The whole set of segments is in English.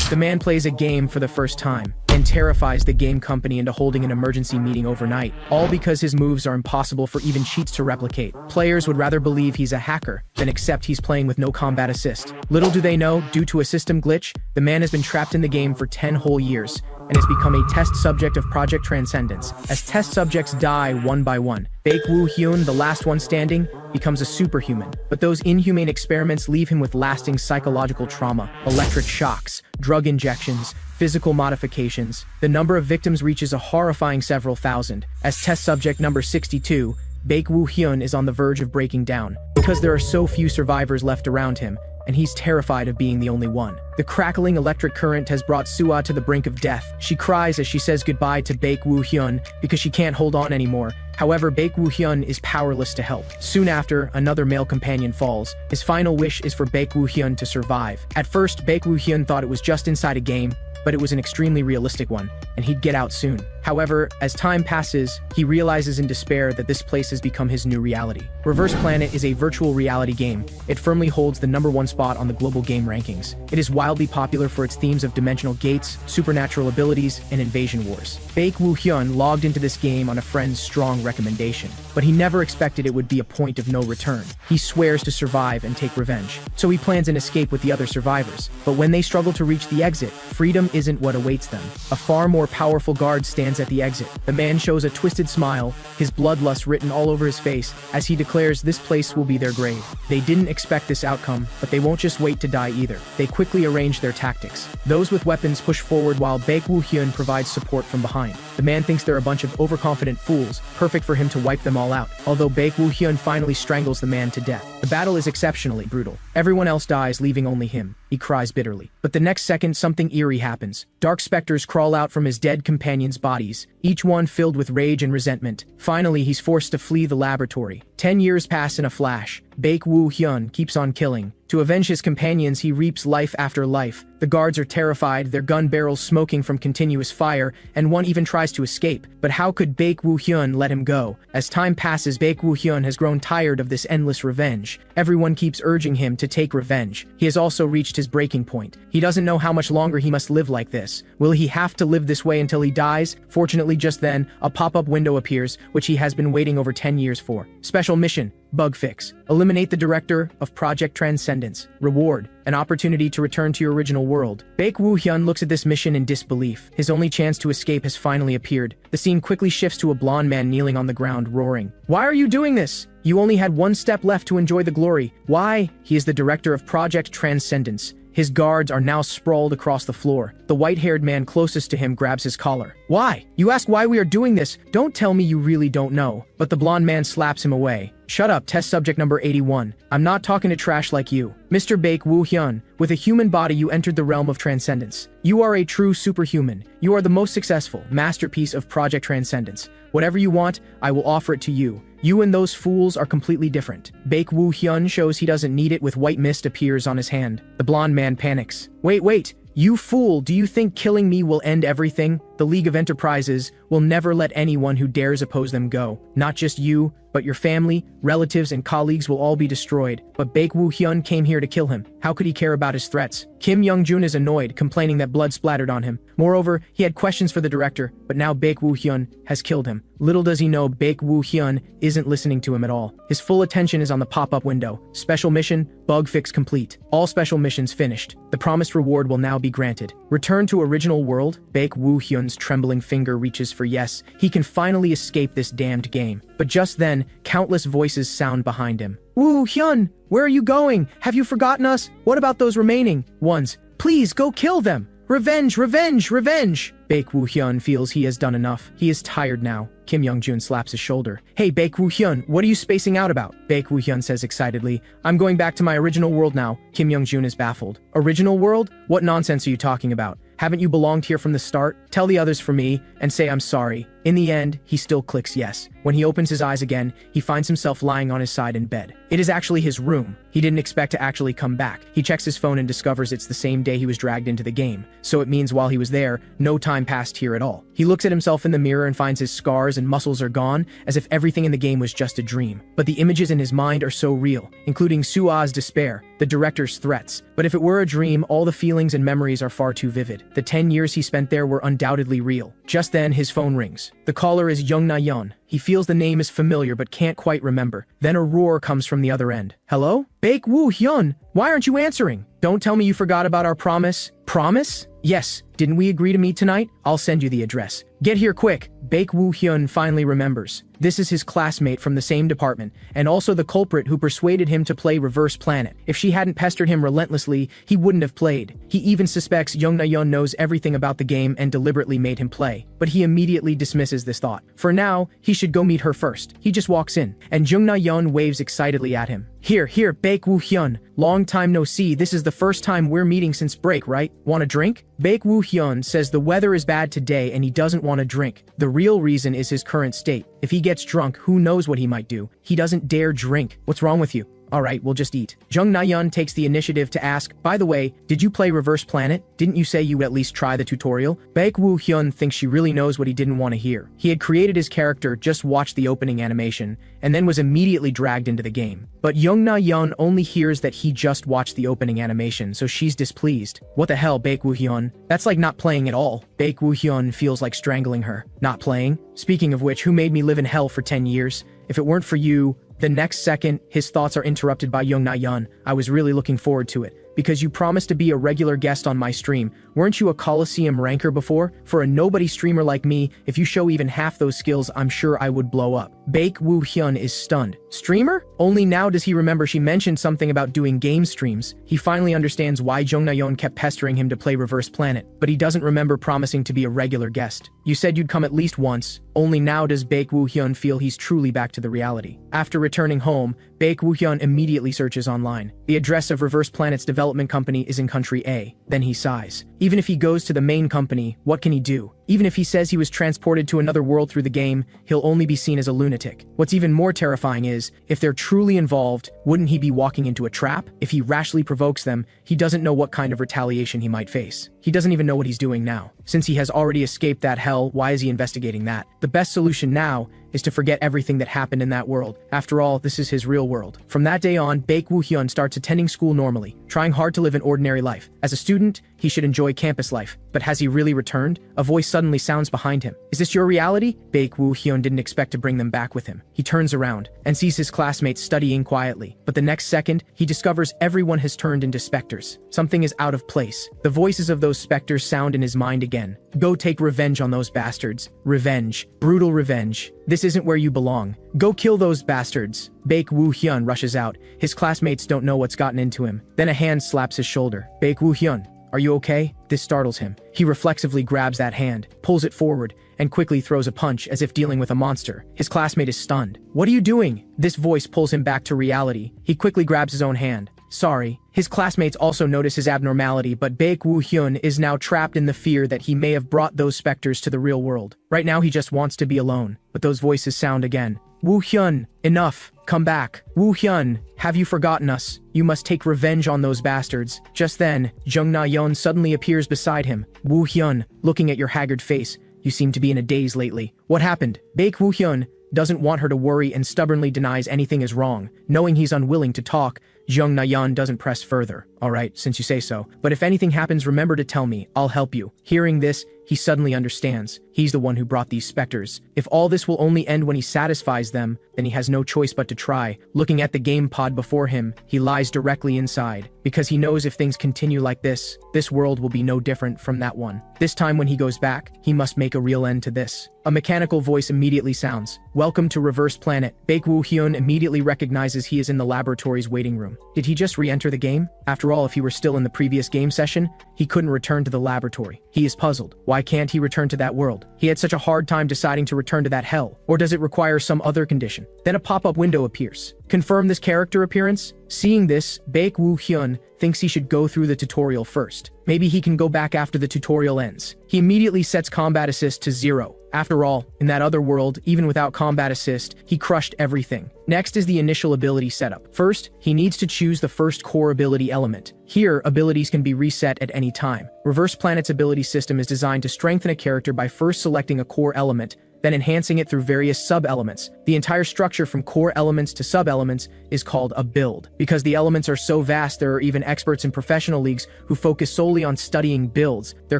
The man plays a game for the first time and terrifies the game company into holding an emergency meeting overnight, all because his moves are impossible for even cheats to replicate. Players would rather believe he's a hacker than accept he's playing with no combat assist. Little do they know, due to a system glitch, the man has been trapped in the game for 10 whole years and has become a test subject of Project Transcendence. As test subjects die one by one, Bai Yuxian, the last one standing, becomes a superhuman. But those inhumane experiments leave him with lasting psychological trauma, electric shocks, drug injections, physical modifications. The number of victims reaches a horrifying several thousand. As test subject number 62, Bai Yuxian is on the verge of breaking down because there are so few survivors left around him, and he's terrified of being the only one. The crackling electric current has brought Sua to the brink of death. She cries as she says goodbye to Bai Yuxian because she can't hold on anymore. However, Bai Yuxian is powerless to help. Soon after, another male companion falls. His final wish is for Bai Yuxian to survive. At first, Bai Yuxian thought it was just inside a game, but it was an extremely realistic one, and he'd get out soon. However, as time passes, he realizes in despair that this place has become his new reality. Reverse Planet is a virtual reality game. It firmly holds the #1 spot on the global game rankings. It is wildly popular for its themes of dimensional gates, supernatural abilities, and invasion wars. Bai Yuxian logged into this game on a friend's strong recommendation, but he never expected it would be a point of no return. He swears to survive and take revenge, so he plans an escape with the other survivors. But when they struggle to reach the exit, freedom isn't what awaits them. A far more powerful guard stands at the exit. The man shows a twisted smile, his bloodlust written all over his face, as he declares this place will be their grave. They didn't expect this outcome, but they won't just wait to die either. They quickly arrange their tactics. Those with weapons push forward while Bai Yuxian provides support from behind. The man thinks they're a bunch of overconfident fools, perfect for him to wipe them all out, although Bai Yuxian finally strangles the man to death. The battle is exceptionally brutal. Everyone else dies, leaving only him. He cries bitterly. But the next second, something eerie happens. Dark specters crawl out from his dead companions' bodies, each one filled with rage and resentment. Finally, he's forced to flee the laboratory. 10 years pass in a flash. Bai Yuxian keeps on killing. To avenge his companions, he reaps life after life. The guards are terrified, their gun barrels smoking from continuous fire, and one even tries to escape. But how could Bai Yuxian let him go? As time passes, Bai Yuxian has grown tired of this endless revenge. Everyone keeps urging him to take revenge. He has also reached his breaking point. He doesn't know how much longer he must live like this. Will he have to live this way until he dies? Fortunately, just then, a pop-up window appears, which he has been waiting over 10 years for. Special mission. Bug fix. Eliminate the director of Project Transcendence. Reward. An opportunity to return to your original world. Bai Yuxian looks at this mission in disbelief. His only chance to escape has finally appeared. The scene quickly shifts to a blonde man kneeling on the ground, roaring. Why are you doing this? You only had one step left to enjoy the glory. Why? He is the director of Project Transcendence. His guards are now sprawled across the floor. The white-haired man closest to him grabs his collar. Why? You ask why we are doing this? Don't tell me you really don't know. But the blonde man slaps him away. Shut up, test subject number 81. I'm not talking to trash like you. Mr. Bai Yuxian, with a human body you entered the realm of transcendence. You are a true superhuman. You are the most successful masterpiece of Project Transcendence. Whatever you want, I will offer it to you. You and those fools are completely different. Bai Yuxian shows he doesn't need it with white mist appears on his hand. The blonde man panics. Wait. You fool, do you think killing me will end everything? The League of Enterprises will never let anyone who dares oppose them go. Not just you, but your family, relatives, and colleagues will all be destroyed. But Bai Yuxian came here to kill him. How could he care about his threats? Kim Young-jun is annoyed, complaining that blood splattered on him. Moreover, he had questions for the director, but now Bai Yuxian has killed him. Little does he know Bai Yuxian isn't listening to him at all. His full attention is on the pop-up window. Special mission, bug fix complete. All special missions finished. The promised reward will now be granted. Return to original world. Bai Yuxian's trembling finger reaches for yes. He can finally escape this damned game. But just then, countless voices sound behind him. Yuxian, where are you going? Have you forgotten us? What about those remaining ones? Please go kill them. Revenge, revenge, revenge! Bai Yuxian feels he has done enough. He is tired now. Kim Young-jun slaps his shoulder. Hey, Bai Yuxian, what are you spacing out about? Bai Yuxian says excitedly. I'm going back to my original world now. Kim Young-jun is baffled. Original world? What nonsense are you talking about? Haven't you belonged here from the start? Tell the others for me, and say I'm sorry. In the end, he still clicks yes. When he opens his eyes again, he finds himself lying on his side in bed. It is actually his room. He didn't expect to actually come back. He checks his phone and discovers it's the same day he was dragged into the game. So it means while he was there, no time passed here at all. He looks at himself in the mirror and finds his scars and muscles are gone, as if everything in the game was just a dream. But the images in his mind are so real, including Sua's despair, the director's threats. But if it were a dream, all the feelings and memories are far too vivid. The 10 years he spent there were undoubtedly real. Just then, his phone rings. The caller is Jung Na-yeon. He feels the name is familiar but can't quite remember. Then a roar comes from the other end. Hello? Baek Woo-hyun, why aren't you answering? Don't tell me you forgot about our promise. Promise? Yes. Didn't we agree to meet tonight? I'll send you the address. Get here quick. Baek Woo-hyun finally remembers. This is his classmate from the same department, and also the culprit who persuaded him to play Reverse Planet. If she hadn't pestered him relentlessly, he wouldn't have played. He even suspects Jung Na-yeon knows everything about the game and deliberately made him play. But he immediately dismisses this thought. For now, he should go meet her first. He just walks in, and Jung Na-yeon waves excitedly at him. Here, Baek Woo-hyun. Long time no see. This is the first time we're meeting since break, right? Want a drink? Baek Woo-hyun says the weather is bad today and he doesn't want a drink. The real reason is his current state. If he gets drunk, who knows what he might do. He doesn't dare drink. What's wrong with you? Alright, we'll just eat. Jung Na-yeon takes the initiative to ask, by the way, did you play Reverse Planet? Didn't you say you would at least try the tutorial? Baek Woo-hyun thinks she really knows what he didn't want to hear. He had created his character, just watched the opening animation, and then was immediately dragged into the game. But Jung Na-yeon only hears that he just watched the opening animation, so she's displeased. What the hell, Baek Woo-hyun? That's like not playing at all. Baek Woo-hyun feels like strangling her. Not playing? Speaking of which, who made me live in hell for 10 years? If it weren't for you... The next second, his thoughts are interrupted by Jung Na-yeon. I was really looking forward to it. Because you promised to be a regular guest on my stream. Weren't you a Coliseum ranker before? For a nobody streamer like me, if you show even half those skills, I'm sure I would blow up. Baek Woo-hyun is stunned. Streamer? Only now does he remember she mentioned something about doing game streams. He finally understands why Jung Na-yeon kept pestering him to play Reverse Planet, but he doesn't remember promising to be a regular guest. You said you'd come at least once. Only now does Baek Woo-hyun feel he's truly back to the reality. After returning home, Baek Woo-hyun immediately searches online. The address of Reverse Planet's development company is in country A. Then he sighs. Even if he goes to the main company, what can he do? Even if he says he was transported to another world through the game, he'll only be seen as a lunatic. What's even more terrifying is, if they're truly involved, wouldn't he be walking into a trap? If he rashly provokes them, he doesn't know what kind of retaliation he might face. He doesn't even know what he's doing now. Since he has already escaped that hell, why is he investigating that? The best solution now is to forget everything that happened in that world. After all, this is his real world. From that day on, Baek Woo-hyun starts attending school normally, trying hard to live an ordinary life. As a student, he should enjoy campus life. But has he really returned? A voice suddenly sounds behind him. Is this your reality? Baek Woo-hyun didn't expect to bring them back with him. He turns around and sees his classmates studying quietly. But the next second, he discovers everyone has turned into specters. Something is out of place. The voices of those specters sound in his mind again. Go take revenge on those bastards. Revenge. Brutal revenge. This isn't where you belong. Go kill those bastards. Baek Woo-hyun rushes out. His classmates don't know what's gotten into him. Then a hand slaps his shoulder. Baek Woo-hyun, are you okay? This startles him. He reflexively grabs that hand, pulls it forward, and quickly throws a punch as if dealing with a monster. His classmate is stunned. What are you doing? This voice pulls him back to reality. He quickly grabs his own hand. Sorry. His classmates also notice his abnormality, but Baek Woo-hyun is now trapped in the fear that he may have brought those specters to the real world. Right now he just wants to be alone. But those voices sound again. Woo-hyun, enough. Come back. Woo-hyun, have you forgotten us? You must take revenge on those bastards. Just then, Jung Na-yeon suddenly appears beside him. Woo-hyun, looking at your haggard face, you seem to be in a daze lately. What happened? Baek Woo-hyun doesn't want her to worry and stubbornly denies anything is wrong. Knowing he's unwilling to talk, Jung Na-yeon doesn't press further. Alright, since you say so. But if anything happens, remember to tell me. I'll help you. Hearing this, he suddenly understands. He's the one who brought these specters. If all this will only end when he satisfies them, then he has no choice but to try. Looking at the game pod before him, he lies directly inside. Because he knows if things continue like this world will be no different from that one. This time when he goes back, he must make a real end to this. A mechanical voice immediately sounds. Welcome to Reverse Planet. Baek Woo-hyun immediately recognizes he is in the laboratory's waiting room. Did he just re-enter the game? After all, if he were still in the previous game session, he couldn't return to the laboratory. He is puzzled. Why can't he return to that world? He had such a hard time deciding to return to that hell. Or does it require some other condition? Then a pop-up window appears. Confirm this character appearance? Seeing this, Baek Woo-hyun thinks he should go through the tutorial first. Maybe he can go back after the tutorial ends. He immediately sets combat assist to 0. After all, in that other world, even without combat assist, he crushed everything. Next is the initial ability setup. First, he needs to choose the first core ability element. Here, abilities can be reset at any time. Reverse Planet's ability system is designed to strengthen a character by first selecting a core element, then enhancing it through various sub-elements. The entire structure from core elements to sub-elements is called a build. Because the elements are so vast, there are even experts in professional leagues who focus solely on studying builds. They're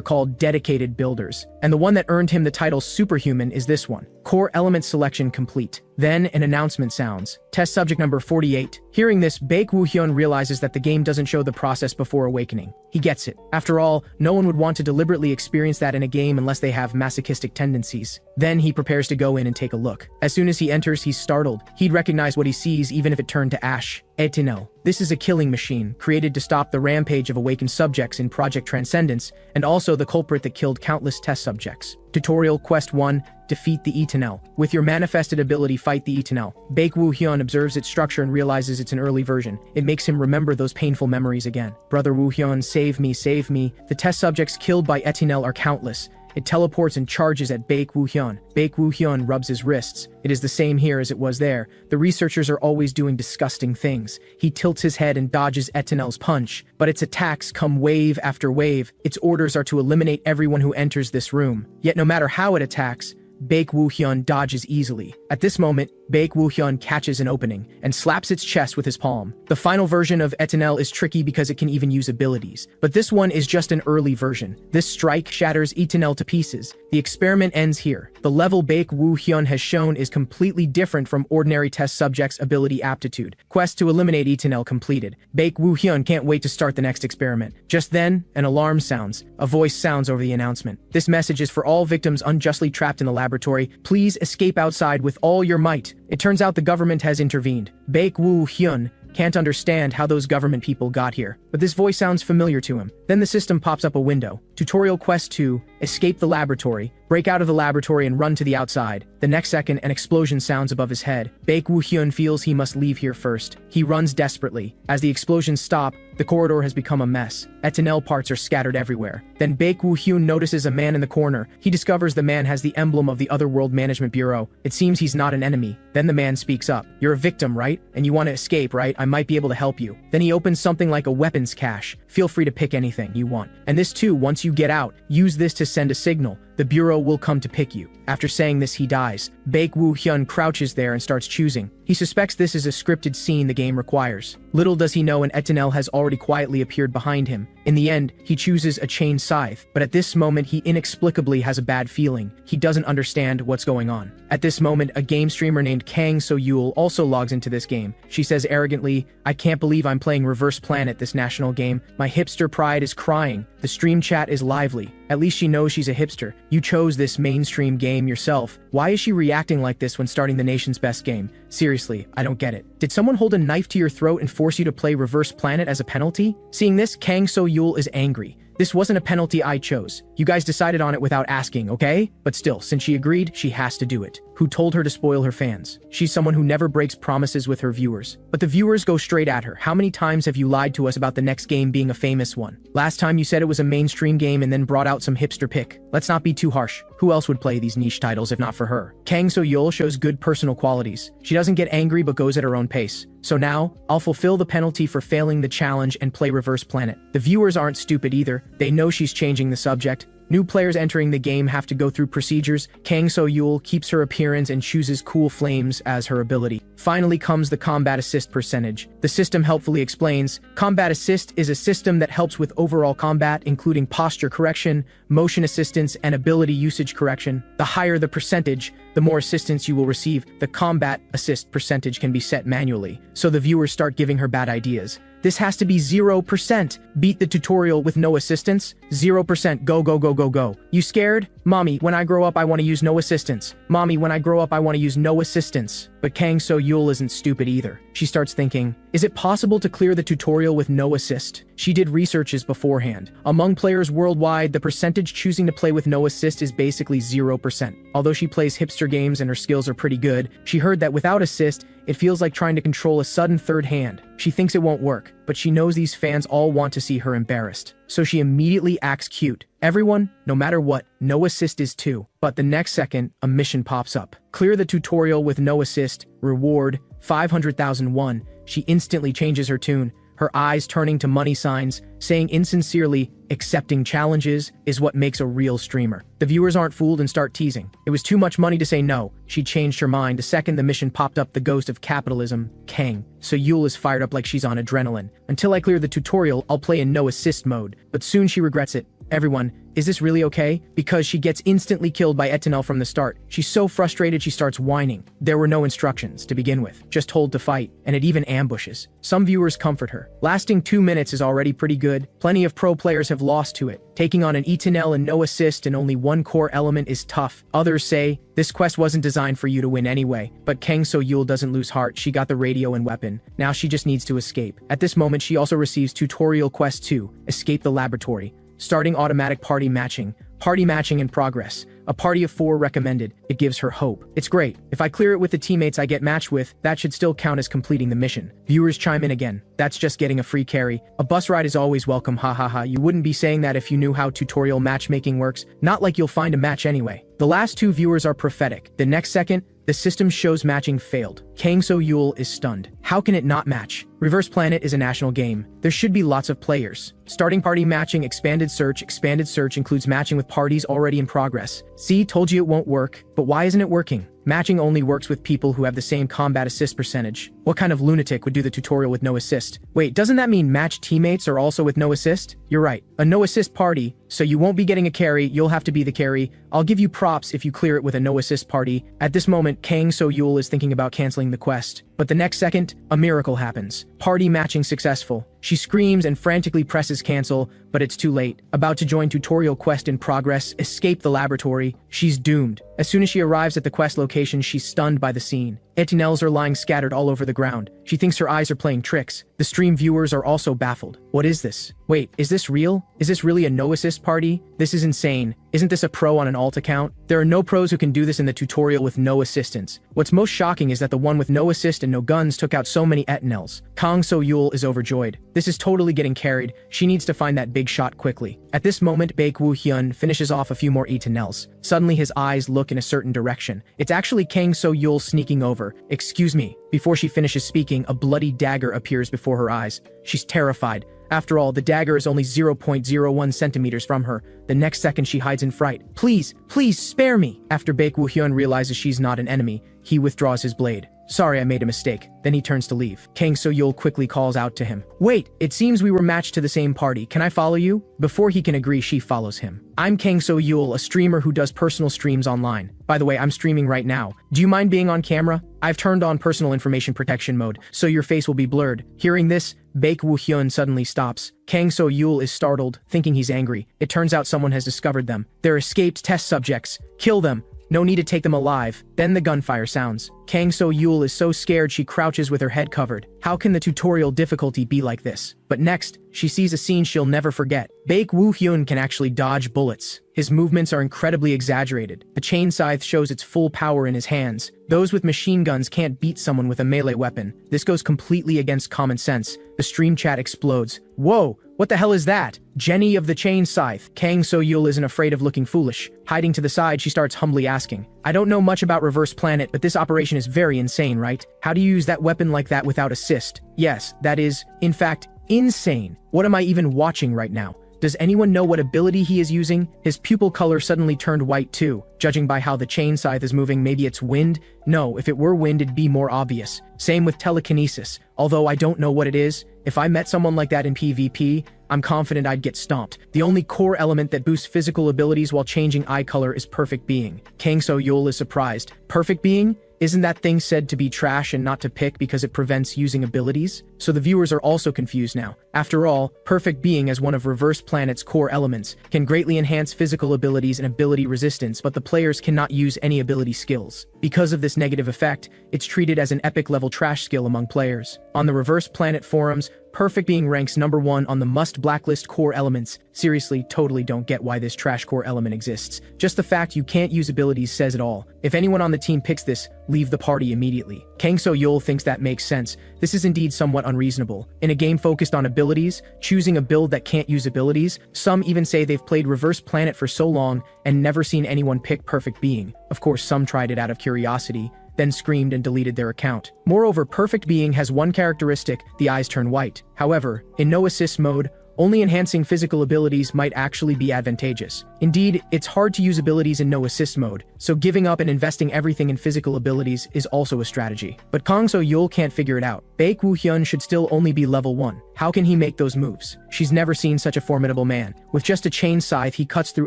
called dedicated builders. And the one that earned him the title superhuman is this one. Core element selection complete. Then an announcement sounds. Test subject number 48. Hearing this, Bai Yuxian realizes that the game doesn't show the process before awakening. He gets it. After all, no one would want to deliberately experience that in a game unless they have masochistic tendencies. Then he prepares to go in and take a look. As soon as he enters, he's startled. He'd recognize what he sees even if it turned to ash. Etinel. This is a killing machine, created to stop the rampage of awakened subjects in Project Transcendence, and also the culprit that killed countless test subjects. Tutorial Quest 1. Defeat the Etinel. With your manifested ability, fight the Etinel. Bai Yuxian observes its structure and realizes it's an early version. It makes him remember those painful memories again. Brother Yuxian, save me, save me. The test subjects killed by Etinel are countless. It teleports and charges at Bai Yuxian. Bai Yuxian rubs his wrists. It is the same here as it was there. The researchers are always doing disgusting things. He tilts his head and dodges Etinel's punch, but its attacks come wave after wave. Its orders are to eliminate everyone who enters this room. Yet no matter how it attacks, Bai Yuxian dodges easily. At this moment, Bai Yuxian catches an opening and slaps its chest with his palm. The final version of Etinel is tricky because it can even use abilities, but this one is just an early version. This strike shatters Etinel to pieces. The experiment ends here. The level Bai Yuxian has shown is completely different from ordinary test subjects' ability aptitude. Quest to eliminate Etinel completed. Bai Yuxian can't wait to start the next experiment. Just then, an alarm sounds. A voice sounds over the announcement. This message is for all victims unjustly trapped in the laboratory. Please escape outside with all your might. It turns out the government has intervened. Bai Yuxian can't understand how those government people got here, but this voice sounds familiar to him. Then the system pops up a window. Tutorial Quest 2. Escape the laboratory. Break out of the laboratory and run to the outside. The next second, an explosion sounds above his head. Bai Yuxian feels he must leave here first. He runs desperately. As the explosions stop, the corridor has become a mess. Etinel parts are scattered everywhere. Then Bai Yuxian notices a man in the corner. He discovers the man has the emblem of the Otherworld Management Bureau. It seems he's not an enemy. Then the man speaks up. You're a victim, right? And you want to escape, right? I might be able to help you. Then he opens something like a weapons cache. Feel free to pick anything you want. And this too, once you get out, use this to send a signal. The Bureau will come to pick you. After saying this, he dies. Bai Yuxian crouches there and starts choosing. He suspects this is a scripted scene the game requires. Little does he know an Etinel has already quietly appeared behind him. In the end, he chooses a chain scythe, but at this moment he inexplicably has a bad feeling. He doesn't understand what's going on. At this moment, a game streamer named Kang So-Yul also logs into this game. She says arrogantly, I can't believe I'm playing Reverse Planet, this national game. My hipster pride is crying. The stream chat is lively. At least she knows she's a hipster. You chose this mainstream game yourself. Why is she reacting like this when starting the nation's best game? Seriously, I don't get it. Did someone hold a knife to your throat and force you to play Reverse Planet as a penalty? Seeing this, Kang So-Yul is angry. This wasn't a penalty I chose. You guys decided on it without asking, okay? But still, since she agreed, she has to do it. Who told her to spoil her fans? She's someone who never breaks promises with her viewers. But the viewers go straight at her. How many times have you lied to us about the next game being a famous one? Last time you said it was a mainstream game and then brought out some hipster pick. Let's not be too harsh. Who else would play these niche titles if not for her? Kang So-Yul shows good personal qualities. She doesn't get angry but goes at her own pace. So now, I'll fulfill the penalty for failing the challenge and play Reverse Planet. The viewers aren't stupid either. They know she's changing the subject. New players entering the game have to go through procedures. Kang So-Yul keeps her appearance and chooses Cool Flames as her ability. Finally comes the combat assist percentage. The system helpfully explains, combat assist is a system that helps with overall combat, including posture correction, motion assistance, and ability usage correction. The higher the percentage, the more assistance you will receive. The combat assist percentage can be set manually, so the viewers start giving her bad ideas. This has to be 0%. Beat the tutorial with no assistance. 0%. Go, go, go, go, go. You scared? Mommy, when I grow up, I want to use no assistance. Mommy, when I grow up, I want to use no assistance. But Kang So-Yul isn't stupid either. She starts thinking, is it possible to clear the tutorial with no assist? She did researches beforehand. Among players worldwide, the percentage choosing to play with no assist is basically 0%. Although she plays hipster games and her skills are pretty good, she heard that without assist, It feels like trying to control a sudden third hand. She thinks it won't work, but she knows these fans all want to see her embarrassed. So she immediately acts cute. Everyone, no matter what, no assist is 2. But the next second, a mission pops up. Clear the tutorial with no assist, reward, 500,001. She instantly changes her tune, her eyes turning to money signs, saying insincerely, accepting challenges is what makes a real streamer. The viewers aren't fooled and start teasing. It was too much money to say no. She changed her mind the second the mission popped up. The ghost of capitalism, Kang. So Yule is fired up like she's on adrenaline. Until I clear the tutorial, I'll play in no assist mode. But soon she regrets it. Everyone, is this really okay? Because she gets instantly killed by Etinel from the start. She's so frustrated she starts whining. There were no instructions to begin with, just told to fight, and it even ambushes. Some viewers comfort her. Lasting 2 minutes is already pretty good. Plenty of pro players have lost to it. Taking on an Etinel and no assist and only one core element is tough. Others say, this quest wasn't designed for you to win anyway. But Kang So-Yul doesn't lose heart. She got the radio and weapon. Now she just needs to escape. At this moment, she also receives tutorial quest 2, escape the laboratory. Starting automatic party matching. Party matching in progress. A party of 4 recommended. It gives her hope. It's great. If I clear it with the teammates I get matched with, that should still count as completing the mission. Viewers chime in again. That's just getting a free carry. A bus ride is always welcome, ha ha ha. You wouldn't be saying that if you knew how tutorial matchmaking works. Not like you'll find a match anyway. The last 2 viewers are prophetic. The next second, the system shows matching failed. Kang So-Yul is stunned. How can it not match? Reverse Planet is a national game. There should be lots of players. Starting party matching, expanded search. Expanded search includes matching with parties already in progress. See, told you it won't work. But why isn't it working? Matching only works with people who have the same combat assist percentage. What kind of lunatic would do the tutorial with no assist? Wait, doesn't that mean matched teammates are also with no assist? You're right. A no assist party, so you won't be getting a carry, you'll have to be the carry. I'll give you props if you clear it with a no assist party. At this moment, Kang So-Yul is thinking about canceling the quest. But the next second, a miracle happens. Party matching successful. She screams and frantically presses cancel, but it's too late. About to join tutorial quest in progress, escape the laboratory. She's doomed. As soon as she arrives at the quest location, she's stunned by the scene. Etinels are lying scattered all over the ground. She thinks her eyes are playing tricks. The stream viewers are also baffled. What is this? Wait, is this real? Is this really a no-assist party? This is insane. Isn't this a pro on an alt account? There are no pros who can do this in the tutorial with no assistance. What's most shocking is that the one with no assist and no guns took out so many Etinels. Kang So-Yul is overjoyed. This is totally getting carried. She needs to find that big shot quickly. At this moment, Bai Yuxian finishes off a few more Etinels. Suddenly his eyes look in a certain direction. It's actually Kang So-Yul sneaking over. Excuse me. Before she finishes speaking, a bloody dagger appears before her eyes. She's terrified. After all, the dagger is only 0.01 centimeters from her. The next second she hides in fright. Please, please spare me. After Bai Yuxian realizes she's not an enemy, he withdraws his blade. Sorry, I made a mistake. Then he turns to leave. Kang So-Yul quickly calls out to him. Wait, it seems we were matched to the same party. Can I follow you? Before he can agree, she follows him. I'm Kang So-Yul, a streamer who does personal streams online. By the way, I'm streaming right now. Do you mind being on camera? I've turned on personal information protection mode, so your face will be blurred. Hearing this, Bai Yuxian suddenly stops. Kang So-Yul is startled, thinking he's angry. It turns out someone has discovered them. They're escaped test subjects. Kill them. No need to take them alive. Then the gunfire sounds. Kang So-Yul is so scared she crouches with her head covered. How can the tutorial difficulty be like this? But next, she sees a scene she'll never forget. Bai Yuxian can actually dodge bullets. His movements are incredibly exaggerated. The chain scythe shows its full power in his hands. Those with machine guns can't beat someone with a melee weapon. This goes completely against common sense. The stream chat explodes. Whoa! What the hell is that? Jenny of the chain scythe. Kang So-Yul isn't afraid of looking foolish. Hiding to the side, she starts humbly asking, I don't know much about Reverse Planet, but this operation is very insane, right? How do you use that weapon like that without assist? Yes, that is, in fact, insane. What am I even watching right now? Does anyone know what ability he is using? His pupil color suddenly turned white too. Judging by how the chain scythe is moving, maybe it's wind? No, if it were wind, it'd be more obvious. Same with telekinesis. Although I don't know what it is, if I met someone like that in PvP, I'm confident I'd get stomped. The only core element that boosts physical abilities while changing eye color is Perfect Being. Kang So-Yul is surprised. Perfect Being? Isn't that thing said to be trash and not to pick because it prevents using abilities? So the viewers are also confused now. After all, Perfect Being as one of Reverse Planet's core elements can greatly enhance physical abilities and ability resistance, but the players cannot use any ability skills. Because of this negative effect, it's treated as an epic level trash skill among players. On the Reverse Planet forums, Perfect Being ranks number 1 on the must blacklist core elements. Seriously, totally don't get why this trash core element exists. Just the fact you can't use abilities says it all. If anyone on the team picks this, leave the party immediately. Kang So-yul thinks that makes sense. This is indeed somewhat unreasonable. In a game focused on abilities, choosing a build that can't use abilities, some even say they've played Reverse Planet for so long and never seen anyone pick Perfect Being. Of course, some tried it out of curiosity, then screamed and deleted their account. Moreover, Perfect Being has one characteristic: the eyes turn white. However, in no assist mode, only enhancing physical abilities might actually be advantageous. Indeed, it's hard to use abilities in no assist mode, so giving up and investing everything in physical abilities is also a strategy. But Kang So-yul can't figure it out. Bai Yuxian should still only be level 1. How can he make those moves? She's never seen such a formidable man. With just a chain scythe, he cuts through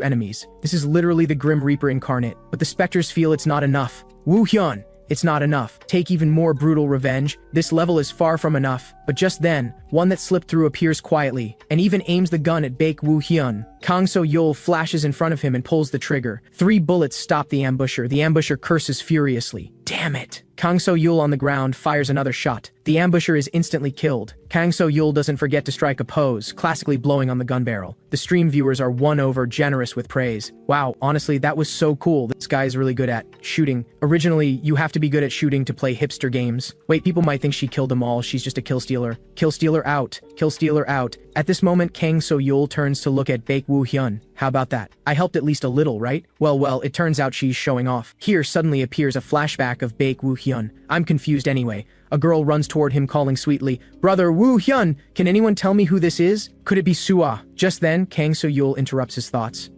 enemies. This is literally the Grim Reaper incarnate. But the specters feel it's not enough. Yuxian, it's not enough. Take even more brutal revenge. This level is far from enough. But just then, one that slipped through appears quietly, and even aims the gun at Bai Yuxian. Kang So-yul flashes in front of him and pulls the trigger. 3 bullets stop the ambusher. The ambusher curses furiously. Damn it! Kang So-yul on the ground fires another shot. The ambusher is instantly killed. Kang So-yul doesn't forget to strike a pose, classically blowing on the gun barrel. The stream viewers are won over, generous with praise. Wow, honestly, that was so cool. This guy is really good at shooting. Originally, you have to be good at shooting to play hipster games. Wait, people might think she killed them all. She's just a kill stealer. Kill stealer out. Kill stealer out. At this moment, Kang So-yul turns to look at Bai Yuxian. How about that? I helped at least a little, right? Well, it turns out she's showing off. Here suddenly appears a flashback of Bai Yuxian. I'm confused anyway. A girl runs toward him calling sweetly, "Brother Yuxian, can anyone tell me who this is? Could it be Sua?" Just then, Kang So-yul interrupts his thoughts.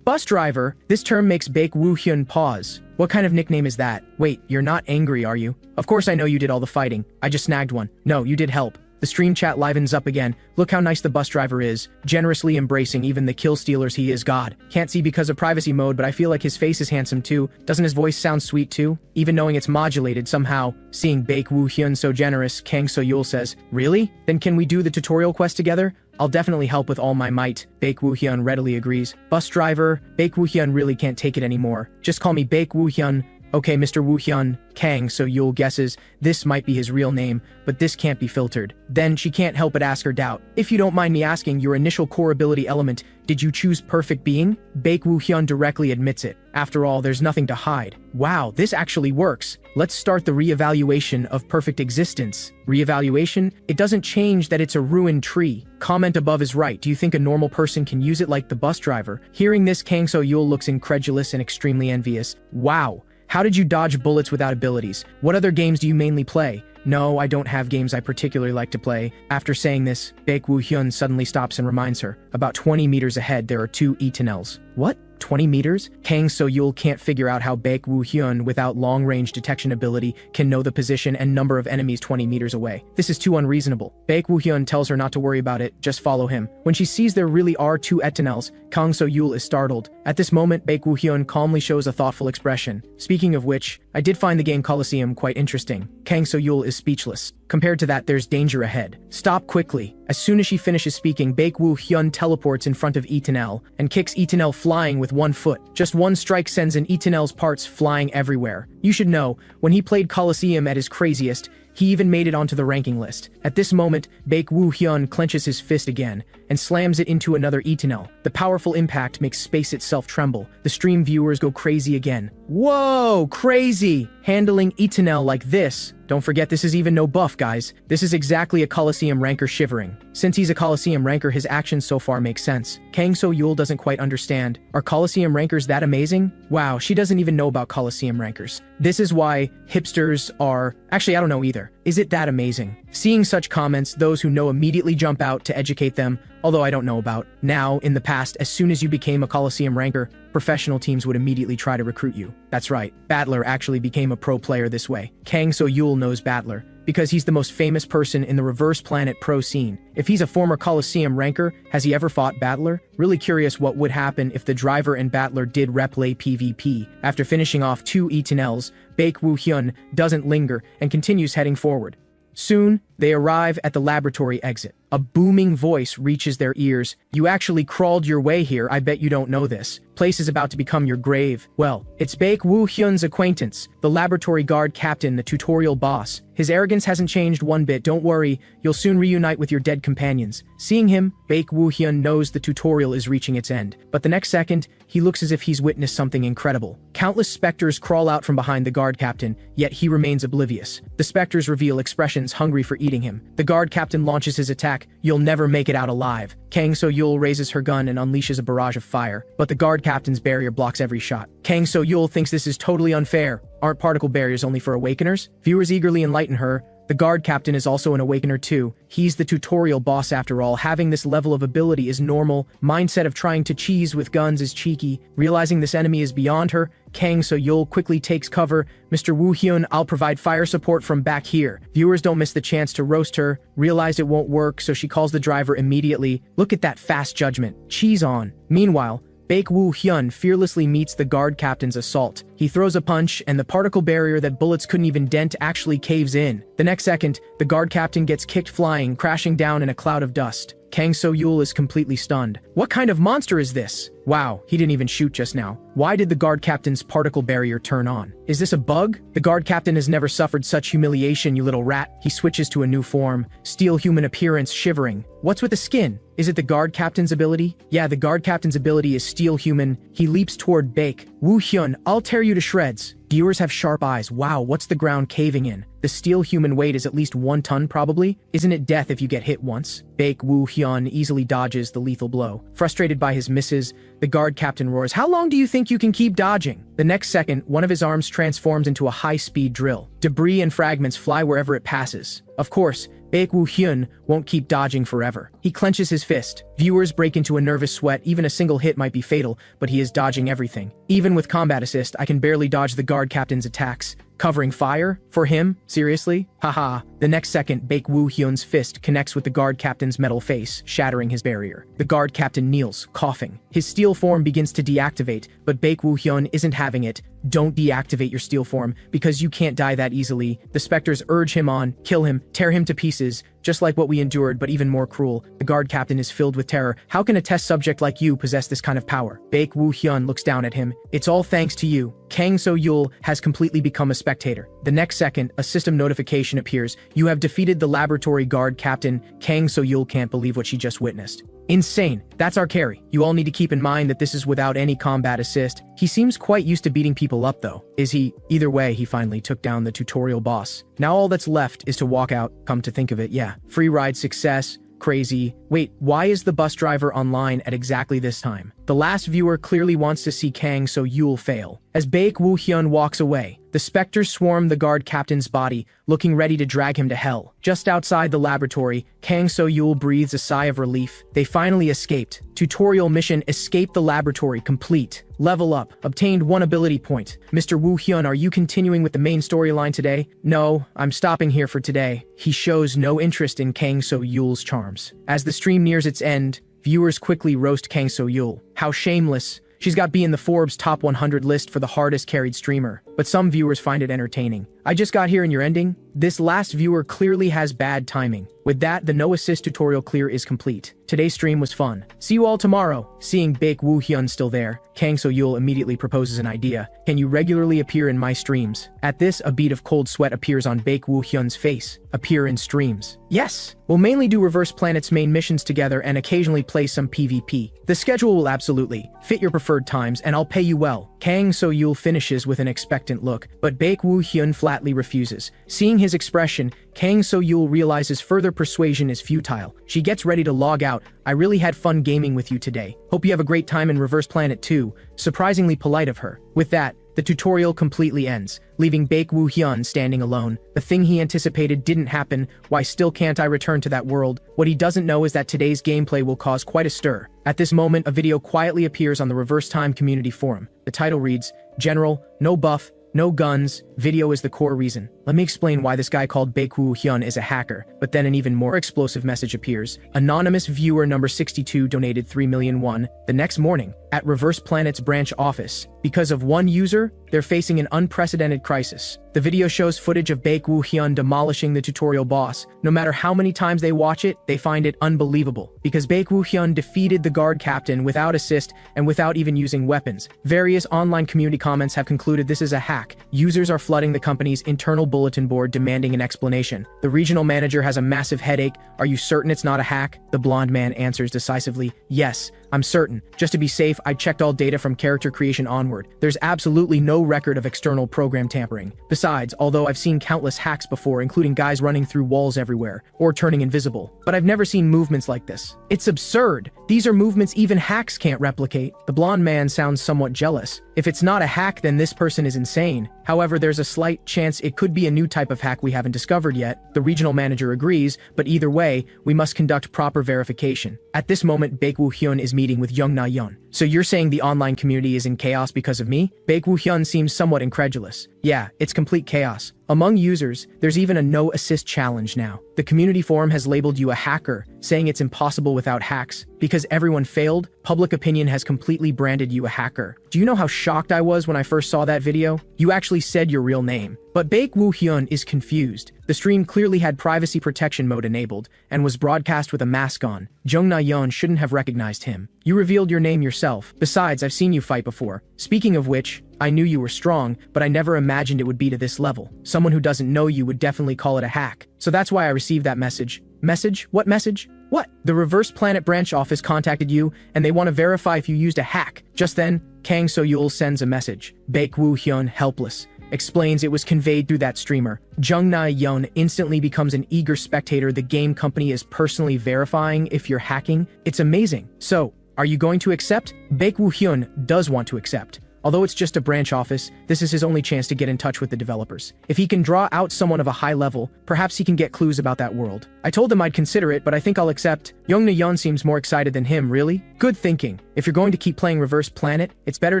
Bus driver. This term makes Bai Yuxian pause. What kind of nickname is that? Wait, you're not angry, are you? Of course I know you did all the fighting. I just snagged one. No, you did help. The stream chat livens up again. Look how nice the bus driver is, generously embracing even the kill stealers. He is God. Can't see because of privacy mode, but I feel like his face is handsome too. Doesn't his voice sound sweet too? Even knowing it's modulated somehow. Seeing Bai Yuxian so generous, Kang So-yul says, "Really? Then can we do the tutorial quest together? I'll definitely help with all my might." Bai Yuxian readily agrees. Bus driver, Bai Yuxian really can't take it anymore. Just call me Bai Yuxian. Okay, Mr. Yuxian. Kang So-yul guesses this might be his real name, but this can't be filtered. Then she can't help but ask her doubt. "If you don't mind me asking, your initial core ability element, did you choose Perfect Being?" Bai Yuxian directly admits it. After all, there's nothing to hide. Wow, this actually works. Let's start the re-evaluation of perfect existence. Re-evaluation? It doesn't change that it's a ruined tree. Comment above is right. Do you think a normal person can use it like the bus driver? Hearing this, Kang So-yul looks incredulous and extremely envious. Wow. How did you dodge bullets without abilities? What other games do you mainly play? No, I don't have games I particularly like to play. After saying this, Bai Yuxian suddenly stops and reminds her. About 20 meters ahead, there are 2 tunnels. What? 20 meters? Kang So-yul can't figure out how Bai Yuxian, without long-range detection ability, can know the position and number of enemies 20 meters away. This is too unreasonable. Bai Yuxian tells her not to worry about it, just follow him. When she sees there really are 2 tunnels, Kang So-yul is startled. At this moment, Bai Yuxian calmly shows a thoughtful expression. Speaking of which, I did find the game Colosseum quite interesting. Kang So-yul is speechless. Compared to that, there's danger ahead. Stop quickly. As soon as she finishes speaking, Bai Yuxian teleports in front of tunnel and kicks tunnel flying with 1 foot. Just 1 strike sends an tunnel's parts flying everywhere. You should know, when he played Colosseum at his craziest, he even made it onto the ranking list. At this moment, Bai Yuxian clenches his fist again and slams it into another tunnel. The powerful impact makes space itself tremble. The stream viewers go crazy again. Whoa, crazy! Handling tunnel like this. Don't forget this is even no buff, guys. This is exactly a Colosseum ranker shivering. Since he's a Colosseum ranker, his actions so far make sense. Kang So-yul doesn't quite understand. Are Colosseum rankers that amazing? Wow, she doesn't even know about Colosseum rankers. This is why hipsters are... Actually, I don't know either. Is it that amazing? Seeing such comments, those who know immediately jump out to educate them, although I don't know about. Now, in the past, as soon as you became a Colosseum ranker, professional teams would immediately try to recruit you. That's right, Battler actually became a pro player this way. Kang So-yul knows Battler because he's the most famous person in the Reverse Planet pro scene. If he's a former Colosseum ranker, has he ever fought Battler? Really curious what would happen if the driver and Battler did replay PvP. After finishing off 2 tunnels, Bai Yuxian doesn't linger and continues heading forward. Soon, They arrive at the laboratory exit. A booming voice reaches their ears. "You actually crawled your way here, I bet you don't know this. Place is about to become your grave." Well, it's Bai Yuxian's acquaintance, the laboratory guard captain, the tutorial boss. His arrogance hasn't changed one bit. "Don't worry, you'll soon reunite with your dead companions." Seeing him, Bai Yuxian knows the tutorial is reaching its end. But the next second, he looks as if he's witnessed something incredible. Countless specters crawl out from behind the guard captain, yet he remains oblivious. The specters reveal expressions hungry for eating him. The guard captain launches his attack. "You'll never make it out alive." Kang So-yul raises her gun and unleashes a barrage of fire, but the guard captain's barrier blocks every shot. Kang So-yul thinks this is totally unfair. Aren't particle barriers only for awakeners? Viewers eagerly enlighten her. The guard captain is also an awakener too. He's the tutorial boss after all. Having this level of ability is normal. Mindset of trying to cheese with guns is cheeky. Realizing this enemy is beyond her, Kang So-yul quickly takes cover. "Mr. Woo Hyun, I'll provide fire support from back here." Viewers don't miss the chance to roast her. Realize it won't work, so she calls the driver immediately. Look at that fast judgment. Cheese on. Meanwhile, Bai Yuxian fearlessly meets the guard captain's assault. He throws a punch, and the particle barrier that bullets couldn't even dent actually caves in. The next second, the guard captain gets kicked flying, crashing down in a cloud of dust. Kang So-yul is completely stunned. What kind of monster is this? Wow, he didn't even shoot just now. Why did the guard captain's particle barrier turn on? Is this a bug? The guard captain has never suffered such humiliation, you little rat. He switches to a new form, steel human appearance, shivering. What's with the skin? Is it the guard captain's ability? Yeah, the guard captain's ability is steel human. He leaps toward Bai Woo Hyun. "I'll tear you to shreds." Viewers have sharp eyes. Wow, what's the ground caving in? The steel human weight is at least 1 ton probably? Isn't it death if you get hit once? Bai Woo Hyun easily dodges the lethal blow. Frustrated by his misses, the guard captain roars, "How long do you think you can keep dodging?" The next second, one of his arms transforms into a high-speed drill. Debris and fragments fly wherever it passes. Of course, Bai Woo Hyun won't keep dodging forever. He clenches his fist. Viewers break into a nervous sweat. Even a single hit might be fatal, but he is dodging everything. Even with combat assist, I can barely dodge the guard captain's attacks. Covering fire? For him? Seriously? Haha. The next second, Bai Woo Hyun's fist connects with the guard captain's metal face, shattering his barrier. The guard captain kneels, coughing. His steel form begins to deactivate, but Bai Woo Hyun isn't having it. "Don't deactivate your steel form, because you can't die that easily." The specters urge him on, kill him, tear him to pieces. Just like what we endured, but even more cruel. The guard captain is filled with terror. "How can a test subject like you possess this kind of power?" Bai Woo Hyun looks down at him. "It's all thanks to you." Kang So-yul has completely become a spectator. The next second, a system notification appears. "You have defeated the laboratory guard captain." Kang So-yul can't believe what she just witnessed. Insane. That's our carry. You all need to keep in mind that this is without any combat assist. He seems quite used to beating people up though. Is he? Either way, he finally took down the tutorial boss. Now all that's left is to walk out. Come to think of it, yeah. Free ride success. Crazy. Wait, why is the bus driver online at exactly this time? The last viewer clearly wants to see Kang So-yul fail. As Bai Woo Hyun walks away, the specters swarm the guard captain's body, looking ready to drag him to hell. Just outside the laboratory, Kang So-yul breathes a sigh of relief. They finally escaped. Tutorial mission: escape the laboratory complete. Level up. Obtained 1 ability point. Mr. Woo Hyun, are you continuing with the main storyline today? No, I'm stopping here for today. He shows no interest in Kang So-yul's charms. As the stream nears its end, viewers quickly roast Kang So-yul. How shameless. She's got B in the Forbes top 100 list for the hardest carried streamer, but some viewers find it entertaining. I just got here and you're ending? This last viewer clearly has bad timing. With that, the no assist tutorial clear is complete. Today's stream was fun. See you all tomorrow. Seeing Bai Woo Hyun still there, Kang So-yul immediately proposes an idea. Can you regularly appear in my streams? At this, a bead of cold sweat appears on Bai Woo Hyun's face. Appear in streams. Yes! We'll mainly do Reverse Planet's main missions together and occasionally play some PvP. The schedule will absolutely fit your preferred times and I'll pay you well. Kang So-yul finishes with an expectant look, but Bai Woo Hyun flatly refuses. Seeing his expression, Kang So-yul realizes further persuasion is futile. She gets ready to log out. I really had fun gaming with you today. Hope you have a great time in Reverse Planet too. Surprisingly polite of her. With that, the tutorial completely ends, leaving Bai Woo Hyun standing alone. The thing he anticipated didn't happen. Why still can't I return to that world? What he doesn't know is that today's gameplay will cause quite a stir. At this moment, a video quietly appears on the Reverse Time community forum. The title reads, "General, no buff, no guns, video is the core reason." let me explain why this guy called Bai Yuxian is a hacker. But then an even more explosive message appears. Anonymous viewer number 62 donated 3,000,000 won. The next morning, at Reverse Planet's branch office, because of one user, they're facing an unprecedented crisis. The video shows footage of Bai Yuxian demolishing the tutorial boss. No matter how many times they watch it, they find it unbelievable. Because Bai Yuxian defeated the guard captain without assist and without even using weapons. Various online community comments have concluded this is a hack. Users are flooding the company's internal bulletin board demanding an explanation. The regional manager has a massive headache. Are you certain it's not a hack? The blonde man answers decisively, yes, I'm certain. Just to be safe, I checked all data from character creation onward. There's absolutely no record of external program tampering. Besides, although I've seen countless hacks before, including guys running through walls everywhere, or turning invisible, but I've never seen movements like this. It's absurd. These are movements even hacks can't replicate. The blonde man sounds somewhat jealous. If it's not a hack, then this person is insane. However, there's a slight chance it could be a new type of hack we haven't discovered yet. The regional manager agrees, but either way, we must conduct proper verification. At this moment, Bai Yuxian is meeting with Young Na-yeon. So you're saying the online community is in chaos because of me? Bai Yuxian seems somewhat incredulous. Yeah, it's complete chaos. Among users, there's even a no-assist challenge now. The community forum has labeled you a hacker, saying it's impossible without hacks. Because everyone failed, public opinion has completely branded you a hacker. Do you know how shocked I was when I first saw that video? You actually said your real name. But Bai Yuxian is confused. The stream clearly had privacy protection mode enabled and was broadcast with a mask on. Jung Na-yeon shouldn't have recognized him. You revealed your name yourself. Besides, I've seen you fight before. Speaking of which, I knew you were strong, but I never imagined it would be to this level. Someone who doesn't know you would definitely call it a hack. So that's why I received that message. Message? What message? What? The Reverse Planet branch office contacted you, and they want to verify if you used a hack. Just then, Kang So-yul sends a message. Bai Yuxian, helpless, explains it was conveyed through that streamer. Jung Na-yeon instantly becomes an eager spectator. The game company is personally verifying if you're hacking. It's amazing. So, are you going to accept? Bai Yuxian does want to accept. Although it's just a branch office, this is his only chance to get in touch with the developers. If he can draw out someone of a high level, perhaps he can get clues about that world. I told him I'd consider it, but I think I'll accept. Young Na-yeon seems more excited than him, really? Good thinking. If you're going to keep playing Reverse Planet, it's better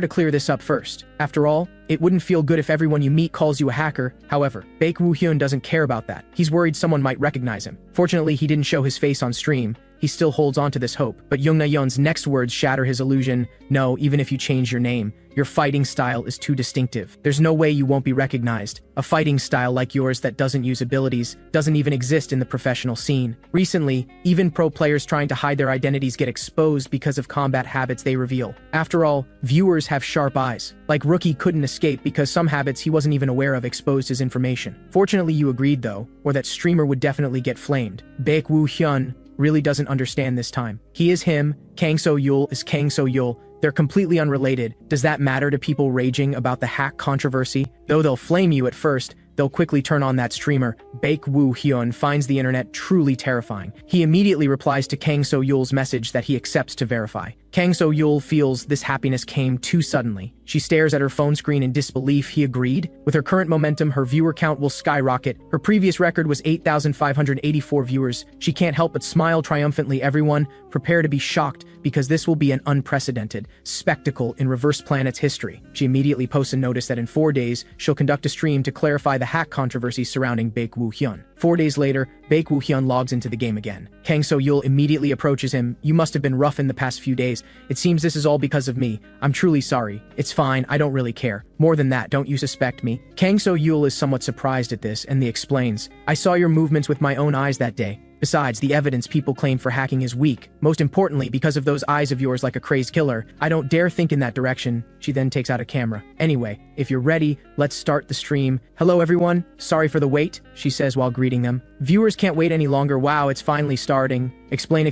to clear this up first. After all, it wouldn't feel good if everyone you meet calls you a hacker. However, Bai Yuxian doesn't care about that. He's worried someone might recognize him. Fortunately, he didn't show his face on stream. He still holds on to this hope. But Young Na-yeon's next words shatter his illusion. No, even if you change your name, your fighting style is too distinctive. There's no way you won't be recognized. A fighting style like yours that doesn't use abilities doesn't even exist in the professional scene. Recently, even pro players trying to hide their identities get exposed because of combat habits they reveal. After all, viewers have sharp eyes. Like Rookie couldn't escape because some habits he wasn't even aware of exposed his information. Fortunately, you agreed though, or that streamer would definitely get flamed. Bai Yuxian really doesn't understand this time. He is him, Kang So-yul is Kang So-yul. They're completely unrelated. Does that matter to people raging about the hack controversy? Though they'll flame you at first, they'll quickly turn on that streamer. Bai Yuxian finds the internet truly terrifying. He immediately replies to Kang So-yul's message that he accepts to verify. Kang So-yul feels this happiness came too suddenly. She stares at her phone screen in disbelief. He agreed. With her current momentum, her viewer count will skyrocket. Her previous record was 8,584 viewers. She can't help but smile triumphantly. Everyone, prepare to be shocked because this will be an unprecedented spectacle in Reverse Planet's history. She immediately posts a notice that in 4 days, she'll conduct a stream to clarify the hack controversy surrounding Bai Yuxian. 4 days later, Bai Yuxian logs into the game again. Kang So-yul immediately approaches him. You must have been rough in the past few days. It seems this is all because of me. I'm truly sorry. It's fine, I don't really care. More than that, don't you suspect me? Kang So-yul is somewhat surprised at this, and he explains, I saw your movements with my own eyes that day. Besides, the evidence people claim for hacking is weak. Most importantly, because of those eyes of yours like a crazed killer, I don't dare think in that direction. She then takes out a camera. Anyway, if you're ready, let's start the stream. Hello everyone, sorry for the wait, she says while greeting them. Viewers can't wait any longer. Wow, it's finally starting. Explain.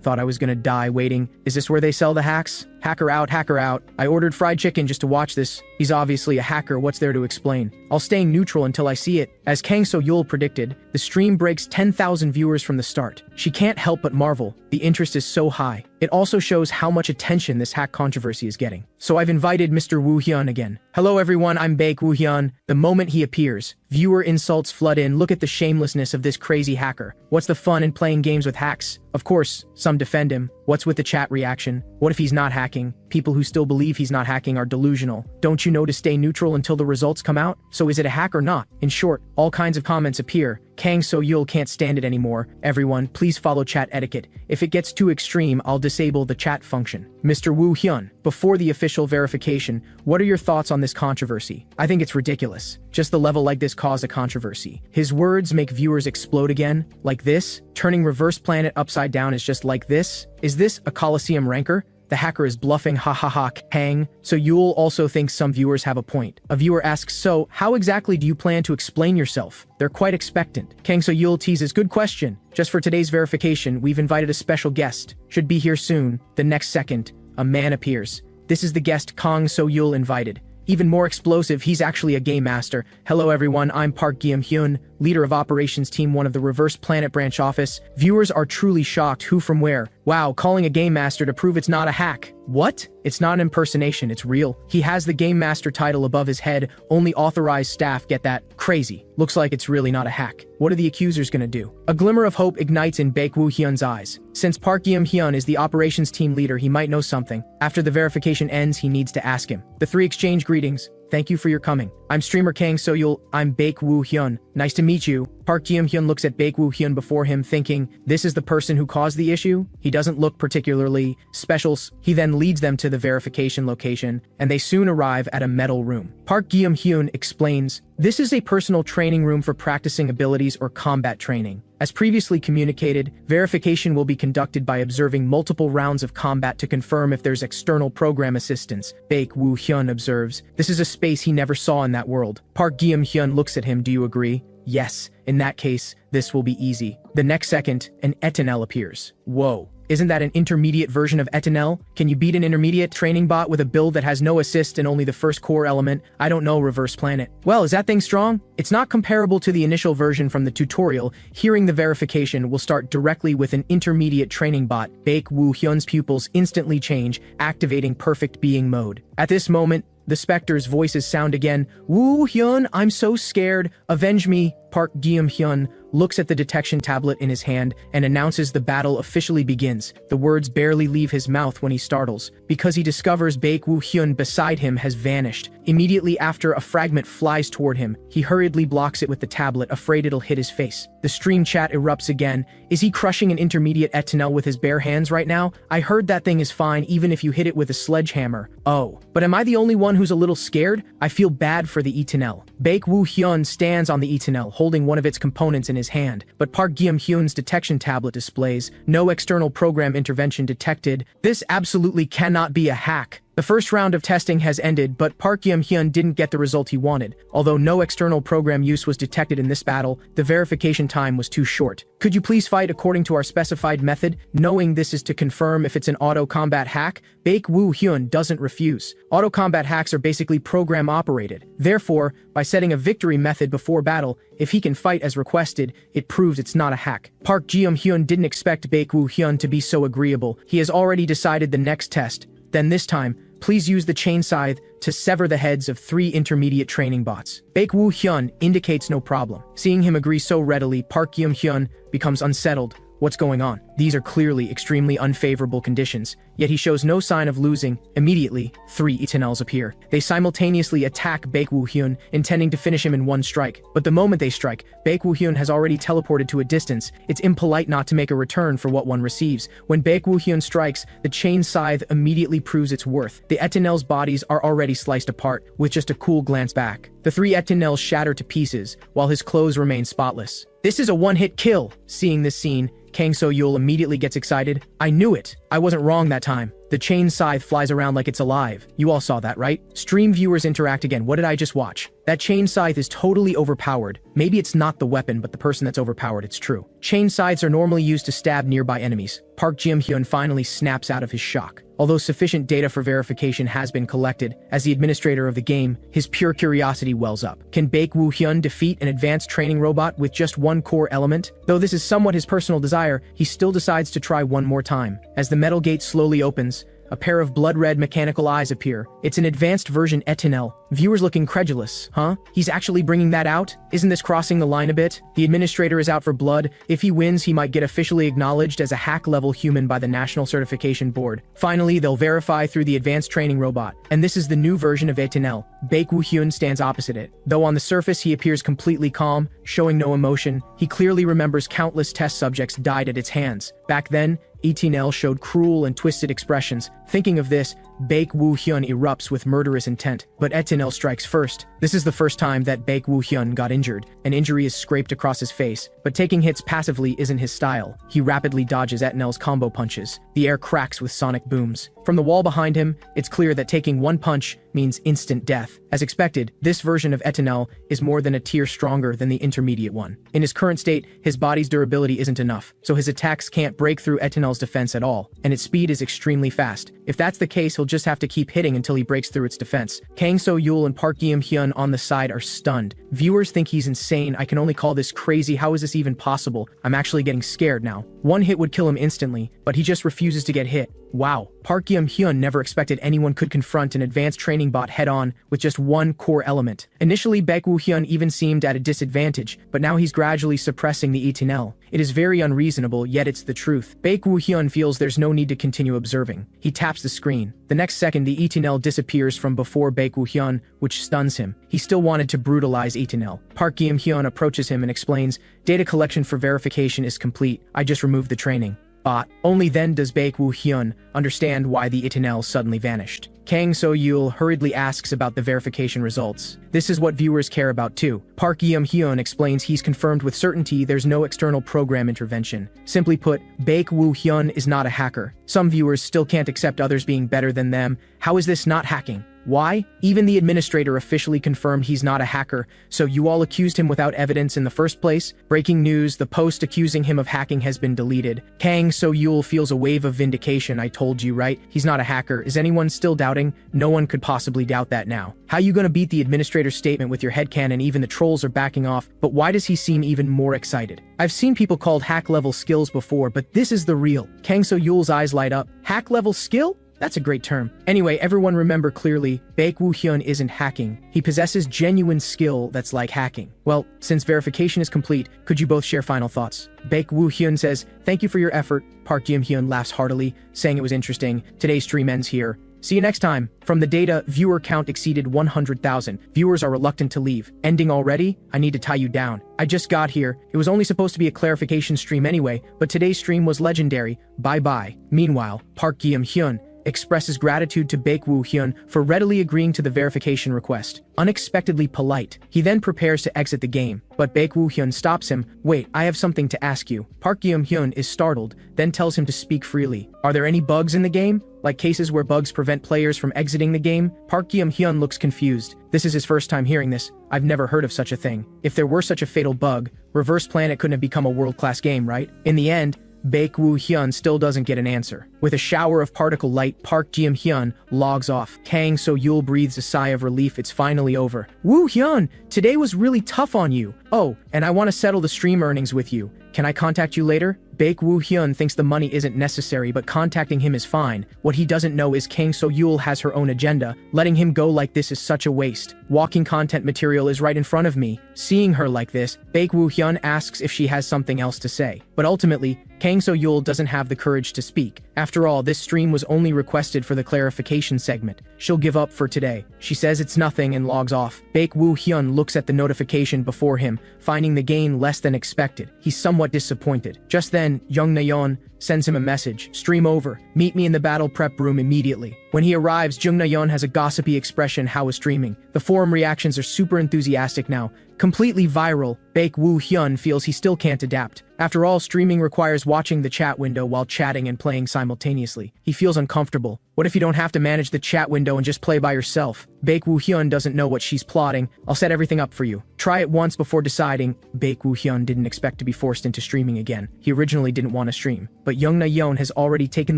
Thought I was gonna die waiting. Is this where they sell the hacks? Hacker out. I ordered fried chicken just to watch this. He's obviously a hacker, what's there to explain? I'll stay neutral until I see it. As Kang So-yul predicted, the stream breaks 10,000 viewers from the start. She can't help but marvel. The interest is so high. It also shows how much attention this hack controversy is getting. So I've invited Mr. Woo Hyun again. Hello everyone, I'm Bai Yuxian. The moment he appears, viewer insults flood in. Look at the shamelessness of this crazy hacker. What's the fun in playing games with hacks? Of course, some defend him. What's with the chat reaction? What if he's not hacking? People who still believe he's not hacking are delusional. Don't you know to stay neutral until the results come out? So is it a hack or not? In short, all kinds of comments appear. Kang So-yul can't stand it anymore. Everyone, please follow chat etiquette. If it gets too extreme, I'll disable the chat function. Mr. Woo Hyun, before the official verification, what are your thoughts on this controversy? I think it's ridiculous. Just the level like this cause a controversy. His words make viewers explode again, like this. Turning Reverse Planet upside down is just like this. Is this a Colosseum rancor? The hacker is bluffing, ha ha ha, Kang. So Yul also thinks some viewers have a point. A viewer asks, so, how exactly do you plan to explain yourself? They're quite expectant. Kang So Yul teases, good question. Just for today's verification, we've invited a special guest. Should be here soon. The next second, a man appears. This is the guest Kang So Yul invited. Even more explosive, he's actually a game master. Hello everyone, I'm Park Gi-hyun, leader of Operations Team 1 of the Reverse Planet Branch Office. Viewers are truly shocked. Who from where? Wow, calling a game master to prove it's not a hack. What? It's not an impersonation, it's real. He has the game master title above his head. Only authorized staff get that. Crazy. Looks like it's really not a hack. What are the accusers gonna do? A glimmer of hope ignites in Baek Woo Hyun's eyes. Since Park Gi-hyun is the operations team leader, he might know something. After the verification ends, he needs to ask him. The three exchange greetings. Thank you for your coming. I'm streamer Kang So-yul. I'm Baek Woo Hyun. Nice to meet you. Park Gi-hyun looks at Baek Woo Hyun before him, thinking, this is the person who caused the issue? He doesn't look particularly special. He then leads them to the verification location, and they soon arrive at a metal room. Park Gi-hyun explains, this is a personal training room for practicing abilities or combat training. As previously communicated, verification will be conducted by observing multiple rounds of combat to confirm if there's external program assistance. Baek Woo Hyun observes, this is a space he never saw in that world. Park Gi-hyun looks at him, do you agree? Yes, in that case, this will be easy. The next second, an Etinel appears. Whoa. Isn't that an intermediate version of Etinel? Can you beat an intermediate training bot with a build that has no assist and only the first core element? I don't know, Reverse Planet. Well, is that thing strong? It's not comparable to the initial version from the tutorial. Hearing the verification will start directly with an intermediate training bot. Baek Woo Hyun's pupils instantly change, activating perfect being mode. At this moment, the Spectre's voices sound again. Woo Hyun, I'm so scared. Avenge me. Park Gi-hyun looks at the detection tablet in his hand and announces the battle officially begins. The words barely leave his mouth when he startles, because he discovers Baek Woo Hyun beside him has vanished. Immediately after, a fragment flies toward him. He hurriedly blocks it with the tablet, afraid it'll hit his face. The stream chat erupts again. Is he crushing an intermediate Etinel with his bare hands right now? I heard that thing is fine even if you hit it with a sledgehammer. Oh, but am I the only one who's a little scared? I feel bad for the Etinel. Baek Woo Hyun stands on the Etinel, holding one of its components in his hand, but Park Gi-hyun's detection tablet displays no external program intervention detected. This absolutely cannot be a hack. The first round of testing has ended, but Park Gi-hyun didn't get the result he wanted. Although no external program use was detected in this battle, the verification time was too short. Could you please fight according to our specified method? Knowing this is to confirm if it's an auto-combat hack, Baek Woo Hyun doesn't refuse. Auto-combat hacks are basically program-operated. Therefore, by setting a victory method before battle, if he can fight as requested, it proves it's not a hack. Park Gi-hyun didn't expect Baek Woo Hyun to be so agreeable. He has already decided the next test. Then this time, please use the chain scythe to sever the heads of 3 intermediate training bots. Baek Woo Hyun indicates no problem. Seeing him agree so readily, Park Gi-hyun becomes unsettled. What's going on? These are clearly extremely unfavorable conditions, yet he shows no sign of losing. Immediately, 3 Etinels appear. They simultaneously attack Baek Woo Hyun, intending to finish him in one strike. But the moment they strike, Baek Woo Hyun has already teleported to a distance. It's impolite not to make a return for what one receives. When Baek Woo Hyun strikes, the chain scythe immediately proves its worth. The Etinels' bodies are already sliced apart, with just a cool glance back. The 3 Etinels shatter to pieces, while his clothes remain spotless. This is a one-hit kill. Seeing this scene, Kang So-yul immediately gets excited. I knew it. I wasn't wrong that time. The chain scythe flies around like it's alive. You all saw that, right? Stream viewers interact again. What did I just watch? That chain scythe is totally overpowered. Maybe it's not the weapon, but the person that's overpowered, it's true. Chain scythes are normally used to stab nearby enemies. Park Gi-hyun finally snaps out of his shock. Although sufficient data for verification has been collected, as the administrator of the game, his pure curiosity wells up. Can Baek Woo Hyun defeat an advanced training robot with just one core element? Though this is somewhat his personal desire, he still decides to try one more time. As the metal gate slowly opens. A pair of blood-red mechanical eyes appear. It's an advanced version Etinel. Viewers look incredulous. Huh? He's actually bringing that out? Isn't this crossing the line a bit? The administrator is out for blood. If he wins, he might get officially acknowledged as a hack-level human by the National Certification Board. Finally, they'll verify through the advanced training robot. And this is the new version of Etinel. Bai Yuxian stands opposite it. Though on the surface he appears completely calm, showing no emotion, he clearly remembers countless test subjects died at its hands. Back then, Etinel showed cruel and twisted expressions. Thinking of this, Bai Yuxian erupts with murderous intent, but Etinel strikes first. This is the first time that Bai Yuxian got injured. An injury is scraped across his face, but taking hits passively isn't his style. He rapidly dodges Etinel's combo punches. The air cracks with sonic booms. From the wall behind him, it's clear that taking one punch means instant death. As expected, this version of Etinel is more than a tier stronger than the intermediate one. In his current state, his body's durability isn't enough, so his attacks can't break through Etinel's defense at all, and its speed is extremely fast. If that's the case, he'll just have to keep hitting until he breaks through its defense. Kang So-yul and Park Gi-hyun on the side are stunned. Viewers think he's insane. I can only call this crazy. How is this even possible? I'm actually getting scared now. One hit would kill him instantly, but he just refuses to get hit. Wow. Park Gi-hyun never expected anyone could confront an advanced training bot head-on with just one core element. Initially, Bai Yuxian even seemed at a disadvantage, but now he's gradually suppressing the Etinel. It is very unreasonable, yet it's the truth. Bai Yuxian feels there's no need to continue observing. He taps the screen. The next second, the Etinel disappears from before Bai Yuxian, which stuns him. He still wanted to brutalize Etinel. Park Gi-hyun approaches him and explains, "Data collection for verification is complete. I just removed the training." But only then does Bai Yuxian understand why the Etinel suddenly vanished. Kang So-yul hurriedly asks about the verification results. This is what viewers care about too. Park Gi-hyun explains he's confirmed with certainty there's no external program intervention. Simply put, Bai Yuxian is not a hacker. Some viewers still can't accept others being better than them. How is this not hacking? Why? Even the administrator officially confirmed he's not a hacker, so you all accused him without evidence in the first place? Breaking news, the post accusing him of hacking has been deleted. Kang So-yul feels a wave of vindication. I told you, right? He's not a hacker. Is anyone still doubting? No one could possibly doubt that now. How you gonna beat the administrator's statement with your headcanon? Even the trolls are backing off, but why does he seem even more excited? I've seen people called hack-level skills before, but this is the real. Kang So-yul's eyes light up. Hack-level skill? That's a great term. Anyway, everyone remember clearly, Bai Yuxian isn't hacking. He possesses genuine skill that's like hacking. Well, since verification is complete, could you both share final thoughts? Bai Yuxian says, "Thank you for your effort." Park Gi-hyun laughs heartily, saying it was interesting. Today's stream ends here. See you next time. From the data, viewer count exceeded 100,000. Viewers are reluctant to leave. Ending already? I need to tie you down. I just got here. It was only supposed to be a clarification stream anyway, but today's stream was legendary. Bye-bye. Meanwhile, Park Gi-hyun expresses gratitude to Bai Yuxian for readily agreeing to the verification request. Unexpectedly polite, he then prepares to exit the game, but Bai Yuxian stops him. "Wait, I have something to ask you." Park Gi-hyun is startled, then tells him to speak freely. "Are there any bugs in the game? Like cases where bugs prevent players from exiting the game?" Park Gi-hyun looks confused. This is his first time hearing this. I've never heard of such a thing. If there were such a fatal bug, Reverse Planet couldn't have become a world-class game, right? In the end, Bai Yuxian still doesn't get an answer. With a shower of particle light, Park Gi-hyun logs off. Kang So-yul breathes a sigh of relief. It's finally over. "Woo-hyun, today was really tough on you. Oh, and I want to settle the stream earnings with you. Can I contact you later?" Bai Yuxian thinks the money isn't necessary, but contacting him is fine. What he doesn't know is Kang So-yul has her own agenda. Letting him go like this is such a waste. Walking content material is right in front of me. Seeing her like this, Bai Yuxian asks if she has something else to say. But ultimately, Kang So-yul doesn't have the courage to speak. After all, this stream was only requested for the clarification segment. She'll give up for today. She says it's nothing and logs off. Bai Yuxian looks at the notification before him, finding the gain less than expected. He's somewhat disappointed. Just then, Jung Na-yeon sends him a message. "Stream over. Meet me in the battle prep room immediately." When he arrives, Jung Na-yeon has a gossipy expression. How is streaming? The forum reactions are super enthusiastic now. Completely viral, Bai Yuxian feels he still can't adapt. After all, streaming requires watching the chat window while chatting and playing simultaneously. He feels uncomfortable. What if you don't have to manage the chat window and just play by yourself? Bai Yuxian doesn't know what she's plotting. "I'll set everything up for you. Try it once before deciding." Bai Yuxian didn't expect to be forced into streaming again. He originally didn't want to stream. But Jung Na-yeon has already taken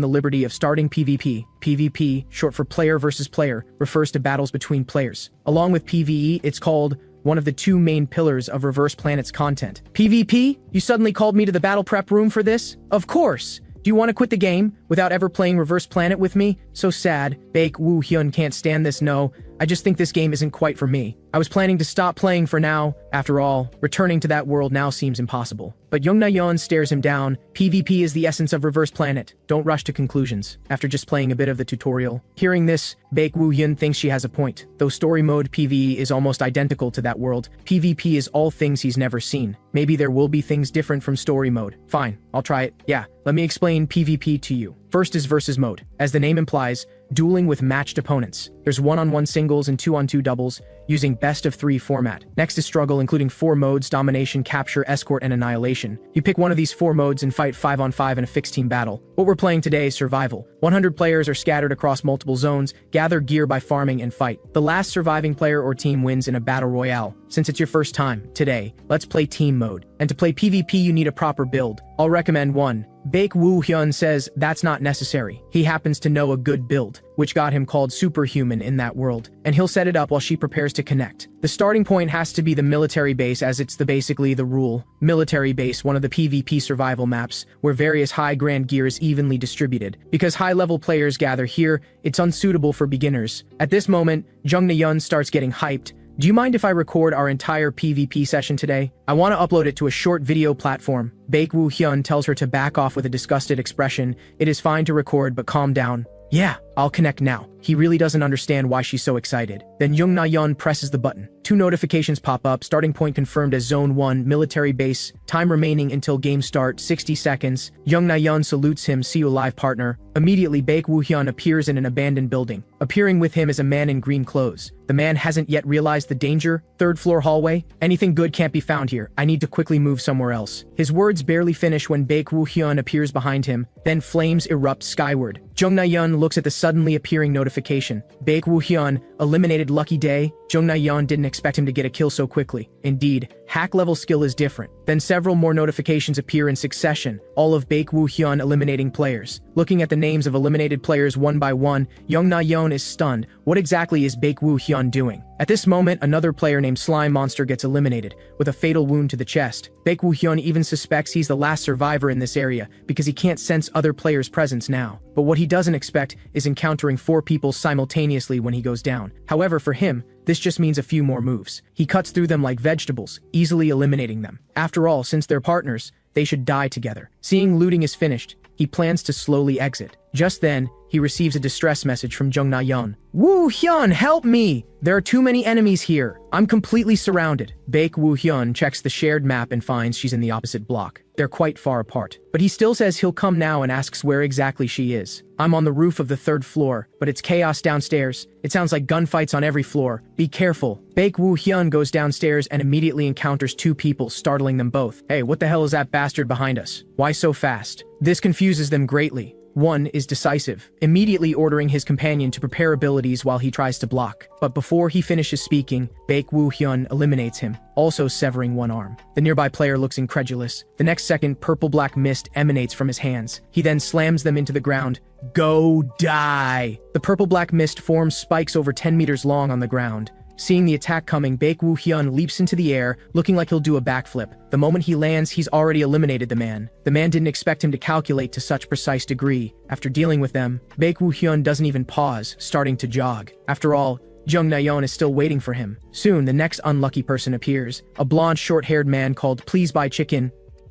the liberty of starting PvP. PvP, short for player versus player, refers to battles between players. Along with PvE, it's called one of the two main pillars of Reverse Planet's content. PvP? You suddenly called me to the battle prep room for this? Of course! Do you want to quit the game without ever playing Reverse Planet with me? So sad. Baek Woo-hyun can't stand this. No, I just think this game isn't quite for me. I was planning to stop playing for now. After all, returning to that world now seems impossible. But Young Na-yeon stares him down. PvP is the essence of Reverse Planet. Don't rush to conclusions after just playing a bit of the tutorial. Hearing this, Baek Woo-hyun thinks she has a point. Though story mode PvE is almost identical to that world, PvP is all things he's never seen. Maybe there will be things different from story mode. Fine, I'll try it. Yeah, let me explain PvP to you. First is versus mode. As the name implies, dueling with matched opponents. There's 1-on-1 singles and 2-on-2 doubles, using best-of-3 format. Next is struggle, including 4 modes: domination, capture, escort, and annihilation. You pick one of these 4 modes and fight 5-on-5 in a fixed-team battle. What we're playing today is survival. 100 players are scattered across multiple zones, gather gear by farming, and fight. The last surviving player or team wins in a battle royale. Since it's your first time, today, let's play team mode. And to play PvP, you need a proper build. I'll recommend one. Baek Woo-hyun says that's not necessary. He happens to know a good build, which got him called superhuman in that world, and he'll set it up while she prepares to connect. The starting point has to be the military base, as it's basically the rule. Military base, one of the PvP survival maps, where various high grand gear is evenly distributed. Because high-level players gather here, it's unsuitable for beginners. At this moment, Jung Na-yeon starts getting hyped. Do you mind if I record our entire PvP session today? I want to upload it to a short video platform. Baek Woo-hyun tells her to back off with a disgusted expression. It is fine to record, but calm down. Yeah, I'll connect now. He really doesn't understand why she's so excited. Then Jung Na-yeon presses the button. 2 notifications pop up. Starting point confirmed as Zone 1, military base. Time remaining until game start, 60 seconds. Jung Na-yeon salutes him, see you alive, partner. Immediately, Baek Woo-hyun appears in an abandoned building. Appearing with him is a man in green clothes. The man hasn't yet realized the danger. 3rd floor hallway. Anything good can't be found here. I need to quickly move somewhere else. His words barely finish when Baek Woo-hyun appears behind him. Then flames erupt skyward. Jung Na-yeon looks at the suddenly appearing notification. Baek Woo-hyun eliminated. Lucky day. Jung Na-yeon didn't expect him to get a kill so quickly. Indeed, hack level skill is different. Then several more notifications appear in succession, all of Baek Woo-hyun eliminating players. Looking at the names of eliminated players one by one, Jung Na-yeon is stunned. What exactly is Baek Woo-hyun doing? At this moment, another player named Slime Monster gets eliminated, with a fatal wound to the chest. Baek Woo-hyun even suspects he's the last survivor in this area, because he can't sense other players' presence now. But what he doesn't expect is encountering 4 people simultaneously when he goes down. However, for him, this just means a few more moves. He cuts through them like vegetables, easily eliminating them. After all, since they're partners, they should die together. Seeing looting is finished, he plans to slowly exit. Just then, he receives a distress message from Jung Na-yeon. Woo-hyun, help me! There are too many enemies here. I'm completely surrounded. Baek Woo-hyun checks the shared map and finds she's in the opposite block. They're quite far apart. But he still says he'll come now and asks where exactly she is. I'm on the roof of the 3rd floor, but it's chaos downstairs. It sounds like gunfights on every floor. Be careful. Baek Woo-hyun goes downstairs and immediately encounters 2 people, startling them both. Hey, what the hell is that bastard behind us? Why so fast? This confuses them greatly. One is decisive, immediately ordering his companion to prepare abilities while he tries to block. But before he finishes speaking, Baek Woo-hyun eliminates him, also severing one arm. The nearby player looks incredulous. The next second, purple-black mist emanates from his hands. He then slams them into the ground. Go die! The purple-black mist forms spikes over 10 meters long on the ground. Seeing the attack coming, Baek Woo-hyun leaps into the air, looking like he'll do a backflip. The moment he lands, he's already eliminated the man. The man didn't expect him to calculate to such precise degree. After dealing with them, Baek Woo-hyun doesn't even pause, starting to jog. After all, Jung Na-yeon is still waiting for him. Soon, the next unlucky person appears, a blonde, short-haired man called Please Buy Chicken.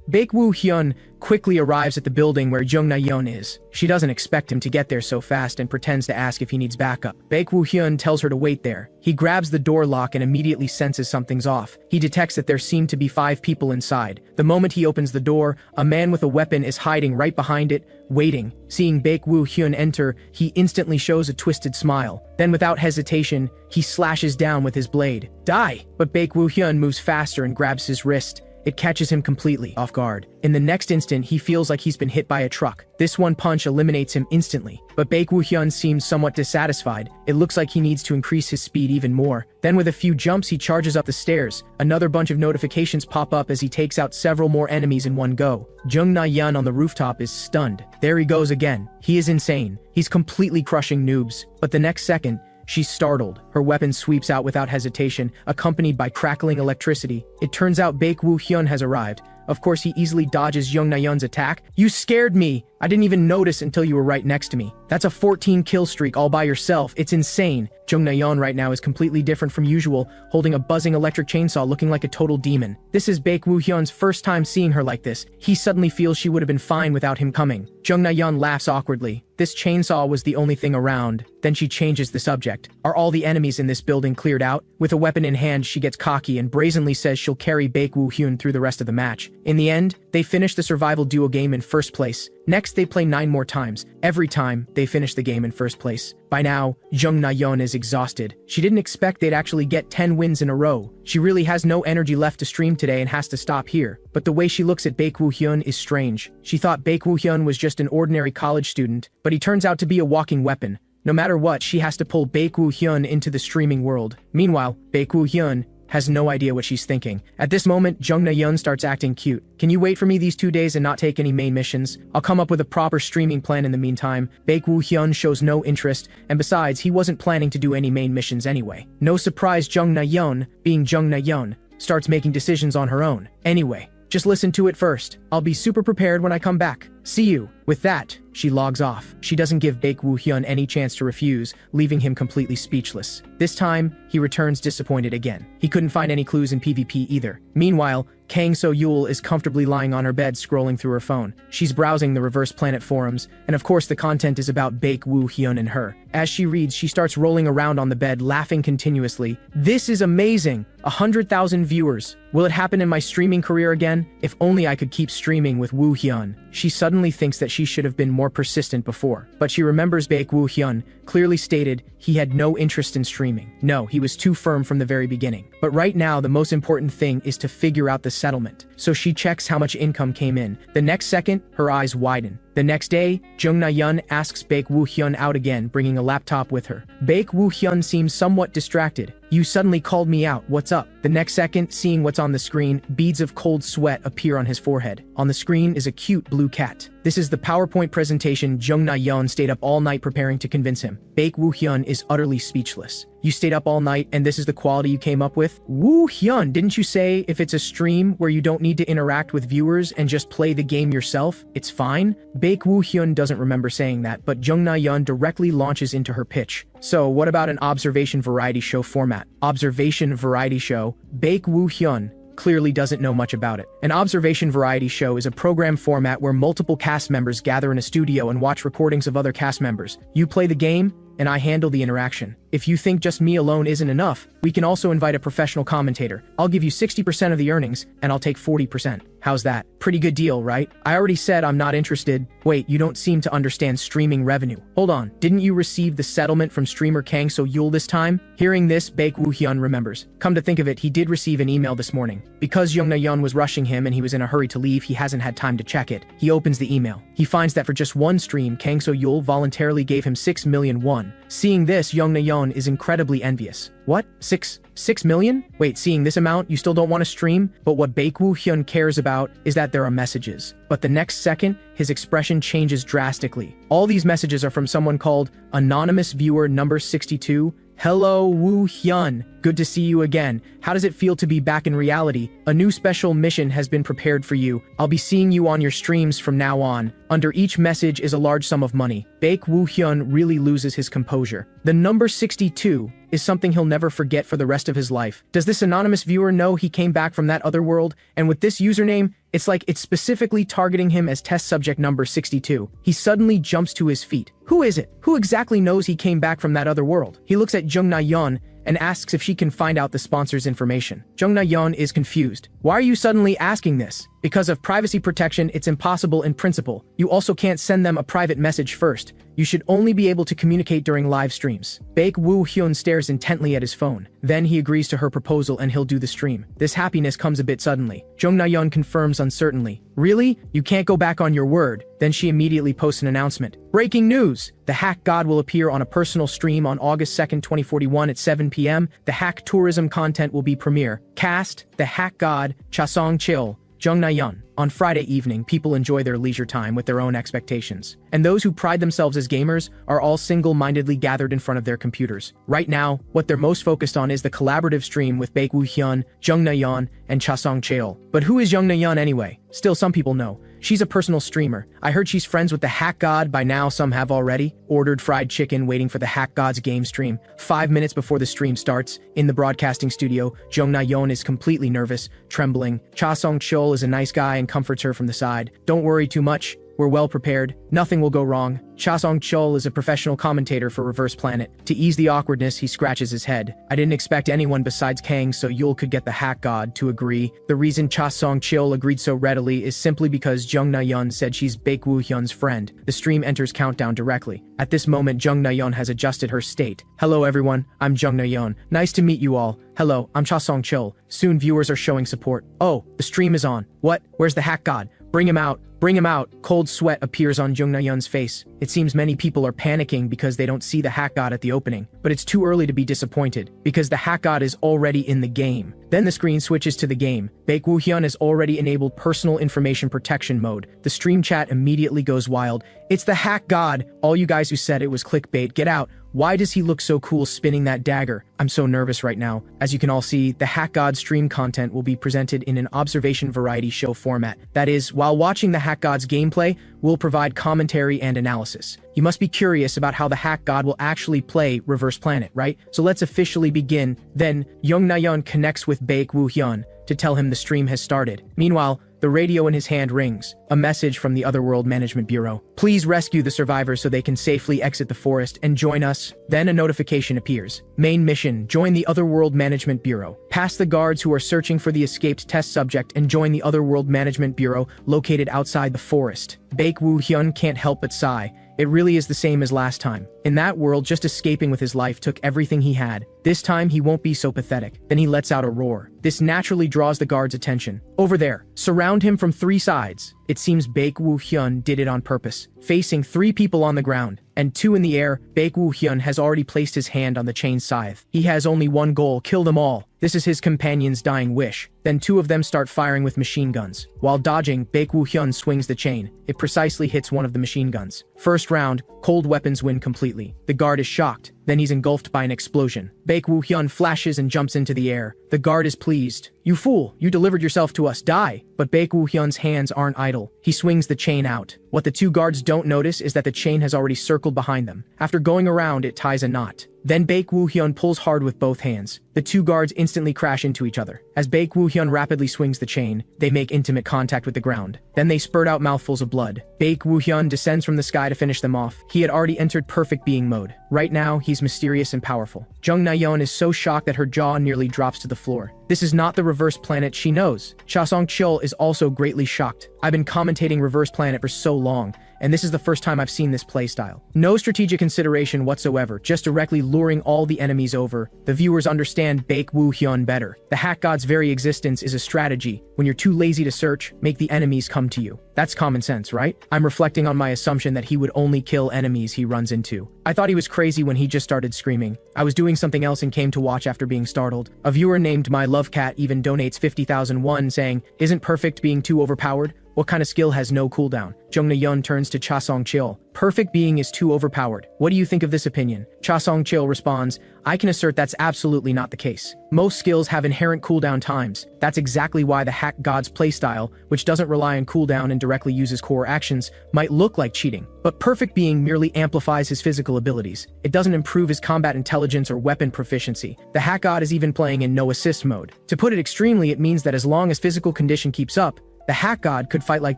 Baek Woo-hyun quickly arrives at the building where Jung Na-yeon is. She doesn't expect him to get there so fast and pretends to ask if he needs backup. Baek Woo-hyun tells her to wait there. He grabs the door lock and immediately senses something's off. He detects that there seem to be 5 people inside. The moment he opens the door, a man with a weapon is hiding right behind it, waiting. Seeing Baek Woo-hyun enter, he instantly shows a twisted smile. Then without hesitation, he slashes down with his blade. Die! But Baek Woo-hyun moves faster and grabs his wrist. It catches him completely off guard. In the next instant, he feels like he's been hit by a truck. This one punch eliminates him instantly. But Baek Woo-hyun seems somewhat dissatisfied. It looks like he needs to increase his speed even more. Then with a few jumps, he charges up the stairs. Another bunch of notifications pop up as he takes out several more enemies in one go. Jung Na-yeon on the rooftop is stunned. There he goes again. He is insane. He's completely crushing noobs. But the next second, she's startled. Her weapon sweeps out without hesitation, accompanied by crackling electricity. It turns out Baek Woo-hyun has arrived. Of course, he easily dodges Jung Na-yeon's attack. You scared me! I didn't even notice until you were right next to me. That's a 14 kill streak all by yourself. It's insane. Jung Na-yeon right now is completely different from usual, holding a buzzing electric chainsaw looking like a total demon. This is Baek Woo-hyun's first time seeing her like this. He suddenly feels she would have been fine without him coming. Jung Na-yeon laughs awkwardly. This chainsaw was the only thing around. Then she changes the subject. Are all the enemies in this building cleared out? With a weapon in hand, she gets cocky and brazenly says she'll carry Baek Woo-hyun through the rest of the match. In the end, they finish the survival duo game in first place. Next, they play 9 more times. Every time, they finish the game in first place. By now, Jung Na-yeon is exhausted. She didn't expect they'd actually get 10 wins in a row. She really has no energy left to stream today and has to stop here. But the way she looks at Baek Woo-hyun is strange. She thought Baek Woo-hyun was just an ordinary college student, but he turns out to be a walking weapon. No matter what, she has to pull Baek Woo-hyun into the streaming world. Meanwhile, Baek Woo-hyun has no idea what she's thinking. At this moment, Jung Na-yeon starts acting cute. Can you wait for me these 2 days and not take any main missions? I'll come up with a proper streaming plan in the meantime. Baek Woo-hyun shows no interest, and besides, he wasn't planning to do any main missions anyway. No surprise, Jung Na-yeon, being Jung Na-yeon, starts making decisions on her own. Anyway, just listen to it first. I'll be super prepared when I come back. See you. With that, she logs off. She doesn't give Baek Woo-hyun any chance to refuse, leaving him completely speechless. This time, he returns disappointed again. He couldn't find any clues in PvP either. Meanwhile, Kang So-yul is comfortably lying on her bed scrolling through her phone. She's browsing the Reverse Planet forums, and of course the content is about Baek Woo-hyun and her. As she reads, she starts rolling around on the bed, laughing continuously. This is amazing! 100,000 viewers. Will it happen in my streaming career again? If only I could keep streaming with Woo-hyun. She suddenly thinks that she should have been more persistent before. But she remembers Baek Woo-hyun clearly stated he had no interest in streaming. No, he was too firm from the very beginning. But right now, the most important thing is to figure out the settlement. So she checks how much income came in. The next second, her eyes widen. The next day, Jung Na-yeon asks Baek Woo-hyun out again, bringing a laptop with her. Baek Woo-hyun seems somewhat distracted. You suddenly called me out, what's up? The next second, seeing what's on the screen, beads of cold sweat appear on his forehead. On the screen is a cute blue cat. This is the PowerPoint presentation Jung Na-yeon stayed up all night preparing to convince him. Baek Woo-hyun is utterly speechless. You stayed up all night and this is the quality you came up with? Woo-hyun, didn't you say if it's a stream where you don't need to interact with viewers and just play the game yourself, it's fine? Baek Woo-hyun doesn't remember saying that, but Jung Na-yeon directly launches into her pitch. So what about an observation variety show format? Observation variety show? Baek Woo-hyun clearly doesn't know much about it. An observation variety show is a program format where multiple cast members gather in a studio and watch recordings of other cast members. You play the game, and I handle the interaction. If you think just me alone isn't enough, we can also invite a professional commentator. I'll give you 60% of the earnings, and I'll take 40%. How's that? Pretty good deal, right? I already said I'm not interested. Wait, you don't seem to understand streaming revenue. Hold on, didn't you receive the settlement from streamer Kang So-yul this time? Hearing this, Baek Woo-hyun remembers. Come to think of it, he did receive an email this morning. Because Jung Na-yeon was rushing him and he was in a hurry to leave, he hasn't had time to check it. He opens the email. He finds that for just one stream, Kang So-yul voluntarily gave him 6 million won. Seeing this, Jung Na-yeon is incredibly envious. What? 6 million? Wait, seeing this amount, you still don't want to stream? But what Baek Woo-hyun cares about is that there are messages. But the next second, his expression changes drastically. All these messages are from someone called Anonymous Viewer Number 62. Hello, Woo-hyun. Good to see you again. How does it feel to be back in reality? A new special mission has been prepared for you. I'll be seeing you on your streams from now on. Under each message is a large sum of money. Baek Woo-hyun really loses his composure. The number 62 is something he'll never forget for the rest of his life. Does this anonymous viewer know he came back from that other world? And with this username, it's like it's specifically targeting him as test subject number 62. He suddenly jumps to his feet. Who is it? Who exactly knows he came back from that other world? He looks at Jung Na-yeon and asks if she can find out the sponsor's information. Jung Na-yeon is confused. Why are you suddenly asking this? Because of privacy protection, it's impossible in principle. You also can't send them a private message first. You should only be able to communicate during live streams. Baek Woo-hyun stares intently at his phone. Then he agrees to her proposal and he'll do the stream. This happiness comes a bit suddenly. Jung Na-yeon confirms uncertainly. Really? You can't go back on your word? Then she immediately posts an announcement. Breaking news! The Hack God will appear on a personal stream on August 2nd, 2041 at 7 p.m. The Hack tourism content will be premiere. Cast, The Hack God, Cha Song-chil, Jung Na-yeon. On Friday evening, people enjoy their leisure time with their own expectations. And those who pride themselves as gamers are all single-mindedly gathered in front of their computers. Right now, what they're most focused on is the collaborative stream with Baek Woo-hyun, Jung Na-yeon, and Cha Song-chil. But who is Jung Na-yeon anyway? Still, some people know. She's a personal streamer. I heard she's friends with the hack god. By now, some have already ordered fried chicken waiting for the hack god's game stream. 5 minutes before the stream starts, in the broadcasting studio, Jung Na-yeon is completely nervous, trembling. Cha Song-chul is a nice guy and comforts her from the side. Don't worry too much. We're well prepared. Nothing will go wrong. Cha Song-chul is a professional commentator for Reverse Planet. To ease the awkwardness, he scratches his head. I didn't expect anyone besides Kang so Yul could get the hack god to agree. The reason Cha Song-chul agreed so readily is simply because Jung Na-yeon said she's Baek Woo-hyun's friend. The stream enters countdown directly. At this moment, Jung Na-yeon has adjusted her state. Hello everyone, I'm Jung Na-yeon. Nice to meet you all. Hello, I'm Cha Song-chul. Soon viewers are showing support. Oh, the stream is on. What? Where's the hack god? Bring him out. Bring him out. Cold sweat appears on Jung Na-yeon's face. It seems many people are panicking because they don't see the hack god at the opening. But it's too early to be disappointed, because the hack god is already in the game. Then the screen switches to the game. Baek Woo-hyun has already enabled personal information protection mode. The stream chat immediately goes wild. It's the hack god! All you guys who said it was clickbait, get out! Why does he look so cool spinning that dagger? I'm so nervous right now. As you can all see, the hack god stream content will be presented in an observation variety show format. That is, while watching the hack god's gameplay, we'll provide commentary and analysis. You must be curious about how the hack god will actually play Reverse Planet, right? So let's officially begin. Then, Jung Na-yeon connects with Baek Woo-hyun to tell him the stream has started. Meanwhile, the radio in his hand rings. A message from the Otherworld Management Bureau. Please rescue the survivors so they can safely exit the forest and join us. Then a notification appears. Main mission, join the Otherworld Management Bureau. Pass the guards who are searching for the escaped test subject and join the Otherworld Management Bureau located outside the forest. Baek Woo-hyun can't help but sigh. It really is the same as last time. In that world, just escaping with his life took everything he had. This time, he won't be so pathetic. Then he lets out a roar. This naturally draws the guards' attention. Over there, surround him from 3 sides. It seems Baek Woo-hyun did it on purpose. Facing 3 people on the ground and 2 in the air, Baek Woo-hyun has already placed his hand on the chain scythe. He has only one goal, kill them all. This is his companion's dying wish. Then 2 of them start firing with machine guns. While dodging, Baek Woo-hyun swings the chain. It precisely hits one of the machine guns. First round, cold weapons win completely. The guard is shocked. Then he's engulfed by an explosion. Baek Woo-hyun flashes and jumps into the air. The guard is pleased. You fool, you delivered yourself to us, die! But Baek Woo-hyun's hands aren't idle. He swings the chain out. What the 2 guards don't notice is that the chain has already circled behind them. After going around, it ties a knot. Then Baek Woo-hyun pulls hard with both hands. The 2 guards instantly crash into each other. As Baek Woo-hyun rapidly swings the chain, they make intimate contact with the ground. Then they spurt out mouthfuls of blood. Baek Woo-hyun descends from the sky to finish them off. He had already entered perfect being mode. Right now, he's mysterious and powerful. Jung Na-yeon is so shocked that her jaw nearly drops to the floor. This is not the Reverse Planet she knows. Cha Song-chul is also greatly shocked. I've been commentating Reverse Planet for so long, and this is the first time I've seen this playstyle. No strategic consideration whatsoever, just directly luring all the enemies over. The viewers understand Baek Woo-hyun better. The hack god's very existence is a strategy. When you're too lazy to search, make the enemies come to you. That's common sense, right? I'm reflecting on my assumption that he would only kill enemies he runs into. I thought he was crazy when he just started screaming. I was doing something else and came to watch after being startled. A viewer named My Love Cat even donates 50,000 won saying, "Isn't perfect being too overpowered? What kind of skill has no cooldown?" Jung Na-yeon turns to Cha Song-chul. Perfect being is too overpowered. What do you think of this opinion? Cha Song-chul responds, I can assert that's absolutely not the case. Most skills have inherent cooldown times. That's exactly why the hack god's playstyle, which doesn't rely on cooldown and directly uses core actions, might look like cheating. But perfect being merely amplifies his physical abilities. It doesn't improve his combat intelligence or weapon proficiency. The hack god is even playing in no assist mode. To put it extremely, it means that as long as physical condition keeps up, the hack god could fight like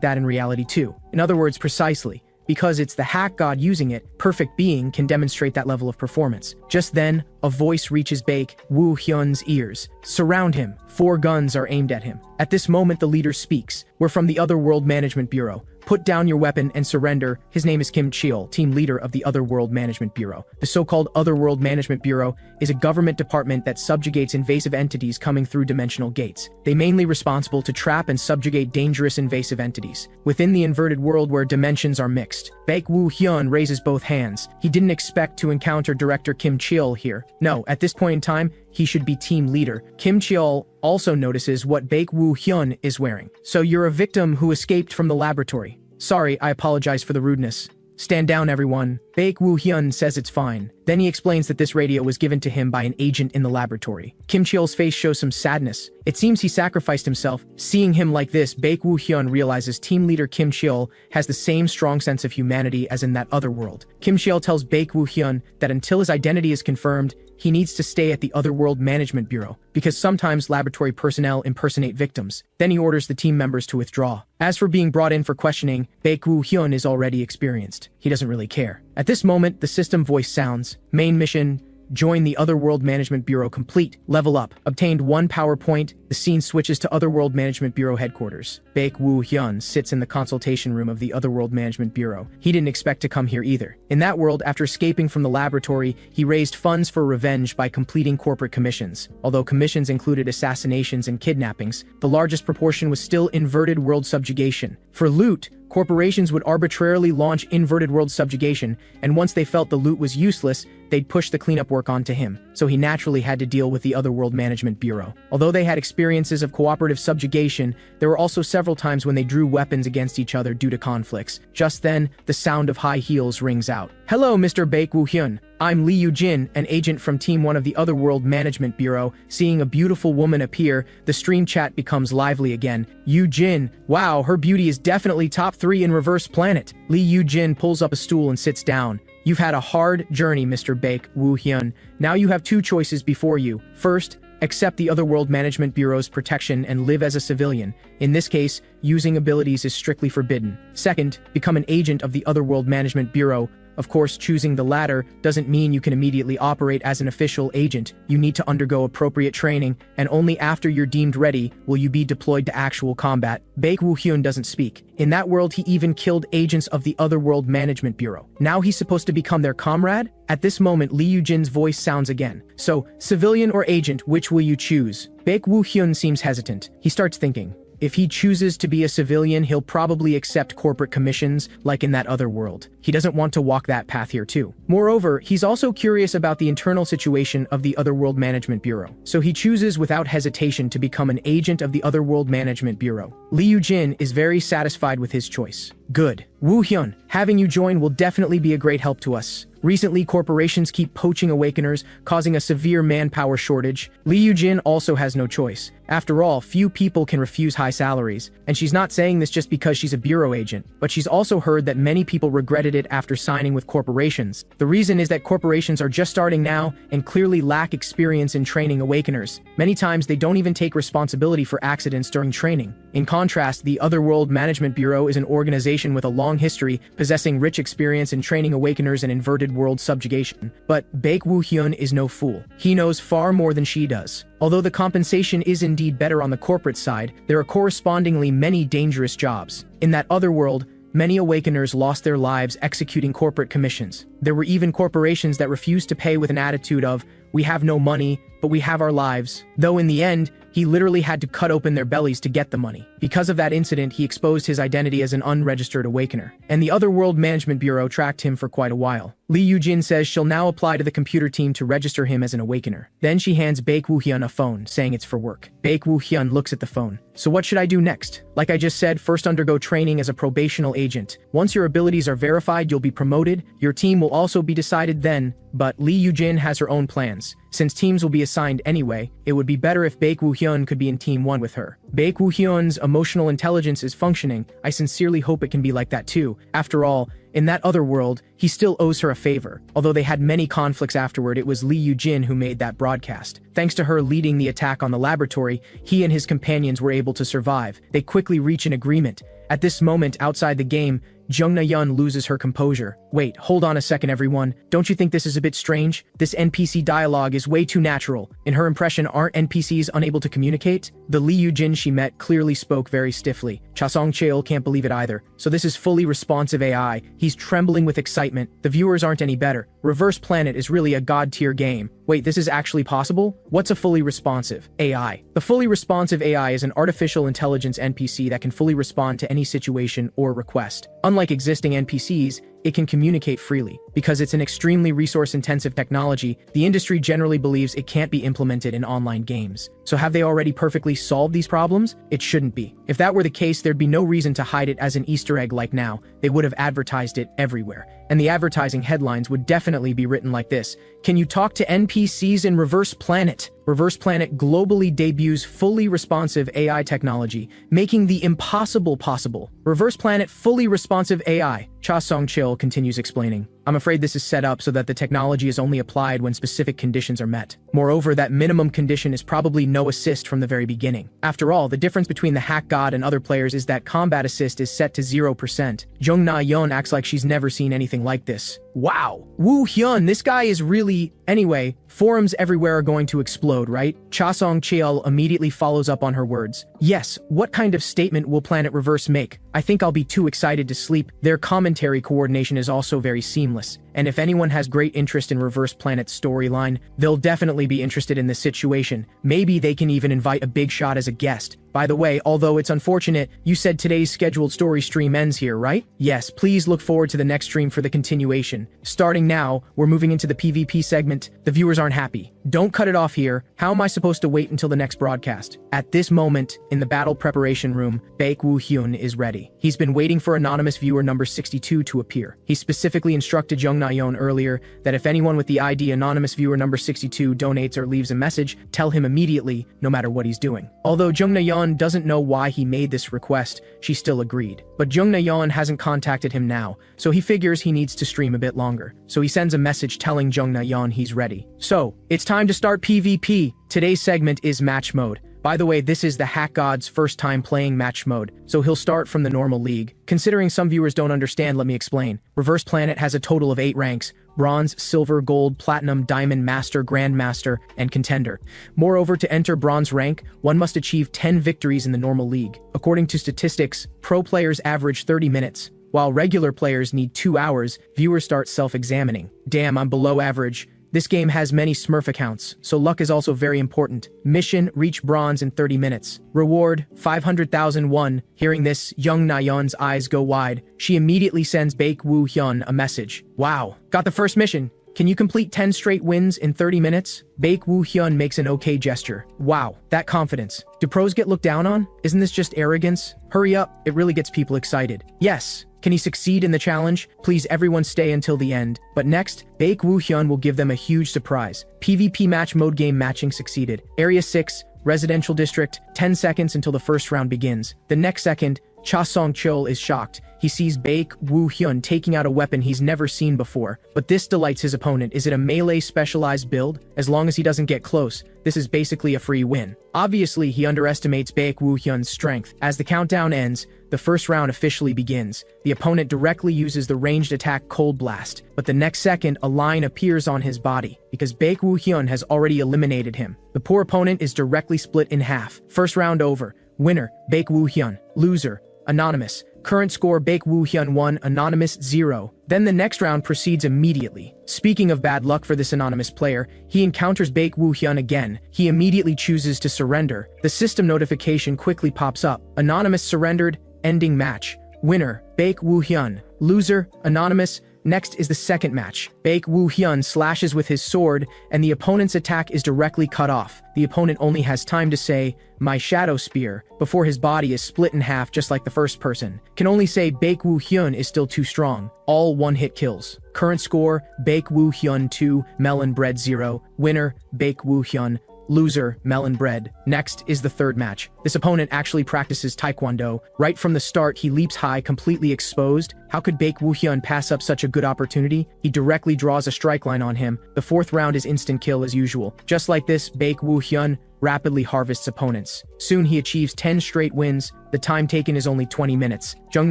that in reality too. In other words, precisely. Because it's the hack god using it, perfect being can demonstrate that level of performance. Just then, a voice reaches Baek Woo-hyun's ears. Surround him. 4 guns are aimed at him. At this moment, the leader speaks. We're from the Otherworld Management Bureau. Put down your weapon and surrender. His name is Kim Cheol, team leader of the Otherworld Management Bureau. The so-called Otherworld Management Bureau is a government department that subjugates invasive entities coming through dimensional gates. They mainly responsible to trap and subjugate dangerous invasive entities. Within the inverted world where dimensions are mixed, Baek Woo-hyun raises both hands. He didn't expect to encounter Director Kim Cheol here. No, at this point in time, he should be team leader. Kim Cheol also notices what Baek Woo-hyun is wearing. So you're a victim who escaped from the laboratory. Sorry, I apologize for the rudeness. Stand down, everyone. Baek Woo-hyun says it's fine. Then he explains that this radio was given to him by an agent in the laboratory. Kim Cheol's face shows some sadness. It seems he sacrificed himself. Seeing him like this, Bai Yuxian realizes team leader Kim Cheol has the same strong sense of humanity as in that other world. Kim Cheol tells Bai Yuxian that until his identity is confirmed, he needs to stay at the Otherworld Management Bureau, because sometimes laboratory personnel impersonate victims. Then he orders the team members to withdraw. As for being brought in for questioning, Bai Yuxian is already experienced. He doesn't really care. At this moment, the system voice sounds. Main mission: join the Otherworld Management Bureau complete. Level up. Obtained 1 power point. The scene switches to Otherworld Management Bureau headquarters. Bai Yuxian sits in the consultation room of the Otherworld Management Bureau. He didn't expect to come here either. In that world, after escaping from the laboratory, he raised funds for revenge by completing corporate commissions. Although commissions included assassinations and kidnappings, the largest proportion was still inverted world subjugation. For loot, corporations would arbitrarily launch inverted world subjugation, and once they felt the loot was useless, they'd push the cleanup work onto him, so he naturally had to deal with the Otherworld Management Bureau. Although they had experiences of cooperative subjugation, there were also several times when they drew weapons against each other due to conflicts. Just then, the sound of high heels rings out. "Hello, Mr. Bai Yuxian. I'm Li Yujin, an agent from Team 1 of the Otherworld Management Bureau." Seeing a beautiful woman appear, the stream chat becomes lively again. "Yujin, wow, her beauty is definitely top 3 in Reverse Planet." Li Yujin pulls up a stool and sits down. "You've had a hard journey, Mr. Bai Yuxian. Now you have 2 choices before you. First, accept the Otherworld Management Bureau's protection and live as a civilian. In this case, using abilities is strictly forbidden. Second, become an agent of the Otherworld Management Bureau. Of course, choosing the latter doesn't mean you can immediately operate as an official agent. You need to undergo appropriate training, and only after you're deemed ready will you be deployed to actual combat." Bai Yuxian doesn't speak. In that world, he even killed agents of the Otherworld Management Bureau. Now he's supposed to become their comrade? At this moment, Li Yujin's voice sounds again. "So, civilian or agent, which will you choose?" Bai Yuxian seems hesitant. He starts thinking. If he chooses to be a civilian, he'll probably accept corporate commissions, like in that other world. He doesn't want to walk that path here too. Moreover, he's also curious about the internal situation of the Otherworld Management Bureau. So he chooses without hesitation to become an agent of the Otherworld Management Bureau. Li Yujin is very satisfied with his choice. "Good. Yuxian, having you join will definitely be a great help to us. Recently, corporations keep poaching awakeners, causing a severe manpower shortage. Li Yujin also has no choice. After all, few people can refuse high salaries. And she's not saying this just because she's a bureau agent, but she's also heard that many people regretted it after signing with corporations. The reason is that corporations are just starting now and clearly lack experience in training awakeners. Many times they don't even take responsibility for accidents during training. In contrast, the Otherworld Management Bureau is an organization with a long history, possessing rich experience in training awakeners and inverted world subjugation. But Bai Yuxian is no fool. He knows far more than she does. Although the compensation is indeed better on the corporate side, there are correspondingly many dangerous jobs. In that other world, many awakeners lost their lives executing corporate commissions. There were even corporations that refused to pay with an attitude of, "We have no money, but we have our lives." Though in the end, he literally had to cut open their bellies to get the money. Because of that incident, he exposed his identity as an unregistered awakener. And the Otherworld Management Bureau tracked him for quite a while. Li Yujin says she'll now apply to the computer team to register him as an awakener. Then she hands Bai Yuxian a phone, saying it's for work. Bai Yuxian looks at the phone. "So what should I do next?" "Like I just said, first undergo training as a probational agent. Once your abilities are verified, you'll be promoted. Your team will also be decided then." But Li Yujin has her own plans. Since teams will be assigned anyway, it would be better if Bai Yuxian could be in Team 1 with her. Bai Yuxian's emotional intelligence is functioning. I sincerely hope it can be like that too. After all, in that other world, he still owes her a favor. Although they had many conflicts afterward, it was Li Yujin who made that broadcast. Thanks to her leading the attack on the laboratory, he and his companions were able to survive. They quickly reach an agreement. At this moment, outside the game, Jungna Yun loses her composure. "Wait, hold on a second everyone. Don't you think this is a bit strange? This NPC dialogue is way too natural. In her impression, aren't NPCs unable to communicate?" The Li Yujin she met clearly spoke very stiffly. Chasong Cheol can't believe it either. So this is fully responsive AI. He's trembling with excitement. The viewers aren't any better. Reverse Planet is really a god-tier game. Wait, this is actually possible? What's a fully responsive AI? The fully responsive AI is an artificial intelligence NPC that can fully respond to any situation or request. Unlike existing NPCs, it can communicate freely. Because it's an extremely resource-intensive technology, the industry generally believes it can't be implemented in online games. So have they already perfectly solved these problems? It shouldn't be. If that were the case, there'd be no reason to hide it as an Easter egg like now. They would have advertised it everywhere. And the advertising headlines would definitely be written like this: "Can you talk to NPCs in Reverse Planet?" Reverse Planet globally debuts fully responsive AI technology, making the impossible possible. Reverse Planet fully responsive AI. Cha Song-chil continues explaining. I'm afraid this is set up so that the technology is only applied when specific conditions are met. Moreover, that minimum condition is probably no assist from the very beginning. After all, the difference between the hack god and other players is that combat assist is set to 0%. Jung Na-yeon acts like she's never seen anything like this. Wow. Woo Hyun, this guy is really... Anyway, forums everywhere are going to explode, right? Cha Song-chil immediately follows up on her words. Yes, what kind of statement will Planet Reverse make? I think I'll be too excited to sleep. Their commentary coordination is also very seamless. And if anyone has great interest in Reverse Planet's storyline, they'll definitely be interested in this situation. Maybe they can even invite a big shot as a guest. By the way, although it's unfortunate, you said today's scheduled story stream ends here, right? Yes, please look forward to the next stream for the continuation. Starting now, we're moving into the PvP segment. The viewers aren't happy. Don't cut it off here. How am I supposed to wait until the next broadcast? At this moment, in the battle preparation room, Baek Woo-hyun is ready. He's been waiting for anonymous viewer number 62 to appear. He specifically instructed Jung Na-yeon earlier that if anyone with the ID anonymous viewer number 62 donates or leaves a message, tell him immediately, no matter what he's doing. Although Jung Na-yeon doesn't know why he made this request, she still agreed. But Jung Na-yeon hasn't contacted him now, so he figures he needs to stream a bit longer. So he sends a message telling Jung Na-yeon he's ready. So, it's time to start PvP. Today's segment is match mode. By the way, this is the Hack God's first time playing match mode, so he'll start from the normal league. Considering some viewers don't understand, let me explain. Reverse Planet has a total of 8 ranks: Bronze, Silver, Gold, Platinum, Diamond, Master, Grandmaster, and Contender. Moreover, to enter Bronze rank, one must achieve 10 victories in the normal league. According to statistics, pro players average 30 minutes. While regular players need 2 hours, viewers start self-examining. Damn, I'm below average. This game has many Smurf accounts, so luck is also very important. Mission: reach Bronze in 30 minutes. Reward: 500,000 won. Hearing this, Jung Na-yeon's eyes go wide. She immediately sends Baek Woo-hyun a message. Wow, got the first mission. Can you complete 10 straight wins in 30 minutes? Baek Woo-hyun makes an okay gesture. Wow, that confidence. Do pros get looked down on? Isn't this just arrogance? Hurry up, it really gets people excited. Yes. Can he succeed in the challenge? Please everyone stay until the end. But next, Baek Woo-hyun will give them a huge surprise. PvP match mode game matching succeeded. Area 6, Residential District, 10 seconds until the first round begins. The next second, Cha Song-chil is shocked. He sees Baek Woo-hyun taking out a weapon he's never seen before. But this delights his opponent. Is it a melee specialized build? As long as he doesn't get close, this is basically a free win. Obviously, he underestimates Baek Woo-hyun's strength. As the countdown ends, the first round officially begins. The opponent directly uses the ranged attack Cold Blast, but the next second, a line appears on his body, because Baek Woo-hyun has already eliminated him. The poor opponent is directly split in half. First round over. Winner, Baek Woo-hyun. Loser, Anonymous. Current score: Baek Woo-hyun 1, Anonymous 0. Then the next round proceeds immediately. Speaking of bad luck for this anonymous player, he encounters Baek Woo-hyun again. He immediately chooses to surrender. The system notification quickly pops up. Anonymous surrendered, ending match. Winner, Baek Woo-hyun. Loser, Anonymous. Next is the second match. Baek Woo-hyun slashes with his sword, and the opponent's attack is directly cut off. The opponent only has time to say, "My Shadow Spear," before his body is split in half just like the first person. Can only say Baek Woo-hyun is still too strong. All one-hit kills. Current score: Baek Woo-hyun 2, Melon Bread 0. Winner, Baek Woo-hyun. Loser, Melon Bread. Next is the third match. This opponent actually practices Taekwondo. Right from the start, he leaps high, completely exposed. How could Baek Woo-hyun pass up such a good opportunity? He directly draws a strike line on him. The fourth round is instant kill as usual. Just like this, Baek Woo-hyun rapidly harvests opponents. Soon he achieves 10 straight wins. The time taken is only 20 minutes. Jung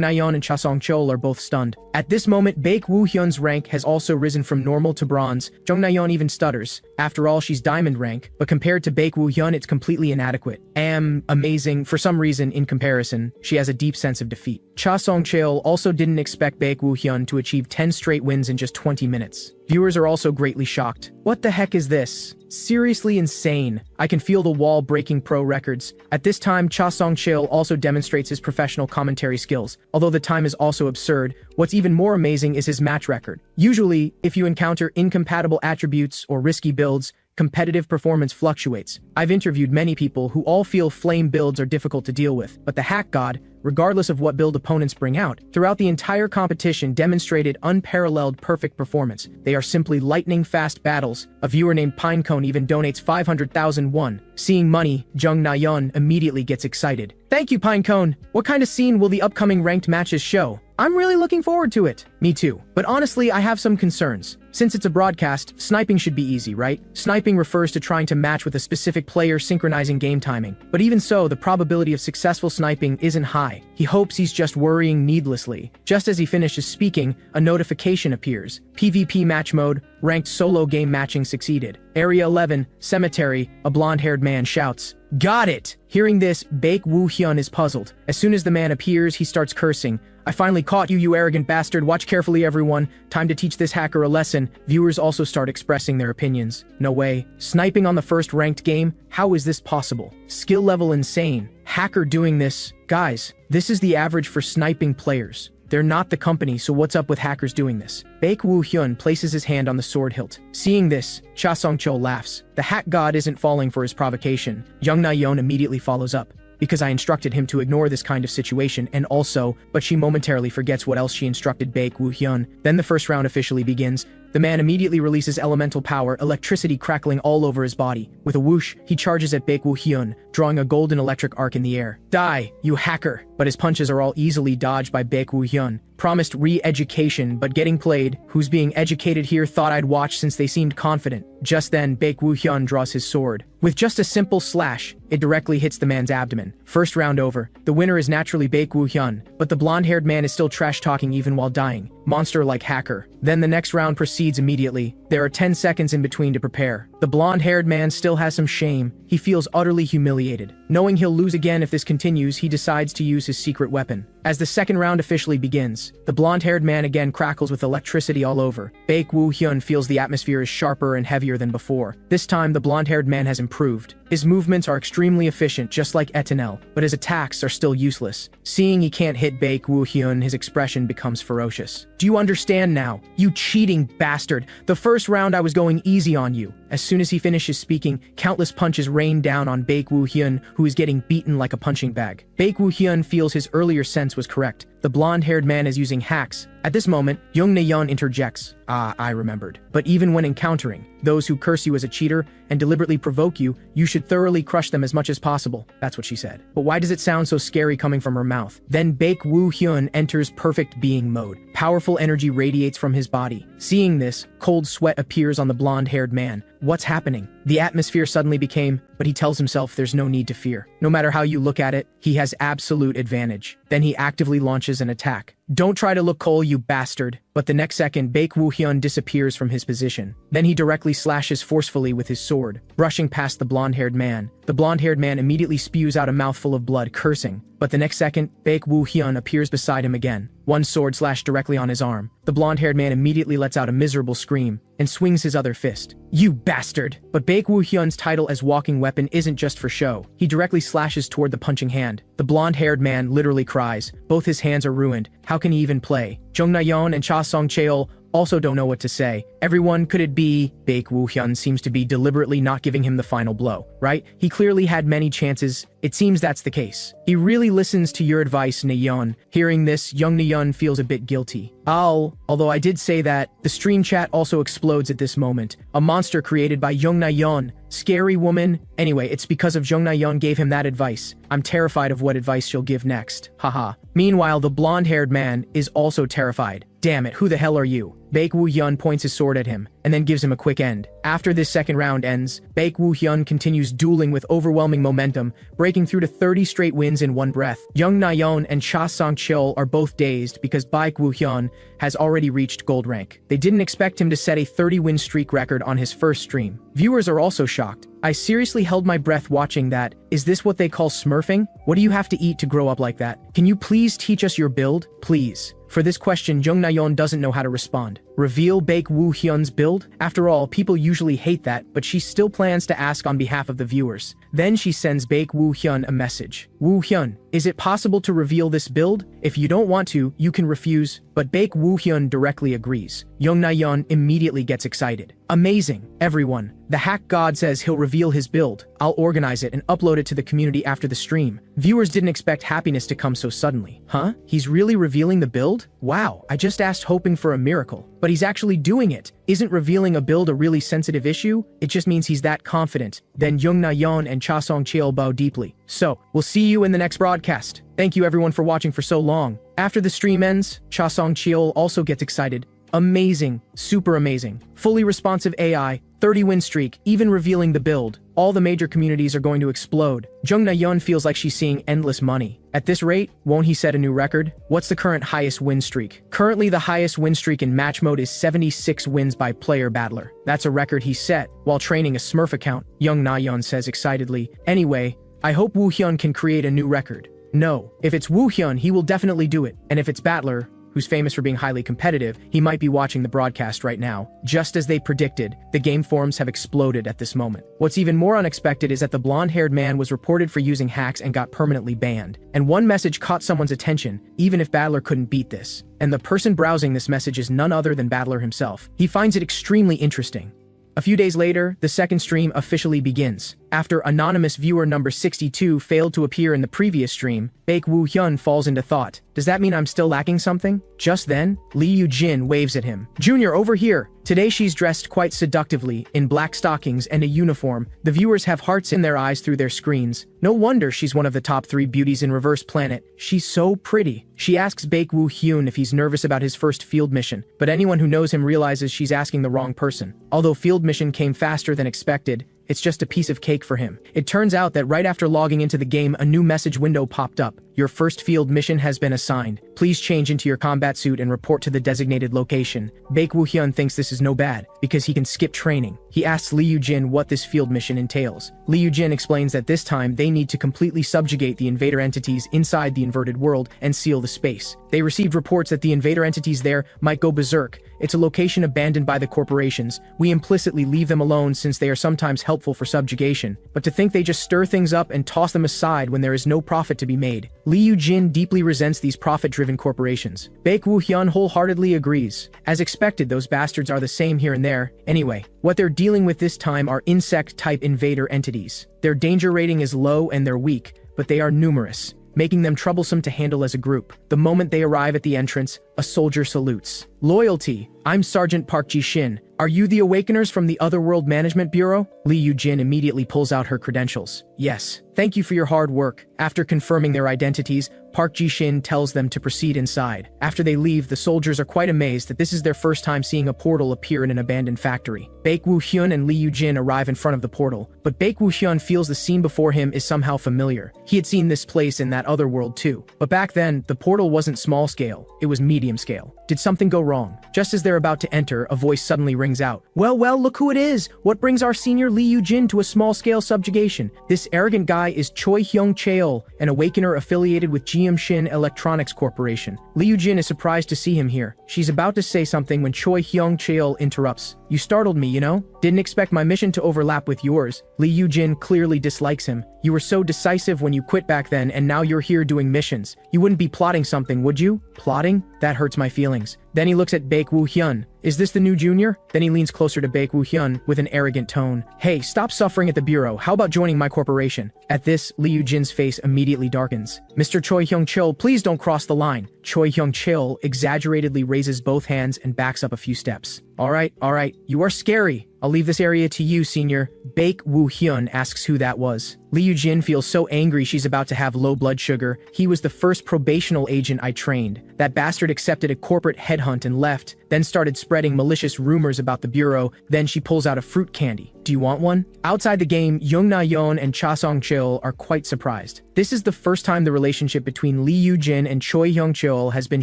Na-yeon and Cha Song-chil are both stunned. At this moment, Baek Woo-hyun's rank has also risen from normal to bronze. Jung Na-yeon even stutters. After all, she's diamond rank, but compared to Baek Woo-hyun, it's completely inadequate. Amazing. For some reason, in comparison, she has a deep sense of defeat. Cha Song-chil also didn't expect Baek Woo-hyun to achieve 10 straight wins in just 20 minutes. Viewers are also greatly shocked. What the heck is this? Seriously insane. I can feel the wall breaking pro records. At this time, Cha Song-cheol also demonstrates his professional commentary skills. Although the time is also absurd, what's even more amazing is his match record. Usually, if you encounter incompatible attributes or risky builds, competitive performance fluctuates. I've interviewed many people who all feel flame builds are difficult to deal with, but the hack god, regardless of what build opponents bring out, throughout the entire competition demonstrated unparalleled perfect performance. They are simply lightning-fast battles. A viewer named Pinecone even donates 500,000 won. Seeing money, Jung Na-yeon immediately gets excited. Thank you, Pinecone. What kind of scene will the upcoming ranked matches show? I'm really looking forward to it. Me too. But honestly, I have some concerns. Since it's a broadcast, sniping should be easy, right? Sniping refers to trying to match with a specific player, synchronizing game timing. But even so, the probability of successful sniping isn't high. He hopes he's just worrying needlessly. Just as he finishes speaking, a notification appears. PvP match mode, ranked solo game matching succeeded. Area 11, cemetery, a blonde-haired man shouts, "Got it!" Hearing this, Baek Woo-hyun is puzzled. As soon as the man appears, he starts cursing. "I finally caught you, you arrogant bastard. Watch carefully, everyone. Time to teach this hacker a lesson." Viewers also start expressing their opinions. No way. Sniping on the first ranked game? How is this possible? Skill level insane. Hacker doing this? Guys, this is the average for sniping players. They're not the company, so what's up with hackers doing this? Baek Woo-hyun places his hand on the sword hilt. Seeing this, Cha Song-cheol laughs. The hack god isn't falling for his provocation. Jung Na-yeon immediately follows up. "Because I instructed him to ignore this kind of situation, and also," but she momentarily forgets what else she instructed Baek Woo-hyun. Then the first round officially begins. The man immediately releases elemental power, electricity crackling all over his body. With a whoosh, he charges at Baek Woo-hyun, drawing a golden electric arc in the air. "Die, you hacker!" But his punches are all easily dodged by Baek Woo-hyun. Promised re-education, but getting played. Who's being educated here? Thought I'd watch since they seemed confident. Just then, Baek Woo-hyun draws his sword. With just a simple slash, it directly hits the man's abdomen. First round over. The winner is naturally Baek Woo-hyun, but the blonde-haired man is still trash-talking even while dying. Monster-like hacker. Then the next round proceeds immediately. There are 10 seconds in between to prepare. The blonde-haired man still has some shame. He feels utterly humiliated. Knowing he'll lose again if this continues, he decides to use his secret weapon. As the second round officially begins, the blonde-haired man again crackles with electricity all over. Baek Woo-hyun feels the atmosphere is sharper and heavier than before. This time, the blonde-haired man has improved. His movements are extremely efficient, just like Etanel, but his attacks are still useless. Seeing he can't hit Baek Woo-hyun, his expression becomes ferocious. "Do you understand now? You cheating bastard! The first round I was going easy on you." As soon as he finishes speaking, countless punches rain down on Baek Woo-hyun, who is getting beaten like a punching bag. Baek Woo-hyun feels his earlier sense was correct. The blonde-haired man is using hacks. At this moment, Jung Na-yeon interjects. "Ah, I remembered. But even when encountering those who curse you as a cheater and deliberately provoke you, you should thoroughly crush them as much as possible." That's what she said. But why does it sound so scary coming from her mouth? Then Baek Woo-hyun enters perfect being mode. Powerful energy radiates from his body. Seeing this, cold sweat appears on the blonde-haired man. What's happening? The atmosphere suddenly became, but he tells himself there's no need to fear. No matter how you look at it, he has absolute advantage. Then he actively launches an attack. "Don't try to look cool, you bastard." But the next second, Baek Woo-hyun disappears from his position. Then he directly slashes forcefully with his sword, brushing past the blonde-haired man. The blonde-haired man immediately spews out a mouthful of blood, cursing. But the next second, Baek Woo-hyun appears beside him again. One sword slashed directly on his arm. The blonde-haired man immediately lets out a miserable scream and swings his other fist. "You bastard!" But Baek Woo-hyun's title as walking weapon isn't just for show. He directly slashes toward the punching hand. The blonde-haired man literally cries. Both his hands are ruined. How can he even play? Jung Na-yeon and Cha Song-cheol also don't know what to say. Everyone, could it be? Baek Woo-hyun seems to be deliberately not giving him the final blow, right? He clearly had many chances. It seems that's the case. He really listens to your advice, Na-yeon. Hearing this, Jung Na-yeon feels a bit guilty. Although I did say that, the stream chat also explodes at this moment. A monster created by Jung Na-yeon. Scary woman. Anyway, it's because of Jung Na-yeon gave him that advice. I'm terrified of what advice she'll give next. Haha. Meanwhile, the blonde-haired man is also terrified. Damn it, who the hell are you? Baek Woo-hyun points his sword at him, and then gives him a quick end. After this second round ends, Baek Woo-hyun continues dueling with overwhelming momentum, breaking through to 30 straight wins in one breath. Jung Na-yeon and Cha Song-cheol are both dazed because Baek Woo-hyun has already reached gold rank. They didn't expect him to set a 30-win streak record on his first stream. Viewers are also shocked. I seriously held my breath watching that. Is this what they call smurfing? What do you have to eat to grow up like that? Can you please teach us your build? Please. For this question, Jung Na-yeon doesn't know how to respond. Reveal Baek Woo-hyun's build? After all, people usually hate that, but she still plans to ask on behalf of the viewers. Then she sends Baek Woo-hyun a message. Woo-hyun, is it possible to reveal this build? If you don't want to, you can refuse, but Baek Woo-hyun directly agrees. Jung Na-yeon immediately gets excited. Amazing, everyone. The hack god says he'll reveal his build. I'll organize it and upload it to the community after the stream. Viewers didn't expect happiness to come so suddenly. Huh? He's really revealing the build? Wow, I just asked hoping for a miracle. But he's actually doing it. Isn't revealing a build a really sensitive issue? It just means he's that confident. Then Jung Na-yeon and Cha Song-cheol bow deeply. So, we'll see you in the next broadcast. Thank you everyone for watching for so long. After the stream ends, Cha Song-cheol also gets excited. Amazing, super amazing. Fully responsive AI, 30 win streak, even revealing the build. All the major communities are going to explode. Jung Na-yeon feels like she's seeing endless money. At this rate, won't he set a new record? What's the current highest win streak? Currently, the highest win streak in match mode is 76 wins by player battler. That's a record he set while training a Smurf account, Jung Na-yeon says excitedly. Anyway, I hope Woo-hyun can create a new record. No, if it's Woo-hyun, he will definitely do it. And if it's Battler, who's famous for being highly competitive, he might be watching the broadcast right now. Just as they predicted, the game forums have exploded at this moment. What's even more unexpected is that the blonde-haired man was reported for using hacks and got permanently banned. And one message caught someone's attention, even if Battler couldn't beat this. And the person browsing this message is none other than Battler himself. He finds it extremely interesting. A few days later, the second stream officially begins. After anonymous viewer number 62 failed to appear in the previous stream, Baek Woo-hyun falls into thought. Does that mean I'm still lacking something? Just then, Lee Yu-jin waves at him. Junior, over here! Today she's dressed quite seductively, in black stockings and a uniform. The viewers have hearts in their eyes through their screens. No wonder she's one of the top 3 beauties in Reverse Planet. She's so pretty. She asks Baek Woo-hyun if he's nervous about his first field mission, but anyone who knows him realizes she's asking the wrong person. Although field mission came faster than expected, it's just a piece of cake for him. It turns out that right after logging into the game, a new message window popped up. Your first field mission has been assigned. Please change into your combat suit and report to the designated location. Baek Woo-hyun thinks this is no bad, because he can skip training. He asks Lee Yu-jin what this field mission entails. Lee Yu-jin explains that this time they need to completely subjugate the invader entities inside the inverted world and seal the space. They received reports that the invader entities there might go berserk. It's a location abandoned by the corporations. We implicitly leave them alone since they are sometimes helpful for subjugation. But to think they just stir things up and toss them aside when there is no profit to be made. Lee Yu-jin deeply resents these profit-driven corporations. Baek Woo-hyun wholeheartedly agrees. As expected, those bastards are the same here and there. Anyway, what they're dealing with this time are insect-type invader entities. Their danger rating is low and they're weak, but they are numerous, making them troublesome to handle as a group. The moment they arrive at the entrance, a soldier salutes. Loyalty, I'm Sergeant Park Ji-shin. Are you the Awakeners from the Otherworld Management Bureau? Lee Yu-jin immediately pulls out her credentials. Yes, thank you for your hard work. After confirming their identities, Park Ji-shin tells them to proceed inside. After they leave, the soldiers are quite amazed that this is their first time seeing a portal appear in an abandoned factory. Baek Woo-hyun and Lee Yu-jin arrive in front of the portal, but Baek Woo-hyun feels the scene before him is somehow familiar. He had seen this place in that other world too. But back then, the portal wasn't small scale, it was medium scale. Did something go wrong? Just as they're about to enter, a voice suddenly rings out. Well, look who it is! What brings our senior Lee Yu-jin to a small-scale subjugation? This arrogant guy is Choi Hyung-cheol, an Awakener affiliated with Shin Electronics Corporation. Lee Yu-jin is surprised to see him here. She's about to say something when Choi Hyung-cheol interrupts. You startled me, you know? Didn't expect my mission to overlap with yours. Lee Yu-jin clearly dislikes him. You were so decisive when you quit back then, and now you're here doing missions. You wouldn't be plotting something, would you? Plotting? That hurts my feelings. Then he looks at Baek Woo-hyun. Is this the new junior? Then he leans closer to Baek Woo-hyun with an arrogant tone. Hey, stop suffering at the bureau. How about joining my corporation? At this, Lee Yu-jin's face immediately darkens. Mr. Choi Hyung-cheol, please don't cross the line. Choi Hyung-cheol exaggeratedly raises both hands and backs up a few steps. All right, you are scary. I'll leave this area to you, senior. Baek Woo-hyun asks who that was. Lee Yu-jin feels so angry she's about to have low blood sugar. He was the first probational agent I trained. That bastard accepted a corporate headhunt and left, then started spreading malicious rumors about the bureau. Then she pulls out a fruit candy. Do you want one? Outside the game, Jung Na-yeon and Cha Song-cheol are quite surprised. This is the first time the relationship between Lee Yu-jin and Choi Hyung-cheol has been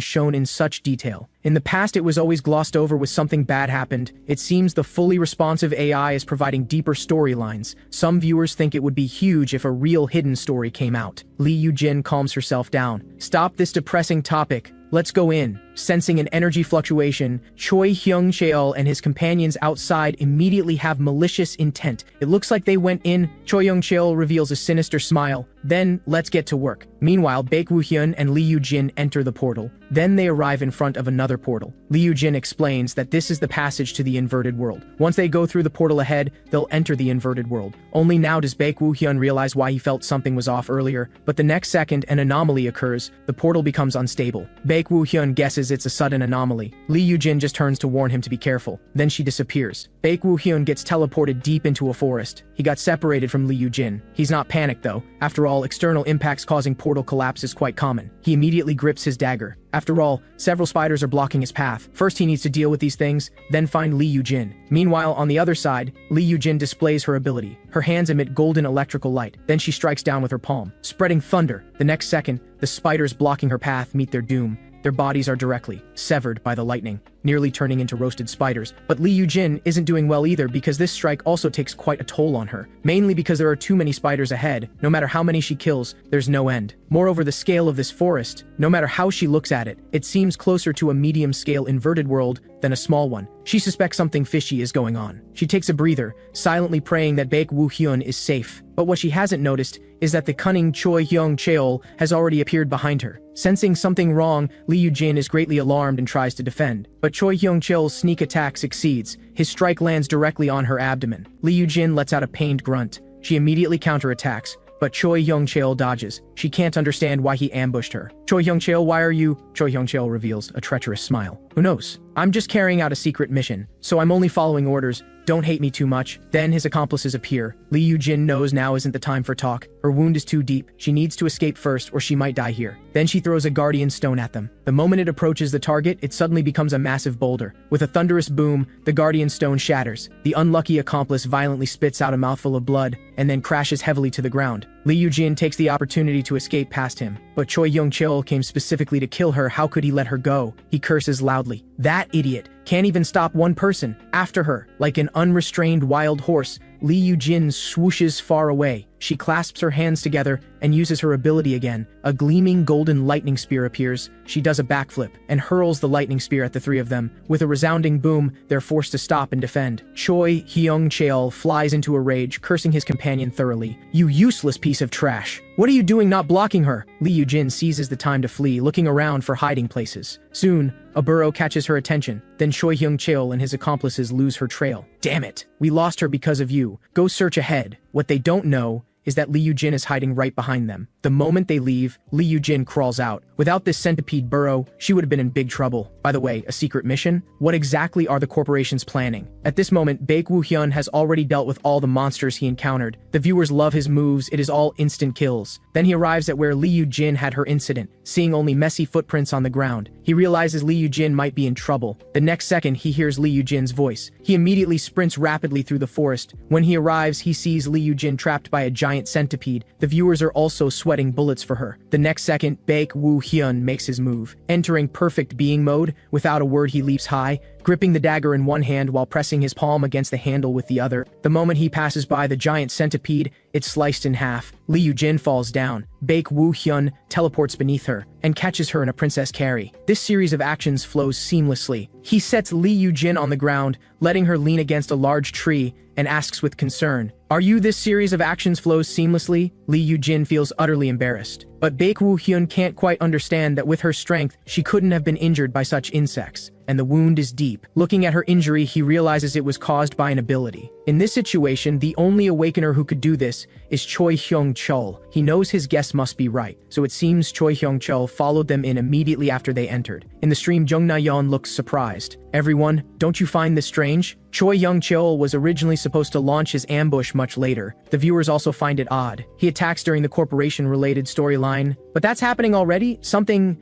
shown in such detail. In the past, it was always glossed over with something bad happened. It seems the fully responsive AI is providing deeper storylines. Some viewers think it would be huge if a real hidden story came out. Lee Yu-jin calms herself down. Stop this depressing topic. Let's go in. Sensing an energy fluctuation, Choi Hyung-cheol and his companions outside immediately have malicious intent. It looks like they went in. Choi Hyung-cheol reveals a sinister smile. Then, let's get to work. Meanwhile, Bai Yuxian and Li Yujin enter the portal. Then they arrive in front of another portal. Li Yujin explains that this is the passage to the inverted world. Once they go through the portal ahead, they'll enter the inverted world. Only now does Bai Yuxian realize why he felt something was off earlier, but the next second an anomaly occurs. The portal becomes unstable. Bai Yuxian guesses it's a sudden anomaly. Li Yujin just turns to warn him to be careful. Then she disappears. Bai Yuxian gets teleported deep into a forest. He got separated from Li Yujin. He's not panicked though. After all, external impacts causing portal collapse is quite common. He immediately grips his dagger. After all, several spiders are blocking his path. First he needs to deal with these things, then find Li Yujin. Meanwhile, on the other side, Li Yujin displays her ability. Her hands emit golden electrical light. Then she strikes down with her palm, spreading thunder. The next second, the spiders blocking her path meet their doom. Their bodies are directly severed by the lightning, nearly turning into roasted spiders. But Li Yujin isn't doing well either because this strike also takes quite a toll on her, mainly because there are too many spiders ahead. No matter how many she kills, there's no end. Moreover, the scale of this forest, no matter how she looks at it, it seems closer to a medium-scale inverted world than a small one. She suspects something fishy is going on. She takes a breather, silently praying that Bai Yuxian is safe. But what she hasn't noticed is that the cunning Choi Hyung-cheol has already appeared behind her. Sensing something wrong, Li Yujin is greatly alarmed and tries to defend. But Choi Hyung-cheol's sneak attack succeeds. His strike lands directly on her abdomen. Li Yujin lets out a pained grunt. She immediately counterattacks, but Choi Hyung-cheol dodges. She can't understand why he ambushed her. Choi Hyung-cheol, why are you? Choi Hyung-cheol reveals a treacherous smile. Who knows? I'm just carrying out a secret mission, so I'm only following orders. Don't hate me too much. Then his accomplices appear. Li Yujin knows now isn't the time for talk. Her wound is too deep. She needs to escape first or she might die here. Then she throws a guardian stone at them. The moment it approaches the target, it suddenly becomes a massive boulder. With a thunderous boom, the guardian stone shatters. The unlucky accomplice violently spits out a mouthful of blood and then crashes heavily to the ground. Li Yujin takes the opportunity to escape past him. But Choi Hyung-cheol came specifically to kill her. How could he let her go? He curses loudly. That idiot can't even stop one person. After her, like an unrestrained wild horse, Li Yujin swooshes far away. She clasps her hands together and uses her ability again. A gleaming golden lightning spear appears. She does a backflip and hurls the lightning spear at the three of them. With a resounding boom, they're forced to stop and defend. Choi Hyung-cheol flies into a rage, cursing his companion thoroughly. You useless piece of trash. What are you doing not blocking her? Li Yujin seizes the time to flee, looking around for hiding places. Soon, a burrow catches her attention. Then Choi Hyung-cheol and his accomplices lose her trail. Damn it! We lost her because of you. Go search ahead. What they don't know is that Li Yujin is hiding right behind them. The moment they leave, Li Yujin crawls out. Without this centipede burrow, she would have been in big trouble. By the way, a secret mission? What exactly are the corporations planning? At this moment, Bai Yuxian has already dealt with all the monsters he encountered. The viewers love his moves, it is all instant kills. Then he arrives at where Li Yujin had her incident, seeing only messy footprints on the ground. He realizes Li Yujin might be in trouble. The next second, he hears Li Yujin's voice. He immediately sprints rapidly through the forest. When he arrives, he sees Li Yujin trapped by a giant centipede. The viewers are also sweating bullets for her. The next second, Bai Yuxian makes his move. Entering perfect being mode, without a word he leaps high, gripping the dagger in one hand while pressing his palm against the handle with the other. The moment he passes by the giant centipede, it's sliced in half. Li Yujin falls down. Bai Yuxian teleports beneath her and catches her in a princess carry. This series of actions flows seamlessly. He sets Li Yujin on the ground, letting her lean against a large tree, and asks with concern, "Are you this series of actions flows seamlessly?" Li Yujin feels utterly embarrassed. But Bai Yuxian can't quite understand that with her strength, she couldn't have been injured by such insects. And the wound is deep. Looking at her injury, he realizes it was caused by an ability. In this situation, the only awakener who could do this is Choi Hyung-cheol. He knows his guess must be right, so it seems Choi Hyung-cheol followed them in immediately after they entered. In the stream, Jung Na-yeon looks surprised. "Everyone, don't you find this strange?" Choi Hyung-cheol was originally supposed to launch his ambush much later. The viewers also find it odd. He attacks during the corporation-related storyline. But that's happening already? Something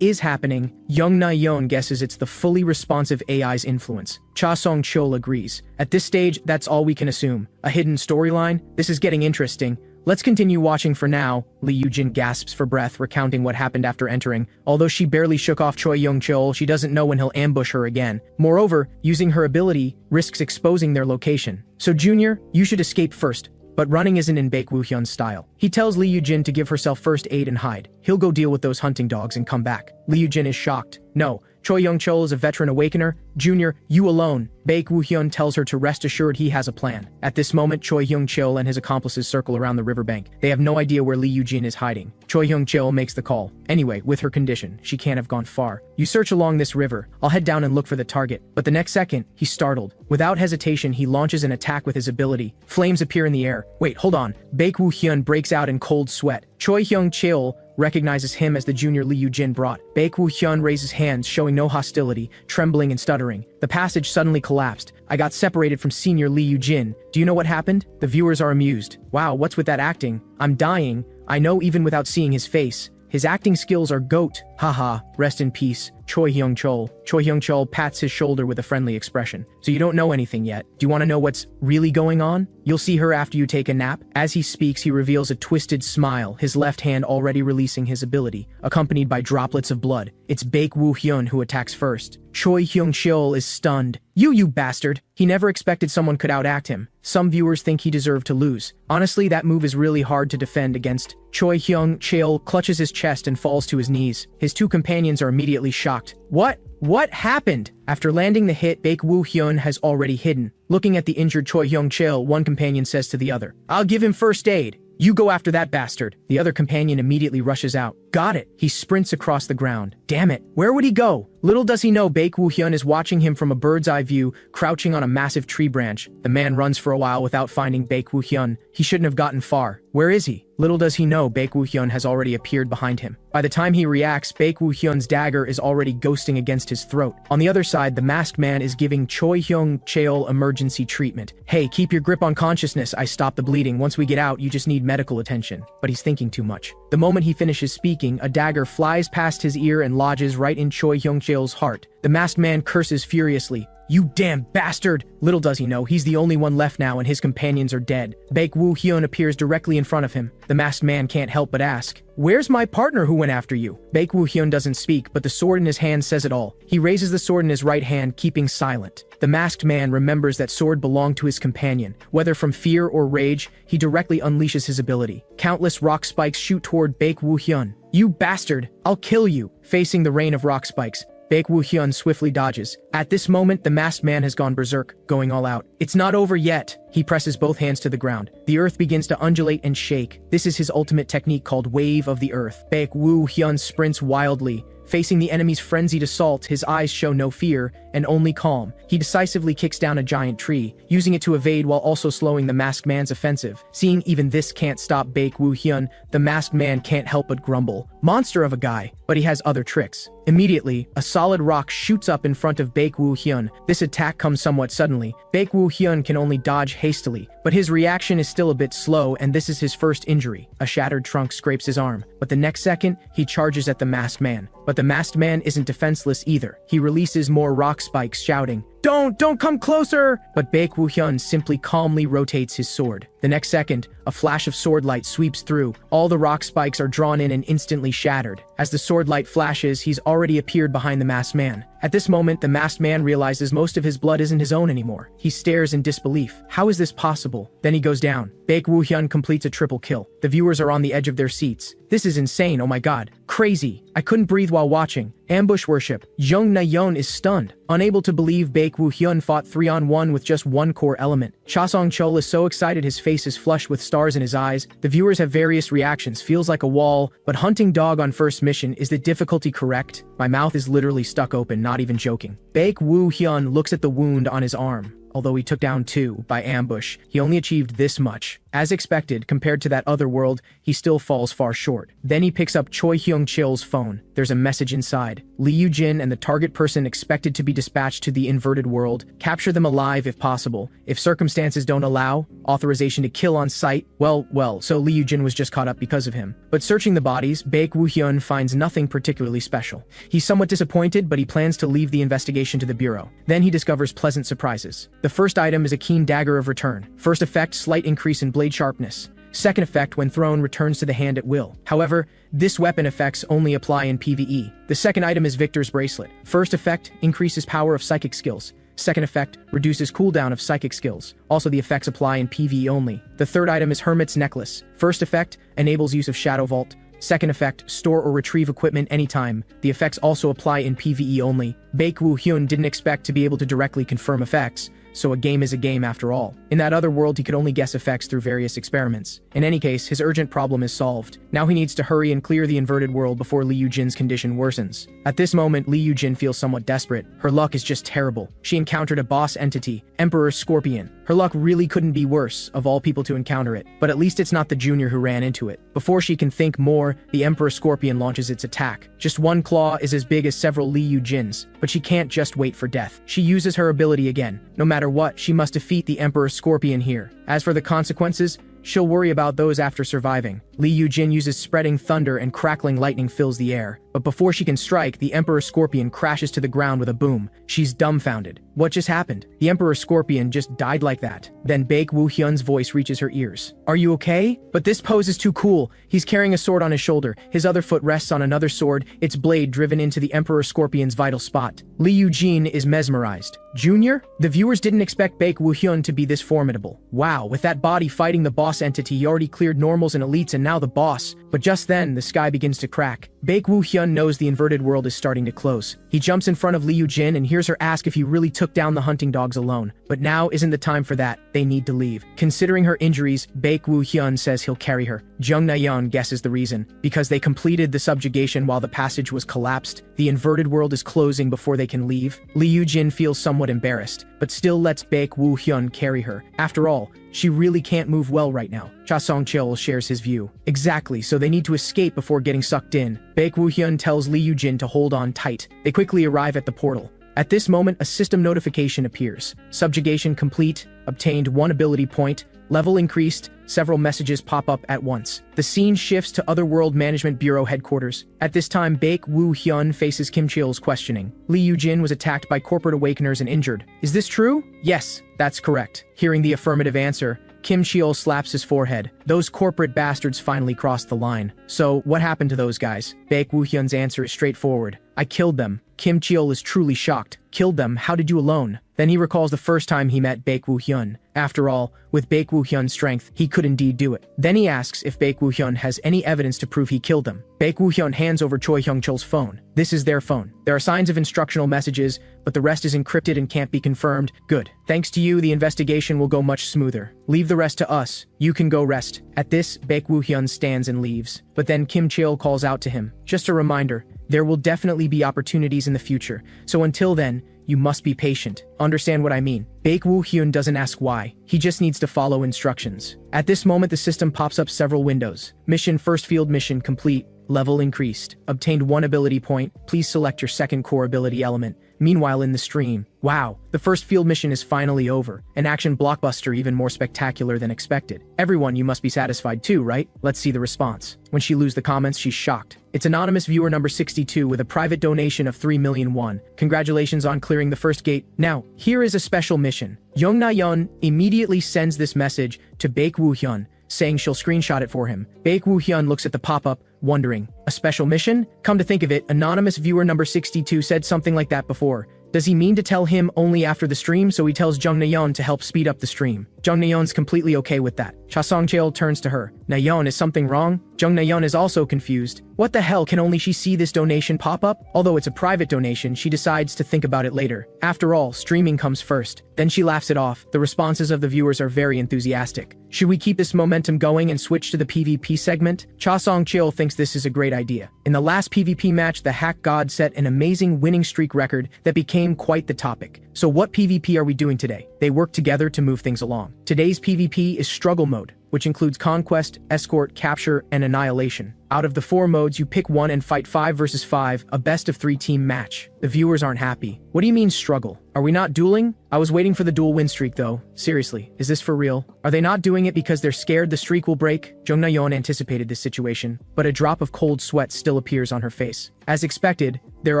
is happening. Jung Na-yeon guesses it's the fully responsive AI's influence. Cha Song-cheol agrees. At this stage, that's all we can assume. A hidden storyline? This is getting interesting. Let's continue watching for now. Li Yujin gasps for breath, recounting what happened after entering. Although she barely shook off Choi Hyung-cheol, she doesn't know when he'll ambush her again. Moreover, using her ability risks exposing their location. So Junior, you should escape first. But running isn't in Bai Yuxian's style. He tells Li Yujin to give herself first aid and hide. He'll go deal with those hunting dogs and come back. Li Yujin is shocked. No, Choi Young-chul is a veteran awakener. Junior, you alone. Baek Woo-hyun tells her to rest assured he has a plan. At this moment, Choi Young-chul and his accomplices circle around the riverbank. They have no idea where Lee Yoo-jin is hiding. Choi Young-chul makes the call. Anyway, with her condition, she can't have gone far. You search along this river. I'll head down and look for the target. But the next second, he's startled. Without hesitation, he launches an attack with his ability. Flames appear in the air. Wait, hold on. Baek Woo-hyun breaks out in cold sweat. Choi Young-chul recognizes him as the junior Lee Yoo-jin brought. Baek Woo-hyun raises hands, showing no hostility, trembling and stuttering. The passage suddenly collapsed. I got separated from senior Lee Yoo-jin. Do you know what happened? The viewers are amused. Wow, what's with that acting? I'm dying. I know even without seeing his face. His acting skills are GOAT. Haha, rest in peace, Choi Young-chul. Choi Young-chul pats his shoulder with a friendly expression. So you don't know anything yet. Do you want to know what's really going on? You'll see her after you take a nap. As he speaks, he reveals a twisted smile, his left hand already releasing his ability, accompanied by droplets of blood. It's Baek Woo-hyun who attacks first. Choi Young-chul is stunned. You bastard! He never expected someone could outact him. Some viewers think he deserved to lose. Honestly, that move is really hard to defend against. Choi Young-chul clutches his chest and falls to his knees. His two companions are immediately shocked. What happened? After landing the hit, Baek Woo-hyun has already hidden. Looking at the injured Choi Young-chul, one companion says to the other, I'll give him first aid. You go after that bastard. The other companion immediately rushes out. Got it. He sprints across the ground. Damn it. Where would he go? Little does he know Baek Woo-hyun is watching him from a bird's eye view, crouching on a massive tree branch. The man runs for a while without finding Baek Woo-hyun. He shouldn't have gotten far. Where is he? Little does he know Baek Woo-hyun has already appeared behind him. By the time he reacts, Baek Woo-hyun's dagger is already ghosting against his throat. On the other side, the masked man is giving Choi Young-chul emergency treatment. Hey, keep your grip on consciousness. I stop the bleeding. Once we get out, you just need medical attention. But he's thinking too much. The moment he finishes speaking, a dagger flies past his ear and lodges right in Choi Young-chul's heart. The masked man curses furiously. You damn bastard! Little does he know, he's the only one left now and his companions are dead. Baek Woo-hyun appears directly in front of him. The masked man can't help but ask, Where's my partner who went after you? Baek Woo-hyun doesn't speak, but the sword in his hand says it all. He raises the sword in his right hand, keeping silent. The masked man remembers that sword belonged to his companion. Whether from fear or rage, he directly unleashes his ability. Countless rock spikes shoot toward Baek Woo-hyun. You bastard! I'll kill you! Facing the rain of rock spikes, Baek Woo-hyun swiftly dodges. At this moment, the masked man has gone berserk, going all out. It's not over yet! He presses both hands to the ground. The earth begins to undulate and shake. This is his ultimate technique called Wave of the Earth. Baek Woo-hyun sprints wildly. Facing the enemy's frenzied assault, his eyes show no fear, and only calm. He decisively kicks down a giant tree, using it to evade while also slowing the masked man's offensive. Seeing even this can't stop Baek Woo-hyun, the masked man can't help but grumble. Monster of a guy, but he has other tricks. Immediately, a solid rock shoots up in front of Baek Woo-hyun. This attack comes somewhat suddenly. Baek Woo-hyun can only dodge hastily, but his reaction is still a bit slow, and this is his first injury. A shattered trunk scrapes his arm, but the next second, he charges at the masked man. But the masked man isn't defenseless either. He releases more rock spikes, shouting, Don't come closer! But Baek Woo-hyun simply calmly rotates his sword. The next second, a flash of sword light sweeps through. All the rock spikes are drawn in and instantly shattered. As the sword light flashes, he's already appeared behind the masked man. At this moment, the masked man realizes most of his blood isn't his own anymore. He stares in disbelief. How is this possible? Then he goes down. Baek Woo-hyun completes a triple kill. The viewers are on the edge of their seats. This is insane, oh my god. Crazy. I couldn't breathe while watching. Ambush worship. Jung Na-yeon is stunned. Unable to believe Baek Woo-hyun fought 3-on-1 with just one core element. Cha Song-chul is so excited his face is flushed with stars in his eyes. The viewers have various reactions, feels like a wall, but hunting dog on first mission, is the difficulty correct? My mouth is literally stuck open, not even joking. Baek Woo-hyun looks at the wound on his arm. Although he took down 2 by ambush, he only achieved this much. As expected, compared to that other world, he still falls far short. Then he picks up Choi Young-chul's phone. There's a message inside. Lee Yoo-jin and the target person expected to be dispatched to the inverted world. Capture them alive if possible. If circumstances don't allow, authorization to kill on sight. Well, so Lee Yoo-jin was just caught up because of him. But searching the bodies, Baek Woo-hyun finds nothing particularly special. He's somewhat disappointed, but he plans to leave the investigation to the Bureau. Then he discovers pleasant surprises. The first item is a keen dagger of return. First effect, slight increase in blade sharpness. Second effect, when thrown, returns to the hand at will. However, this weapon effects only apply in PvE. The second item is Victor's Bracelet. First effect, increases power of psychic skills. Second effect, reduces cooldown of psychic skills. Also, the effects apply in PvE only. The third item is Hermit's Necklace. First effect, enables use of Shadow Vault. Second effect, store or retrieve equipment anytime. The effects also apply in PvE only. Bai Yuxian didn't expect to be able to directly confirm effects, so a game is a game after all. In that other world, he could only guess effects through various experiments. In any case, his urgent problem is solved. Now he needs to hurry and clear the inverted world before Li Yujin's condition worsens. At this moment, Li Yujin feels somewhat desperate. Her luck is just terrible. She encountered a boss entity, Emperor Scorpion. Her luck really couldn't be worse, of all people to encounter it. But at least it's not the junior who ran into it. Before she can think more, the Emperor Scorpion launches its attack. Just one claw is as big as several Li Yujins, but she can't just wait for death. She uses her ability again. No matter what, she must defeat the Emperor Scorpion here. As for the consequences, she'll worry about those after surviving. Li Yujin uses spreading thunder and crackling lightning fills the air. But before she can strike, the Emperor Scorpion crashes to the ground with a boom. She's dumbfounded. What just happened? The Emperor Scorpion just died like that. Then Bai Yuxian's voice reaches her ears. Are you okay? But this pose is too cool. He's carrying a sword on his shoulder. His other foot rests on another sword, its blade driven into the Emperor Scorpion's vital spot. Li Yujin is mesmerized. Junior? The viewers didn't expect Bai Yuxian to be this formidable. Wow, with that body fighting the boss entity, he already cleared normals and elites and now the boss. But just then, the sky begins to crack. Bai Yuxian knows the inverted world is starting to close. He jumps in front of Li Yujin and hears her ask if he really took down the hunting dogs alone. But now isn't the time for that. They need to leave. Considering her injuries, Bai Yuxian says he'll carry her. Zheng Nayan guesses the reason. Because they completed the subjugation while the passage was collapsed, the inverted world is closing before they can leave. Li Yujin feels somewhat embarrassed, but still lets Bai Yuxian carry her. After all, she really can't move well right now. Cha Songcheol shares his view. Exactly, so they need to escape before getting sucked in. Bai Yuxian tells Li Yujin to hold on tight. They quickly arrive at the portal. At this moment, a system notification appears. Subjugation complete, obtained 1 ability point, level increased, several messages pop up at once. The scene shifts to Otherworld Management Bureau headquarters. At this time, Bai Yuxian faces Kim Cheol's questioning. Li Yujin was attacked by corporate awakeners and injured. Is this true? Yes, that's correct. Hearing the affirmative answer, Kim Cheol slaps his forehead. Those corporate bastards finally crossed the line. So, what happened to those guys? Bai Yuxian's answer is straightforward. I killed them. Kim Cheol is truly shocked. Killed them? How did you alone? Then he recalls the first time he met Bai Yuxian. After all, with Bai Yuxian's strength, he could indeed do it. Then he asks if Bai Yuxian has any evidence to prove he killed them. Bai Yuxian hands over Choi Hyung-cheol's phone. This is their phone. There are signs of instructional messages, but the rest is encrypted and can't be confirmed. Good. Thanks to you, the investigation will go much smoother. Leave the rest to us. You can go rest. At this, Bai Yuxian stands and leaves. But then Kim Cheol calls out to him. Just a reminder, there will definitely be opportunities in the future, so until then, you must be patient. Understand what I mean? Bai Yuxian doesn't ask why. He just needs to follow instructions. At this moment, the system pops up several windows. Mission First Field Mission complete. Level increased. Obtained 1 ability point. Please select your second core ability element. Meanwhile in the stream, wow, the first field mission is finally over. An action blockbuster even more spectacular than expected. Everyone, you must be satisfied too, right? Let's see the response. When she lose the comments, she's shocked. It's anonymous viewer number 62 with a private donation of 3 million won. Congratulations on clearing the first gate. Now, here is a special mission. Zheng Nayan immediately sends this message to Bai Yuxian, saying she'll screenshot it for him. Bai Yuxian looks at the pop-up, wondering, a special mission? Come to think of it, anonymous viewer number 62 said something like that before. Does he mean to tell him only after the stream, so he tells Zheng Nayan to help speed up the stream? Zheng Nayan's completely okay with that. Cha Songcheol turns to her. Nayan, is something wrong? Zheng Nayan is also confused. What the hell, can only she see this donation pop up? Although it's a private donation, she decides to think about it later. After all, streaming comes first. Then she laughs it off. The responses of the viewers are very enthusiastic. Should we keep this momentum going and switch to the PvP segment? Cha Songcheol thinks this is a great idea. In the last PvP match, the Hack God set an amazing winning streak record that became quite the topic. So what PvP are we doing today? They work together to move things along. Today's PvP is struggle mode, which includes conquest, escort, capture, and annihilation. Out of the 4 modes, you pick one and fight 5 versus 5, a best of 3 team match. The viewers aren't happy. What do you mean struggle? Are we not dueling? I was waiting for the duel win streak though. Seriously, is this for real? Are they not doing it because they're scared the streak will break? Zheng Nayan anticipated this situation, but a drop of cold sweat still appears on her face. As expected, there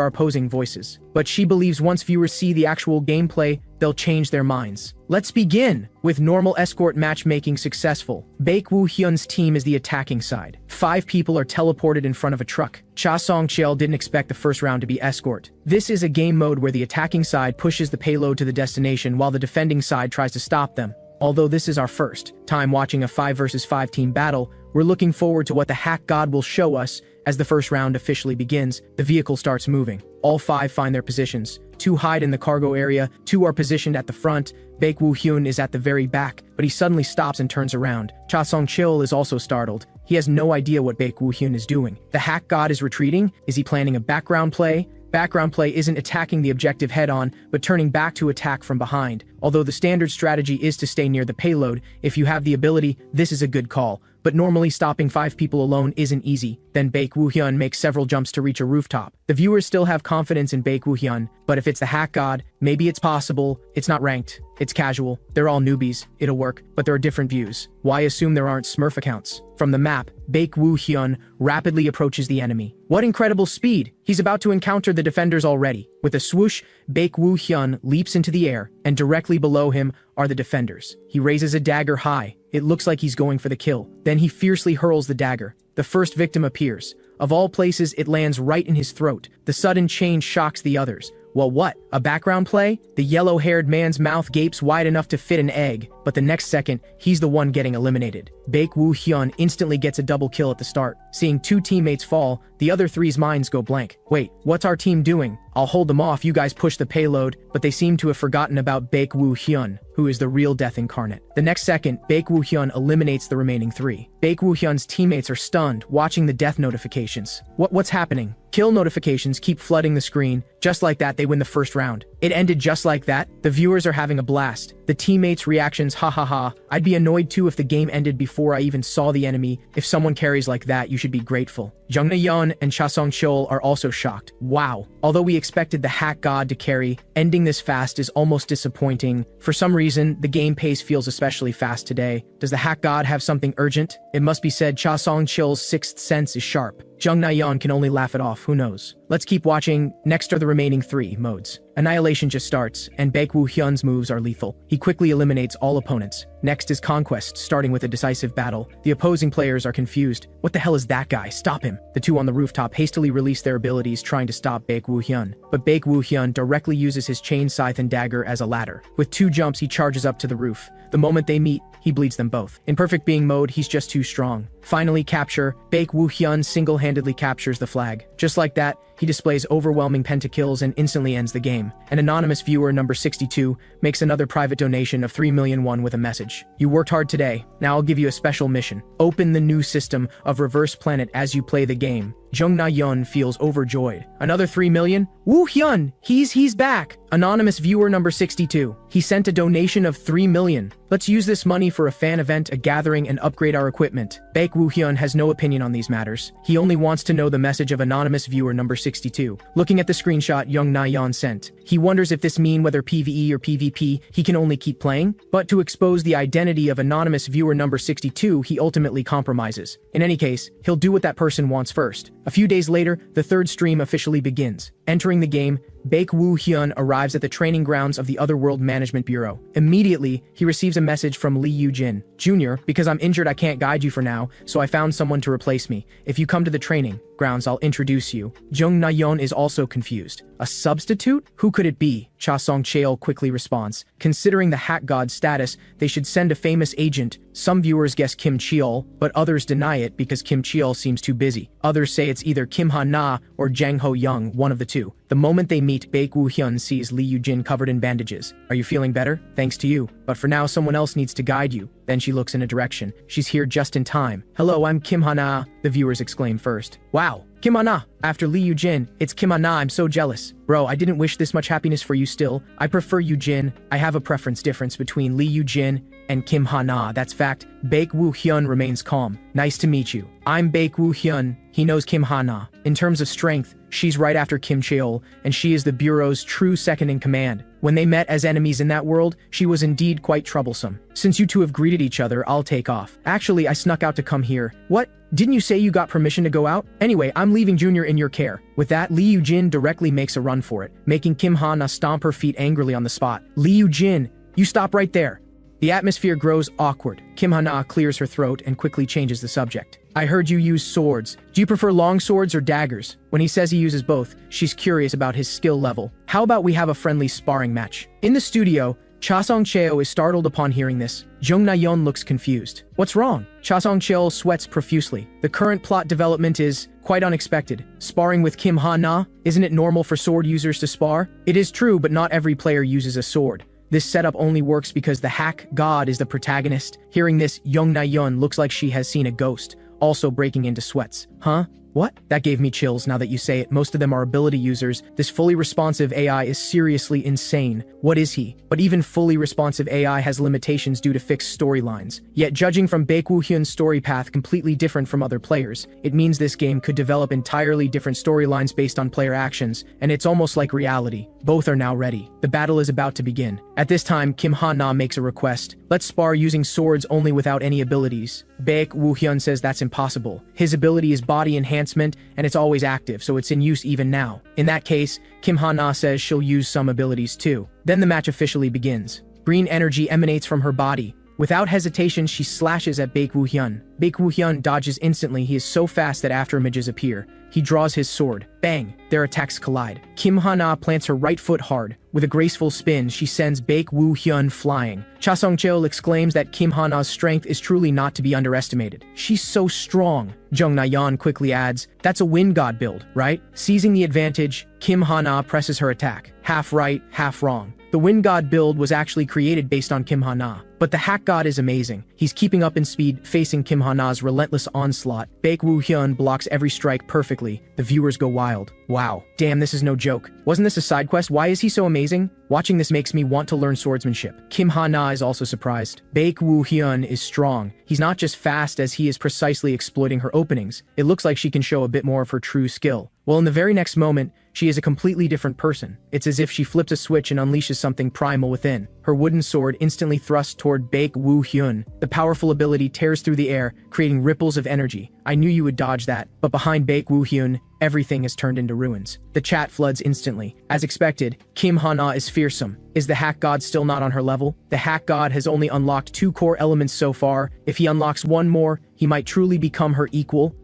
are opposing voices. But she believes once viewers see the actual gameplay, they'll change their minds. Let's begin! With normal escort matchmaking successful, Bai Yuxian's team is the attacking side. 5 people are teleported in front of a truck. Cha Songcheol didn't expect the first round to be escort. This is a game mode where the attacking side pushes the payload to the destination while the defending side tries to stop them. Although this is our first time watching a 5 versus 5 team battle, We're looking forward to what the hack god will show us. As the first round officially begins, the vehicle starts moving. All 5 find their positions. 2 hide in the cargo area, 2 are positioned at the front. Bai Yuxian is at the very back, but he suddenly stops and turns around. Cha Song-chil is also startled. He has no idea what Bai Yuxian is doing. The hack god is retreating? Is he planning a background play? Background play isn't attacking the objective head-on, but turning back to attack from behind. Although the standard strategy is to stay near the payload, if you have the ability, this is a good call. But normally stopping 5 people alone isn't easy. Then Bai Yuxian makes several jumps to reach a rooftop. The viewers still have confidence in Bai Yuxian, but if it's the hack god, maybe it's possible. It's not ranked. It's casual. They're all newbies. It'll work, but there are different views. Why assume there aren't Smurf accounts? From the map, Bai Yuxian rapidly approaches the enemy. What incredible speed! He's about to encounter the defenders already. With a swoosh, Bai Yuxian leaps into the air, and directly below him are the defenders. He raises a dagger high. It looks like he's going for the kill. Then he fiercely hurls the dagger. The first victim appears. Of all places, it lands right in his throat. The sudden change shocks the others. Well, what? A background play? The yellow-haired man's mouth gapes wide enough to fit an egg, but the next second, he's the one getting eliminated. Bai Yuxian instantly gets a double kill at the start. Seeing 2 teammates fall, the other 3's minds go blank. Wait, what's our team doing? I'll hold them off, you guys push the payload, but they seem to have forgotten about Bai Yuxian, who is the real death incarnate. The next second, Bai Yuxian eliminates the remaining 3. Bai Yuxian's teammates are stunned, watching the death notifications. What's happening? Kill notifications keep flooding the screen. Just like that, they win the first round. It ended just like that. The viewers are having a blast. The teammates' reactions, ha ha ha. I'd be annoyed too if the game ended before I even saw the enemy. If someone carries like that, you should be grateful. Jung Na-yeon and Cha Song-chil are also shocked. Wow. Although we expected the hack god to carry, ending this fast is almost disappointing. For some reason, the game pace feels especially fast today. Does the hack god have something urgent? It must be said Cha Song-chil's 6th sense is sharp. Jung Na-yeon can only laugh it off, who knows. Let's keep watching. Next are the remaining 3 modes. Annihilation just starts, and Bai Yuxian's moves are lethal. He quickly eliminates all opponents. Next is Conquest, starting with a decisive battle. The opposing players are confused. What the hell is that guy? Stop him! The 2 on the rooftop hastily release their abilities trying to stop Bai Yuxian. But Bai Yuxian directly uses his chain scythe and dagger as a ladder. With 2 jumps, he charges up to the roof. The moment they meet, he bleeds them both. In perfect being mode, he's just too strong. Finally, capture. Bai Yuxian single-handedly captures the flag. Just like that, he displays overwhelming pentakills and instantly ends the game. An anonymous viewer, number 62, makes another private donation of 3 million won with a message. You worked hard today. Now I'll give you a special mission. Open the new system of Reverse Planet as you play the game. Jung Na-yeon feels overjoyed. Another 3 million? Woo Hyun! He's back! Anonymous viewer number 62. He sent a donation of 3 million. Let's use this money for a fan event, a gathering, and upgrade our equipment. Bai Yuxian has no opinion on these matters. He only wants to know the message of anonymous viewer number 62. Looking at the screenshot Jung Na-yeon sent, he wonders if this means whether PvE or PvP, he can only keep playing? But to expose the identity of anonymous viewer number 62, he ultimately compromises. In any case, he'll do what that person wants first. A few days later, the 3rd stream officially begins. Entering the game, Bai Yuxian arrives at the training grounds of the Otherworld Management Bureau. Immediately, he receives a message from Lee Yu-jin. Junior, because I'm injured I can't guide you for now, so I found someone to replace me. If you come to the training grounds, I'll introduce you. Jung Na-yeon is also confused. A substitute? Who could it be? Cha Song-chil quickly responds. Considering the hack god's status, they should send a famous agent. Some viewers guess Kim Cheol, but others deny it because Kim Cheol seems too busy. Others say it's either Kim Ha-na or Jang Ho-young, one of the 2. The moment they meet, Bai Yuxian sees Lee Yu-jin covered in bandages. Are you feeling better? Thanks to you. But for now, someone else needs to guide you. Then she looks in a direction. She's here just in time. Hello, I'm Kim Ha-na, the viewers exclaim first. Wow, Kim Ha-na. After Lee Yu-jin, it's Kim Ha-na, I'm so jealous. Bro, I didn't wish this much happiness for you still. I prefer Yu-jin. I have a preference difference between Lee Yu-jin and Kim Ha-na, that's fact. Bai Yuxian remains calm. Nice to meet you. I'm Bai Yuxian. He knows Kim Ha-na. In terms of strength, she's right after Kim Cheol, and she is the Bureau's true second-in-command. When they met as enemies in that world, she was indeed quite troublesome. Since you 2 have greeted each other, I'll take off. Actually, I snuck out to come here. What? Didn't you say you got permission to go out? Anyway, I'm leaving Junior in your care. With that, Lee Yu-jin directly makes a run for it, making Kim Ha-na stomp her feet angrily on the spot. Lee Yu-jin, you stop right there. The atmosphere grows awkward. Kim Ha-na clears her throat and quickly changes the subject. I heard you use swords. Do you prefer long swords or daggers? When he says he uses both, she's curious about his skill level. How about we have a friendly sparring match? In the studio, Cha Song-cheo is startled upon hearing this. Jung Na-yeon looks confused. What's wrong? Cha Song-cheo sweats profusely. The current plot development is quite unexpected. Sparring with Kim Ha-na? Isn't it normal for sword users to spar? It is true, but not every player uses a sword. This setup only works because the hack god is the protagonist. Hearing this, Jung Na-yeon looks like she has seen a ghost, also breaking into sweats. Huh? What? That gave me chills now that you say it. Most of them are ability users. This fully responsive AI is seriously insane. What is he? But even fully responsive AI has limitations due to fixed storylines. Yet judging from Bai Yuxian's story path completely different from other players, it means this game could develop entirely different storylines based on player actions, and it's almost like reality. Both are now ready. The battle is about to begin. At this time, Kim Ha-na makes a request. Let's spar using swords only without any abilities. Bai Yuxian says that's impossible. His ability is body enhancement, and it's always active, so it's in use even now. In that case, Kim Ha-na says she'll use some abilities too. Then the match officially begins. Green energy emanates from her body. Without hesitation, she slashes at Bai Yuxian. Bai Yuxian dodges instantly. He is so fast that after images appear, he draws his sword. Bang! Their attacks collide. Kim Ha-na plants her right foot hard. With a graceful spin, she sends Bai Yuxian flying. Cha Song-cheo exclaims that Kim Ha-na's strength is truly not to be underestimated. She's so strong. Jung Na-yeon quickly adds, that's a wind god build, right? Seizing the advantage, Kim Ha-na presses her attack. Half right, half wrong. The wind god build was actually created based on Kim Ha-na. But the hack god is amazing. He's keeping up in speed, facing Kim Ha-na's relentless onslaught. Bai Yuxian blocks every strike perfectly. The viewers go wild. Wow. Damn, this is no joke. Wasn't this a side quest? Why is he so amazing? Watching this makes me want to learn swordsmanship. Kim Ha-na is also surprised. Bai Yuxian is strong. He's not just fast, as he is precisely exploiting her openings. It looks like she can show a bit more of her true skill. Well, in the very next moment, she is a completely different person. It's as if she flips a switch and unleashes something primal within. Her wooden sword instantly thrusts toward Bai Yuxian. The powerful ability tears through the air, creating ripples of energy. I knew you would dodge that, but behind Bai Yuxian, everything is turned into ruins. The chat floods instantly. As expected, Kim Ha-na is fearsome. Is the hack god still not on her level? The hack god has only unlocked 2 core elements so far. If he unlocks 1 more, he might truly become her equal,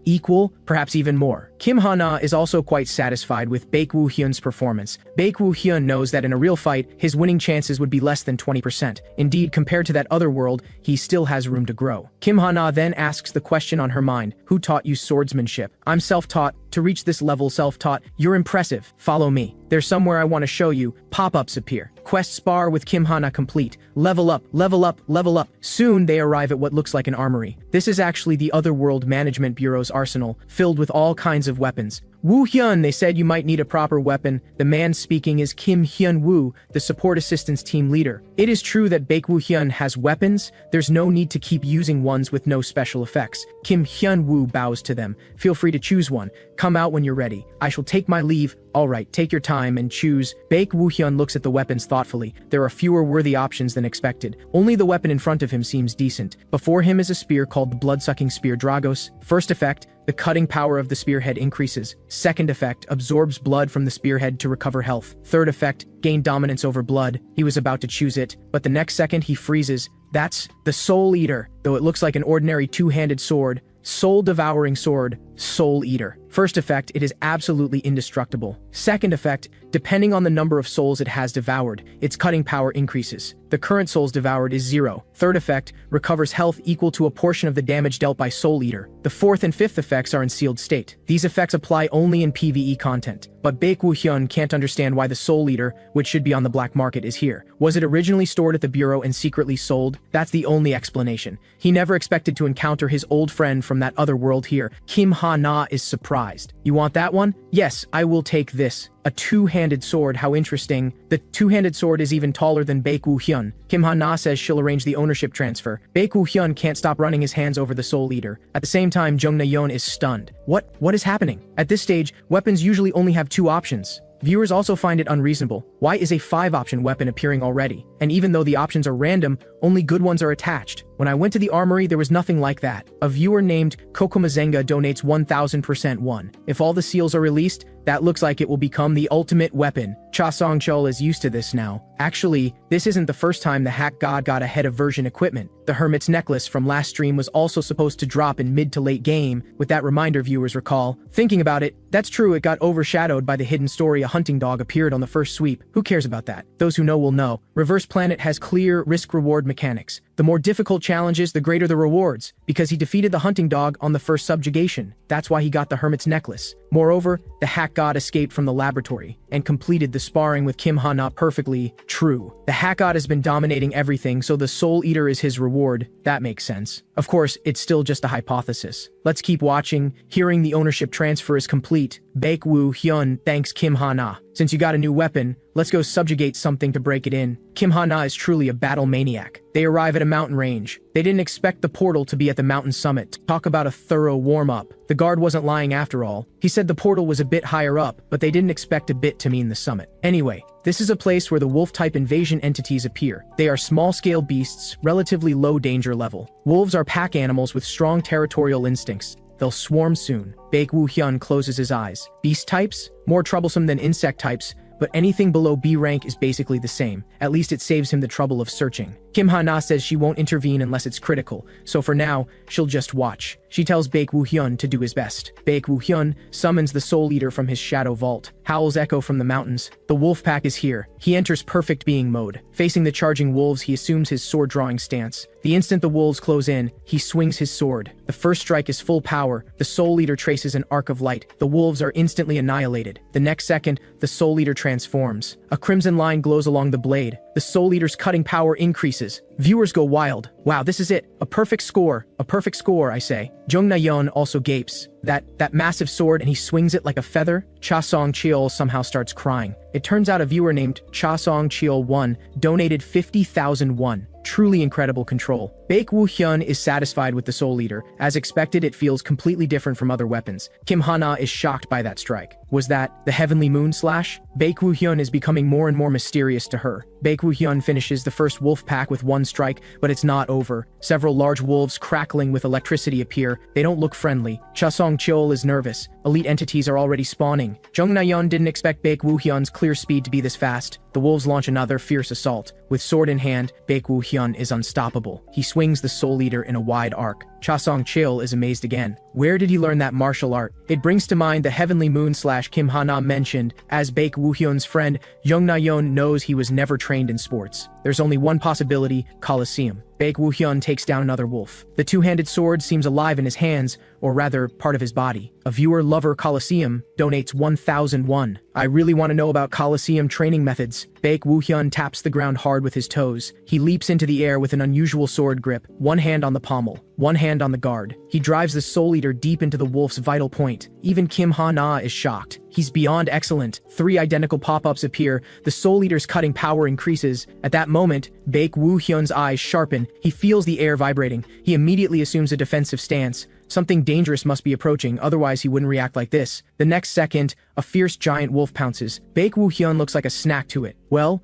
perhaps even more. Kim Ha-na is also quite satisfied with Bai Yuxian's performance. Bai Yuxian knows that in a real fight, his winning chances would be less than 20%. Indeed, compared to that other world, he still has room to grow. Kim Ha-na then asks the question on her mind, who taught you swordsmanship? I'm self-taught. To reach this level self-taught, you're impressive. Follow me. There's somewhere I want to show you. Pop-ups appear. Quest spar with Kim Ha-na complete. Level up, level up, level up. Soon they arrive at what looks like an armory. This is actually the Otherworld Management Bureau's arsenal, filled with all kinds of weapons. Woo Hyun, they said you might need a proper weapon. The man speaking is Kim Hyun-woo, the support assistance team leader. It is true that Bai Yuxian has weapons. There's no need to keep using ones with no special effects. Kim Hyun-woo bows to them. Feel free to choose one. Come out when you're ready. I shall take my leave. Alright, take your time and choose. Bai Yuxian looks at the weapons thoughtfully. There are fewer worthy options than expected. Only the weapon in front of him seems decent. Before him is a spear called the Blood-Sucking Spear Dragos. First effect, the cutting power of the spearhead increases. Second effect, absorbs blood from the spearhead to recover health. Third effect, gain dominance over blood. He was about to choose it, but the next second he freezes. That's the Soul Eater. Though it looks like an ordinary two-handed sword, soul-devouring sword, Soul Eater. First effect, it is absolutely indestructible. Second effect, depending on the number of souls it has devoured, its cutting power increases. The current souls devoured is 0. Third effect, recovers health equal to a portion of the damage dealt by Soul Eater. The fourth and fifth effects are in sealed state. These effects apply only in PvE content. But Bai Yuxian can't understand why the Soul Eater, which should be on the black market, is here. Was it originally stored at the Bureau and secretly sold? That's the only explanation. He never expected to encounter his old friend from that other world here. Kim Ha-na is surprised. You want that one? Yes, I will take this. A two-handed sword, how interesting. The two-handed sword is even taller than Bai Yuxian. Kim Ha-na says she'll arrange the ownership transfer. Bai Yuxian can't stop running his hands over the Soul Eater. At the same time, Jung Na-yeon is stunned. What is happening? At this stage, weapons usually only have 2 options. Viewers also find it unreasonable. Why is a 5-option weapon appearing already? And even though the options are random, only good ones are attached. When I went to the armory, there was nothing like that. A viewer named Kokomazenga donates 1000% 1. If all the seals are released, That looks like it will become the ultimate weapon. Cha Song-chul is used to this now. Actually, this isn't the first time the hack god got ahead of version equipment. The Hermit's necklace from last stream was also supposed to drop in mid to late game, with that reminder viewers recall. Thinking about it, that's true, it got overshadowed by the hidden story a hunting dog appeared on the first sweep. Who cares about that? Those who know will know. Reverse Planet has clear risk-reward mechanics. The more difficult challenges, the greater the rewards, because he defeated the hunting dog on the first subjugation. That's why he got the Hermit's necklace. Moreover, the hack god escaped from the laboratory and completed the sparring with Kim Ha-na perfectly. True. The hack god has been dominating everything, so the Soul Eater is his reward. That makes sense. Of course, it's still just a hypothesis. Let's keep watching. Hearing the ownership transfer is complete. Bai Yuxian thanks Kim Ha-na. Since you got a new weapon, let's go subjugate something to break it in. Kim Ha-na is truly a battle maniac. They arrive at a mountain range. They didn't expect the portal to be at the mountain summit. Talk about a thorough warm-up. The guard wasn't lying after all. He said the portal was a bit higher up, but they didn't expect a bit to mean the summit. Anyway, this is a place where the wolf-type invasion entities appear. They are small-scale beasts, relatively low danger level. Wolves are pack animals with strong territorial instincts. They'll swarm soon. Bai Yuxian closes his eyes. Beast types? More troublesome than insect types, but anything below B rank is basically the same. At least it saves him the trouble of searching. Kim Ha-na says she won't intervene unless it's critical, so for now, she'll just watch. She tells Bai Yuxian to do his best. Bai Yuxian summons the Soul Eater from his shadow vault. Howls echo from the mountains. The wolf pack is here. He enters perfect being mode. Facing the charging wolves, he assumes his sword-drawing stance. The instant the wolves close in, he swings his sword. The first strike is full power. The Soul Eater traces an arc of light. The wolves are instantly annihilated. The next second, the Soul Eater transforms. A crimson line glows along the blade. The Soul Eater's cutting power increases. Viewers go wild. Wow, this is it. A perfect score. A perfect score, I say. Jung Na-yeon also gapes. That massive sword, and he swings it like a feather. Cha Song-chul somehow starts crying. It turns out a viewer named Cha Song-chul 1 donated 50,000 won. Truly incredible control. Bai Yuxian is satisfied with the Soul Eater. As expected, it feels completely different from other weapons. Kim Ha-na is shocked by that strike. Was that the Heavenly Moon Slash? Bai Yuxian is becoming more and more mysterious to her. Bai Yuxian finishes the first wolf pack with one strike, but it's not over. Several large wolves crackling with electricity appear. They don't look friendly. Cha Song-chul is nervous. Elite entities are already spawning. Jung Na-yeon didn't expect Bai Yuxian's clear speed to be this fast. The wolves launch another fierce assault. With sword in hand, Bai Yuxian is unstoppable. He swings the Soul Eater in a wide arc. Cha Song-chul is amazed again. Where did he learn that martial art? It brings to mind the Heavenly Moon Slash Kim Ha-na mentioned. As Bai Yuxian's friend, Jung Na-yeon knows he was never trained in sports. There's only one possibility: Colosseum. Bai Yuxian takes down another wolf. The two-handed sword seems alive in his hands, or rather, part of his body. A viewer lover Colosseum donates 1,000 won. I really want to know about Colosseum training methods. Bai Yuxian taps the ground hard with his toes. He leaps into the air with an unusual sword grip, one hand on the pommel, one hand on the guard. He drives the Soul Eater deep into the wolf's vital point. Even Kim Ha-na is shocked. He's beyond excellent. 3 identical pop-ups appear. The Soul Eater's cutting power increases. At that moment, Bai Yuxian's eyes sharpen. He feels the air vibrating. He immediately assumes a defensive stance. Something dangerous must be approaching, otherwise he wouldn't react like this. The next second, a fierce giant wolf pounces. Bai Yuxian looks like a snack to it. Well,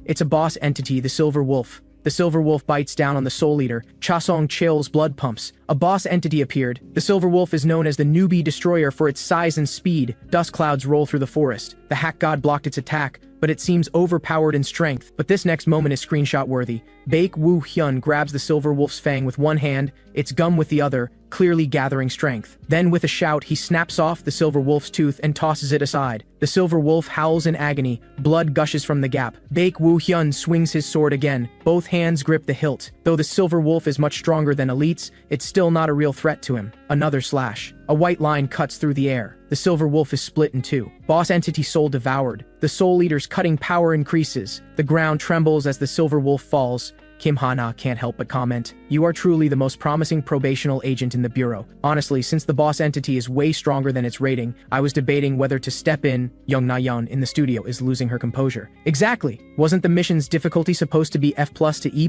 it's a boss entity, the Silver Wolf. The Silver Wolf bites down on the Soul Eater. Cha Song-chul's blood pumps. A boss entity appeared. The Silver Wolf is known as the newbie destroyer for its size and speed. Dust clouds roll through the forest. The hack god blocked its attack, but it seems overpowered in strength. But this next moment is screenshot worthy. Bai Yuxian grabs the Silver Wolf's fang with one hand, its gum with the other, clearly gathering strength. Then with a shout, he snaps off the Silver Wolf's tooth and tosses it aside. The Silver Wolf howls in agony. Blood gushes from the gap. Bai Yuxian swings his sword again. Both hands grip the hilt. Though the Silver Wolf is much stronger than elites, it's still not a real threat to him. Another slash. A white line cuts through the air. The Silver Wolf is split in two. Boss entity soul devoured. The Soul Eater's cutting power increases. The ground trembles as the Silver Wolf falls. Kim Ha-na can't help but comment, "You are truly the most promising probational agent in the Bureau." Honestly, since the boss entity is way stronger than its rating, I was debating whether to step in. Jung Na-yeon in the studio is losing her composure. Exactly! Wasn't the mission's difficulty supposed to be F+ to E+?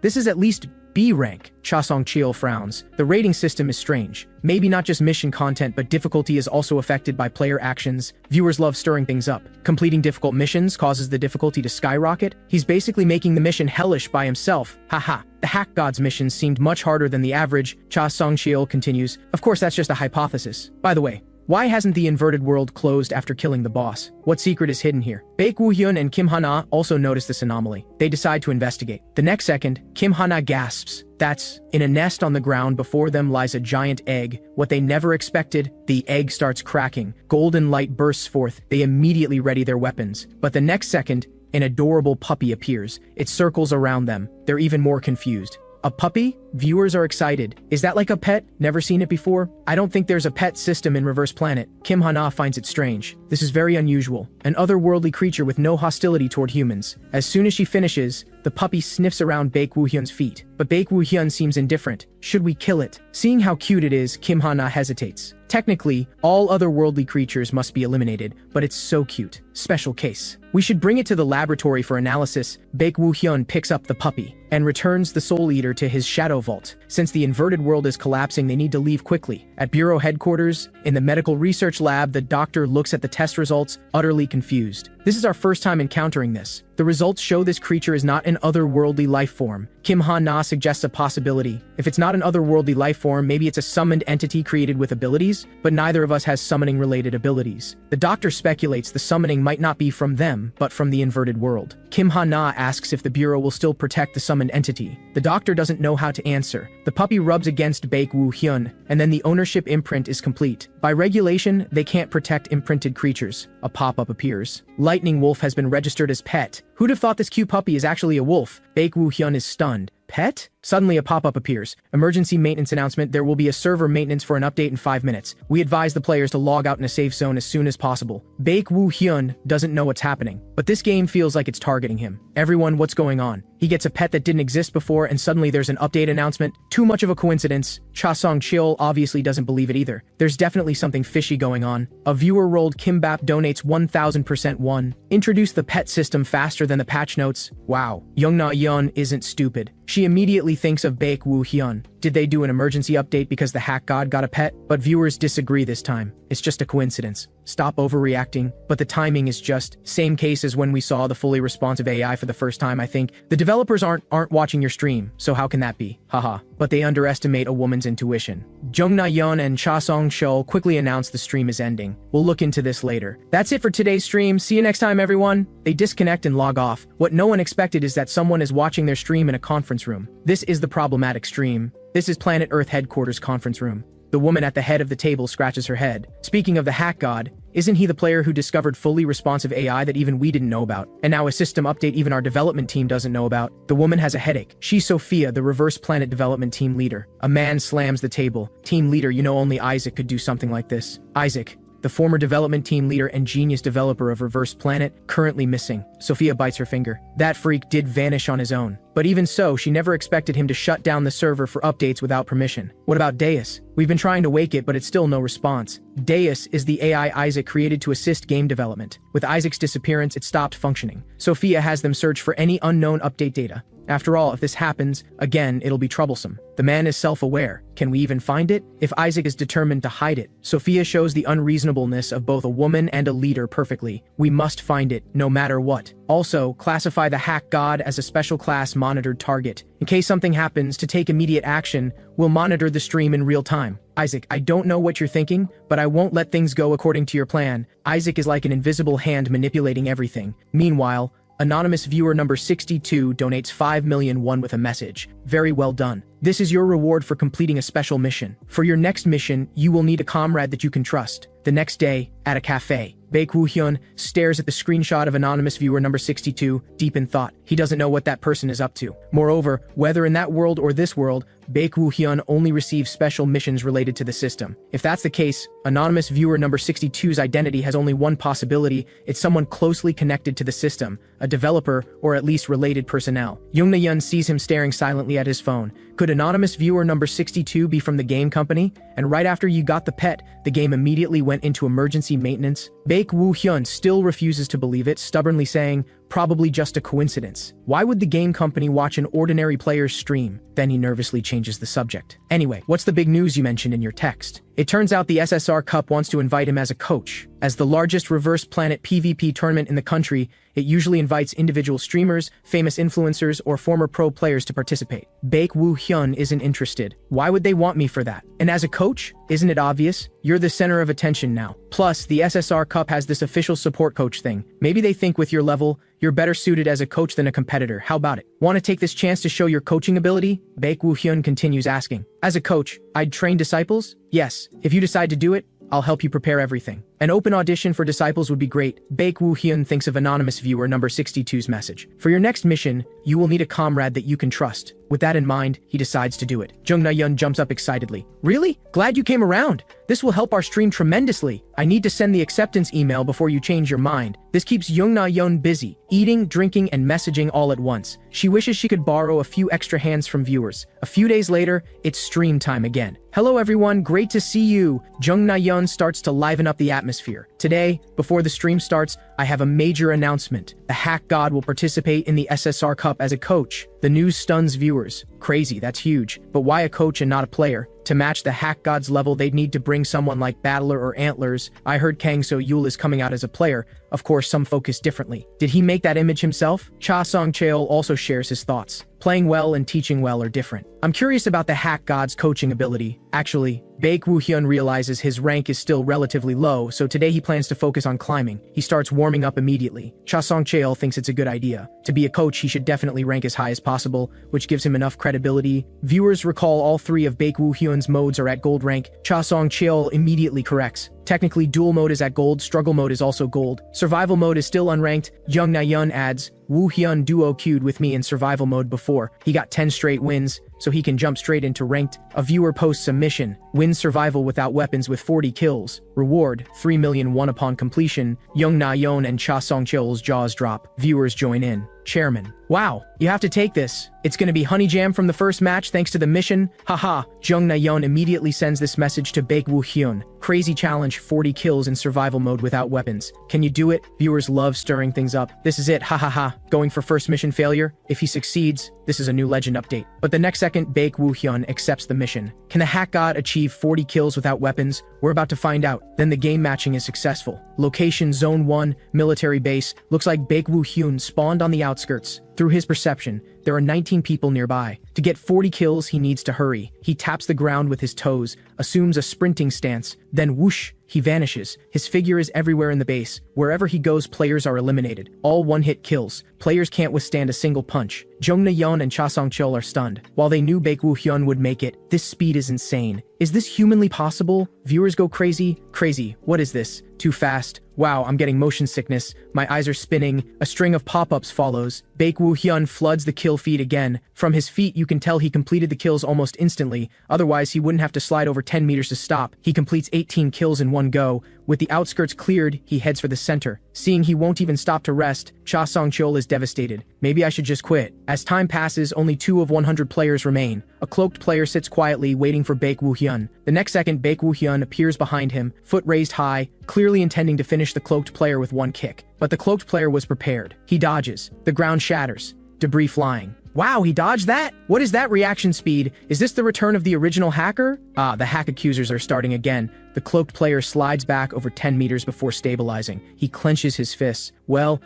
This is at least B rank. Cha Song-chul frowns. The rating system is strange. Maybe not just mission content, but difficulty is also affected by player actions. Viewers love stirring things up. Completing difficult missions causes the difficulty to skyrocket. He's basically making the mission hellish by himself. Haha. The Hack God's missions seemed much harder than the average. Cha Song-chul continues, "Of course, that's just a hypothesis. By the way, Why hasn't the inverted world closed after killing the boss? What secret is hidden here? Bai Yuxian and Kim Hana also notice this anomaly. They decide to investigate. The next second, Kim Hana gasps. That's in a nest on the ground before them lies a giant egg. What they never expected, the egg starts cracking. Golden light bursts forth. They immediately ready their weapons. But the next second, an adorable puppy appears. It circles around them. They're even more confused. A puppy? Viewers are excited. Is that like a pet? Never seen it before? I don't think there's a pet system in Reverse Planet. Kim Hana finds it strange. This is very unusual. An otherworldly creature with no hostility toward humans. As soon as she finishes, the puppy sniffs around Bai Yuxian's feet. But Bai Yuxian seems indifferent. Should we kill it? Seeing how cute it is, Kim Hana hesitates. Technically, all otherworldly creatures must be eliminated, but it's so cute. Special case. We should bring it to the laboratory for analysis. Bai Yuxian picks up the puppy and returns the Soul Eater to his shadow vault. Since the inverted world is collapsing, they need to leave quickly. At Bureau headquarters, in the medical research lab, the doctor looks at the test results, utterly confused. This is our first time encountering this. The results show this creature is not an otherworldly life form. Kim Ha-na suggests a possibility. If it's not an otherworldly life form, maybe it's a summoned entity created with abilities, but neither of us has summoning-related abilities. The doctor speculates the summoning might not be from them, but from the inverted world. Kim Ha-na asks if the Bureau will still protect the summoned entity. The doctor doesn't know how to answer. The puppy rubs against Bai Yuxian, and then the ownership imprint is complete. By regulation, they can't protect imprinted creatures. A pop-up appears. Lightning Wolf has been registered as pet. Who'd have thought this cute puppy is actually a wolf? Bai Yuxian is stunned. Pet? Suddenly a pop-up appears. Emergency maintenance announcement. There will be a server maintenance for an update in 5 minutes. We advise the players to log out in a safe zone as soon as possible. Bai Yuxian doesn't know what's happening, but this game feels like it's targeting him. Everyone, what's going on? He gets a pet that didn't exist before, and suddenly there's an update announcement. Too much of a coincidence. Cha Song-cheol obviously doesn't believe it either. There's definitely something fishy going on. A viewer rolled Kimbap donates 1000% one. Introduce the pet system faster than the patch notes. Wow. Youngna Yeon isn't stupid. She immediately thinks of Bai Yuxian. Did they do an emergency update because the hack god got a pet? But viewers disagree this time. It's just a coincidence. Stop overreacting. But the timing is just same case as when we saw the fully responsive AI for the first time, I think. The developers aren't watching your stream, so how can that be? Haha. But they underestimate a woman's intuition. Jungna Yeon and Cha Song-cheol quickly announce the stream is ending. We'll look into this later. That's it for today's stream. See you next time, everyone. They disconnect and log off. What no one expected is that someone is watching their stream in a conference room. This is the problematic stream. This is Planet Earth headquarters conference room. The woman at the head of the table scratches her head. Speaking of the hack god, isn't he the player who discovered fully responsive AI that even we didn't know about? And now a system update even our development team doesn't know about. The woman has a headache. She's Sophia, the Reverse Planet development team leader. A man slams the table. Team leader, you know only Isaac could do something like this. Isaac, the former development team leader and genius developer of Reverse Planet, currently missing. Sophia bites her finger. That freak did vanish on his own. But even so, she never expected him to shut down the server for updates without permission. What about Deus? We've been trying to wake it, but it's still no response. Deus is the AI Isaac created to assist game development. With Isaac's disappearance, it stopped functioning. Sophia has them search for any unknown update data. After all, if this happens, again, it'll be troublesome. The man is self-aware. Can we even find it? If Isaac is determined to hide it, Sophia shows the unreasonableness of both a woman and a leader perfectly. We must find it, no matter what. Also, classify the hack god as a special class monitored target. In case something happens, to take immediate action, we'll monitor the stream in real time. Isaac, I don't know what you're thinking, but I won't let things go according to your plan. Isaac is like an invisible hand manipulating everything. Meanwhile, anonymous viewer number 62 donates 5 million won with a message. Very well done. This is your reward for completing a special mission. For your next mission, you will need a comrade that you can trust. The next day, at a cafe, Bai Yuxian stares at the screenshot of anonymous viewer number 62, deep in thought. He doesn't know what that person is up to. Moreover, whether in that world or this world, Bai Yuxian only receives special missions related to the system. If that's the case, anonymous viewer number 62's identity has only one possibility. It's someone closely connected to the system, a developer, or at least related personnel. Youngna Yeon sees him staring silently at his phone. Could anonymous viewer number 62 be from the game company? And right after you got the pet, the game immediately went into emergency maintenance? Bai Yuxian still refuses to believe it, stubbornly saying, probably just a coincidence. Why would the game company watch an ordinary player's stream? Then he nervously changes the subject. Anyway, what's the big news you mentioned in your text? It turns out the SSR Cup wants to invite him as a coach. As the largest reverse planet PvP tournament in the country, it usually invites individual streamers, famous influencers, or former pro players to participate. Bai Yuxian isn't interested. Why would they want me for that? And as a coach, isn't it obvious? You're the center of attention now. Plus, the SSR Cup has this official support coach thing. Maybe they think with your level, you're better suited as a coach than a competitor. How about it? Want to take this chance to show your coaching ability? Bai Yuxian continues asking. As a coach, I'd train disciples? Yes. If you decide to do it, I'll help you prepare everything. An open audition for disciples would be great. Bai Yuxian thinks of anonymous viewer number 62's message. For your next mission, you will need a comrade that you can trust. With that in mind, he decides to do it. Jung Na-yeon jumps up excitedly. Really? Glad you came around. This will help our stream tremendously. I need to send the acceptance email before you change your mind. This keeps Jung Na-yeon busy, eating, drinking, and messaging all at once. She wishes she could borrow a few extra hands from viewers. A few days later, it's stream time again. Hello everyone, great to see you. Jung Na-yeon starts to liven up the atmosphere. Today, before the stream starts, I have a major announcement. The Hack God will participate in the SSR Cup as a coach. The news stuns viewers. Crazy, that's huge. But why a coach and not a player? To match the Hack God's level, they'd need to bring someone like Battler or Antlers. I heard Kang So-yul is coming out as a player. Of course, some focus differently. Did he make that image himself? Cha Song-cheol also shares his thoughts. Playing well and teaching well are different. I'm curious about the Hack God's coaching ability. Actually, Bai Yuxian realizes his rank is still relatively low, so today he plans to focus on climbing. He starts warming up immediately. Cha Song-cheol thinks it's a good idea. To be a coach, he should definitely rank as high as possible, which gives him enough credibility. Viewers recall all three of Bai Yuxian's modes are at gold rank. Cha Song-cheol immediately corrects. Technically, duel mode is at gold, struggle mode is also gold. Survival mode is still unranked. Jung Na-yeon adds, Woo Hyun duo queued with me in survival mode before. He got 10 straight wins, so he can jump straight into ranked. A viewer posts a mission. Win survival without weapons with 40 kills. Reward, 3 million won upon completion. Jung Na-yeon and Cha Song-cheol's jaws drop. Viewers join in. Chairman. Wow, you have to take this. It's gonna be honey jam from the first match thanks to the mission. Haha. Jung Na-yeon immediately sends this message to Bai Yuxian. Crazy challenge, 40 kills in survival mode without weapons. Can you do it? Viewers love stirring things up. This is it, ha ha ha. Going for first mission failure? If he succeeds, this is a new legend update. But the next second, Bai Yuxian accepts the mission. Can the Hack God achieve 40 kills without weapons? We're about to find out. Then the game matching is successful. Location Zone 1, military base. Looks like Bai Yuxian spawned on the outskirts. Through his perception, there are 19 people nearby. To get 40 kills, he needs to hurry. He taps the ground with his toes, assumes a sprinting stance, then whoosh, he vanishes. His figure is everywhere in the base. Wherever he goes, players are eliminated. All one-hit kills. Players can't withstand a single punch. Jung Na-yeon and Cha Song-cheol are stunned. While they knew Bai Yuxian would make it, this speed is insane. Is this humanly possible? Viewers go crazy. Crazy. What is this? Too fast. Wow, I'm getting motion sickness. My eyes are spinning. A string of pop-ups follows. Bai Yuxian floods the kill feed again. From his feet, you can tell he completed the kills almost instantly. Otherwise, he wouldn't have to slide over 10 meters to stop. He completes 18 kills in one go. With the outskirts cleared, he heads for the center. Seeing he won't even stop to rest, Cha Song-cheol is devastated. Maybe I should just quit. As time passes, only 2 of 100 players remain. A cloaked player sits quietly, waiting for Bai Yuxian. The next second, Bai Yuxian appears behind him, foot raised high, clearly intending to finish the cloaked player with one kick. But the cloaked player was prepared. He dodges. The ground shatters. Debris flying. Wow, he dodged that? What is that reaction speed? Is this the return of the original hacker? Ah, the hack accusers are starting again. The cloaked player slides back over 10 meters before stabilizing. He clenches his fists. Well,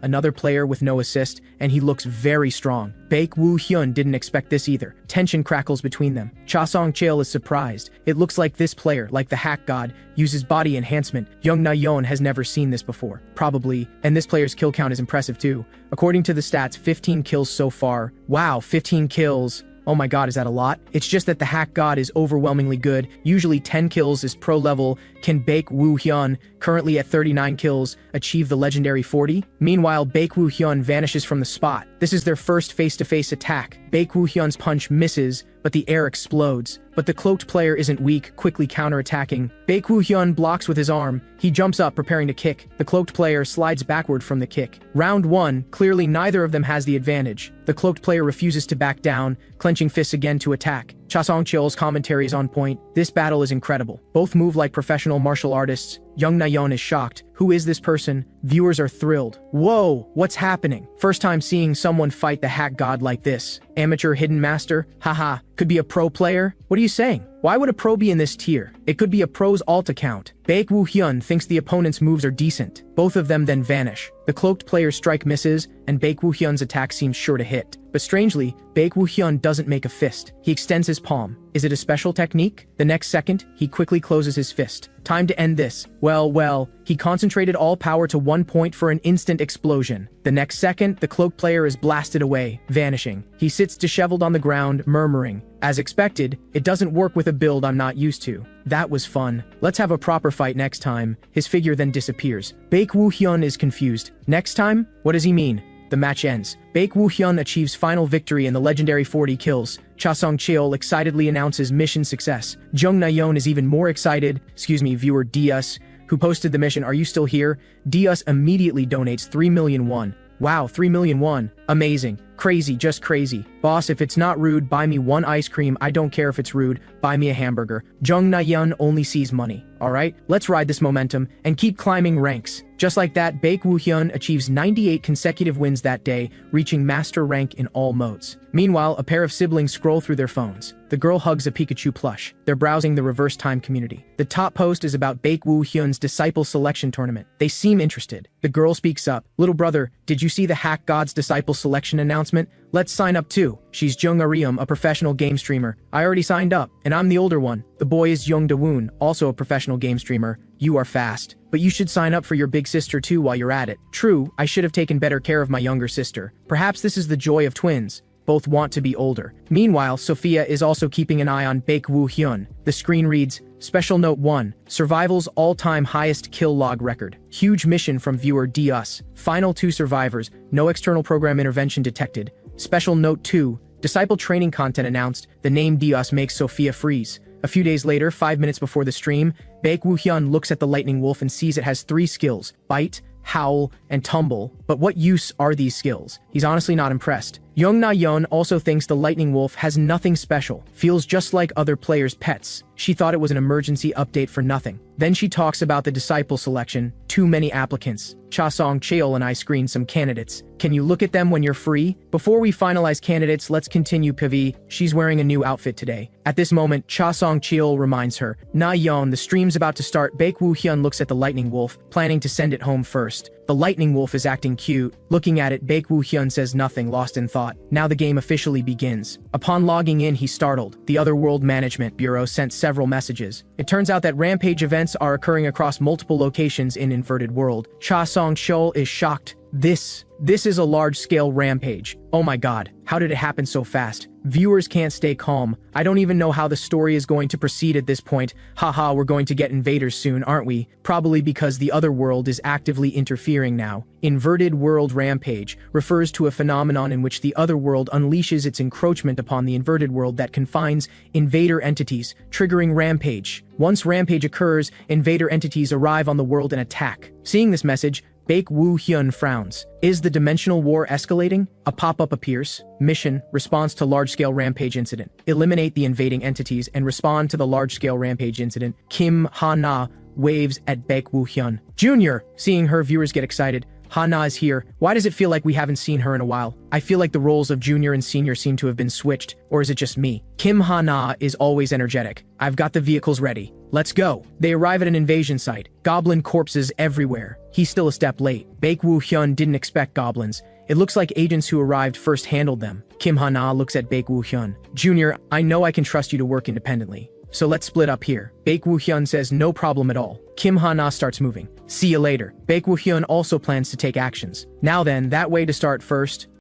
another player with no assist, and he looks very strong. Bai Yuxian didn't expect this either. Tension crackles between them. Cha Song-cheol is surprised. It looks like this player, like the Hack God, uses body enhancement. Jung Na-yeon has never seen this before. Probably. And this player's kill count is impressive too. According to the stats, 15 kills so far. Wow, 15 kills. Oh my god, is that a lot? It's just that the Hack God is overwhelmingly good. Usually 10 kills is pro level. Can Bai Yuxian, currently at 39 kills, achieve the legendary 40? Meanwhile, Bai Yuxian vanishes from the spot. This is their first face-to-face attack. Bai Yuxian's punch misses, but the air explodes. But the cloaked player isn't weak, quickly counterattacking. Bai Yuxian blocks with his arm. He jumps up, preparing to kick. The cloaked player slides backward from the kick. Round 1, clearly neither of them has the advantage. The cloaked player refuses to back down, clenching fists again to attack. Cha Song-cheol's commentary is on point. This battle is incredible. Both move like professional martial artists. Jung Na-yeon is shocked. Who is this person? Viewers are thrilled. Whoa, what's happening? First time seeing someone fight the Hack God like this. Amateur hidden master? Haha, Could be a pro player? What are you saying? Why would a pro be in this tier? It could be a pro's alt account. Bai Yuxian thinks the opponent's moves are decent. Both of them then vanish. The cloaked player's strike misses, and Bai Yuxian's attack seems sure to hit. But strangely, Bai Yuxian doesn't make a fist. He extends his palm. Is it a special technique? The next second, he quickly closes his fist. Time to end this. Well, he concentrated all power to 1 point for an instant explosion. The next second, the cloaked player is blasted away, vanishing. He sits disheveled on the ground, murmuring, "As expected, it doesn't work with a build I'm not used to. That was fun. Let's have a proper fight next time." His figure then disappears. Bai Yuxian is confused. Next time? What does he mean? The match ends. Bai Yuxian achieves final victory in the legendary 40 kills. Cha Song-cheol excitedly announces mission success. Jung Na-yeon is even more excited. Viewer Dius, who posted the mission, "Are you still here?" Dius immediately donates 3 million won. Wow, 3 million won. Amazing. Crazy, just crazy. Boss, if it's not rude, buy me one ice cream. I don't care if it's rude. Buy me a hamburger. Jung Na-yeon only sees money. Alright, let's ride this momentum and keep climbing ranks. Just like that, Bai Yuxian achieves 98 consecutive wins that day, reaching master rank in all modes. Meanwhile, a pair of siblings scroll through their phones. The girl hugs a Pikachu plush. They're browsing the reverse time community. The top post is about Bai Yuxian's disciple selection tournament. They seem interested. The girl speaks up. "Little brother, did you see the Hack God's disciple selection announcement? Let's sign up too." She's Jung Arium, a professional game streamer. "I already signed up, and I'm the older one." The boy is Jung Da-woon, also a professional game streamer. "You are fast. But you should sign up for your big sister too while you're at it." "True, I should have taken better care of my younger sister. Perhaps this is the joy of twins. Both want to be older." Meanwhile, Sophia is also keeping an eye on Bai Yuxian. The screen reads, "Special Note 1, Survival's all-time highest kill log record. Huge mission from viewer Dius. Final 2 survivors, no external program intervention detected. Special Note 2, Disciple training content announced. The name Dios makes Sophia freeze." A few days later, 5 minutes before the stream, Bai Yuxian looks at the lightning wolf and sees it has 3 skills: bite, howl, and tumble. But what use are these skills? He's honestly not impressed. Jung Na-yeon also thinks the lightning wolf has nothing special, feels just like other players' pets. She thought it was an emergency update for nothing. Then she talks about the disciple selection. Too many applicants. Cha Song-cheol and I screened some candidates. Can you look at them when you're free? Before we finalize candidates, let's continue PV. She's wearing a new outfit today. At this moment, Cha Song-cheol reminds her, "Na-yeon, the stream's about to start." Bai Yuxian looks at the lightning wolf, planning to send it home first. The lightning wolf is acting cute. Looking at it, Bai Yuxian says nothing, lost in thought. Now the game officially begins. Upon logging in, he's startled. The Otherworld Management Bureau sent several messages. It turns out that rampage events are occurring across multiple locations in Inverted World. Cha Song-cheol is shocked. This is a large-scale rampage. Oh my god, how did it happen so fast? Viewers can't stay calm. I don't even know how the story is going to proceed at this point. Haha, we're going to get invaders soon, aren't we? Probably because the other world is actively interfering now. Inverted World Rampage refers to a phenomenon in which the other world unleashes its encroachment upon the inverted world that confines invader entities, triggering rampage. Once rampage occurs, invader entities arrive on the world and attack. Seeing this message, Bai Yuxian frowns. Is the dimensional war escalating? A pop-up appears. Mission: response to large-scale rampage incident. Eliminate the invading entities and respond to the large-scale rampage incident. Kim Ha-na waves at Bai Yuxian. "Junior!" Seeing her, viewers get excited. "Ha-na is here. Why does it feel like we haven't seen her in a while? I feel like the roles of junior and senior seem to have been switched, or is it just me?" Kim Ha-na is always energetic. "I've got the vehicles ready. Let's go." They arrive at an invasion site. Goblin corpses everywhere. He's still a step late. Bai Yuxian didn't expect goblins. It looks like agents who arrived first handled them. Kim Ha-na looks at Bai Yuxian. "Junior, I know I can trust you to work independently. So let's split up here." Bai Yuxian says no problem at all. Kim Ha-na starts moving. "See you later." Bai Yuxian also plans to take actions. Now then, that way to start first.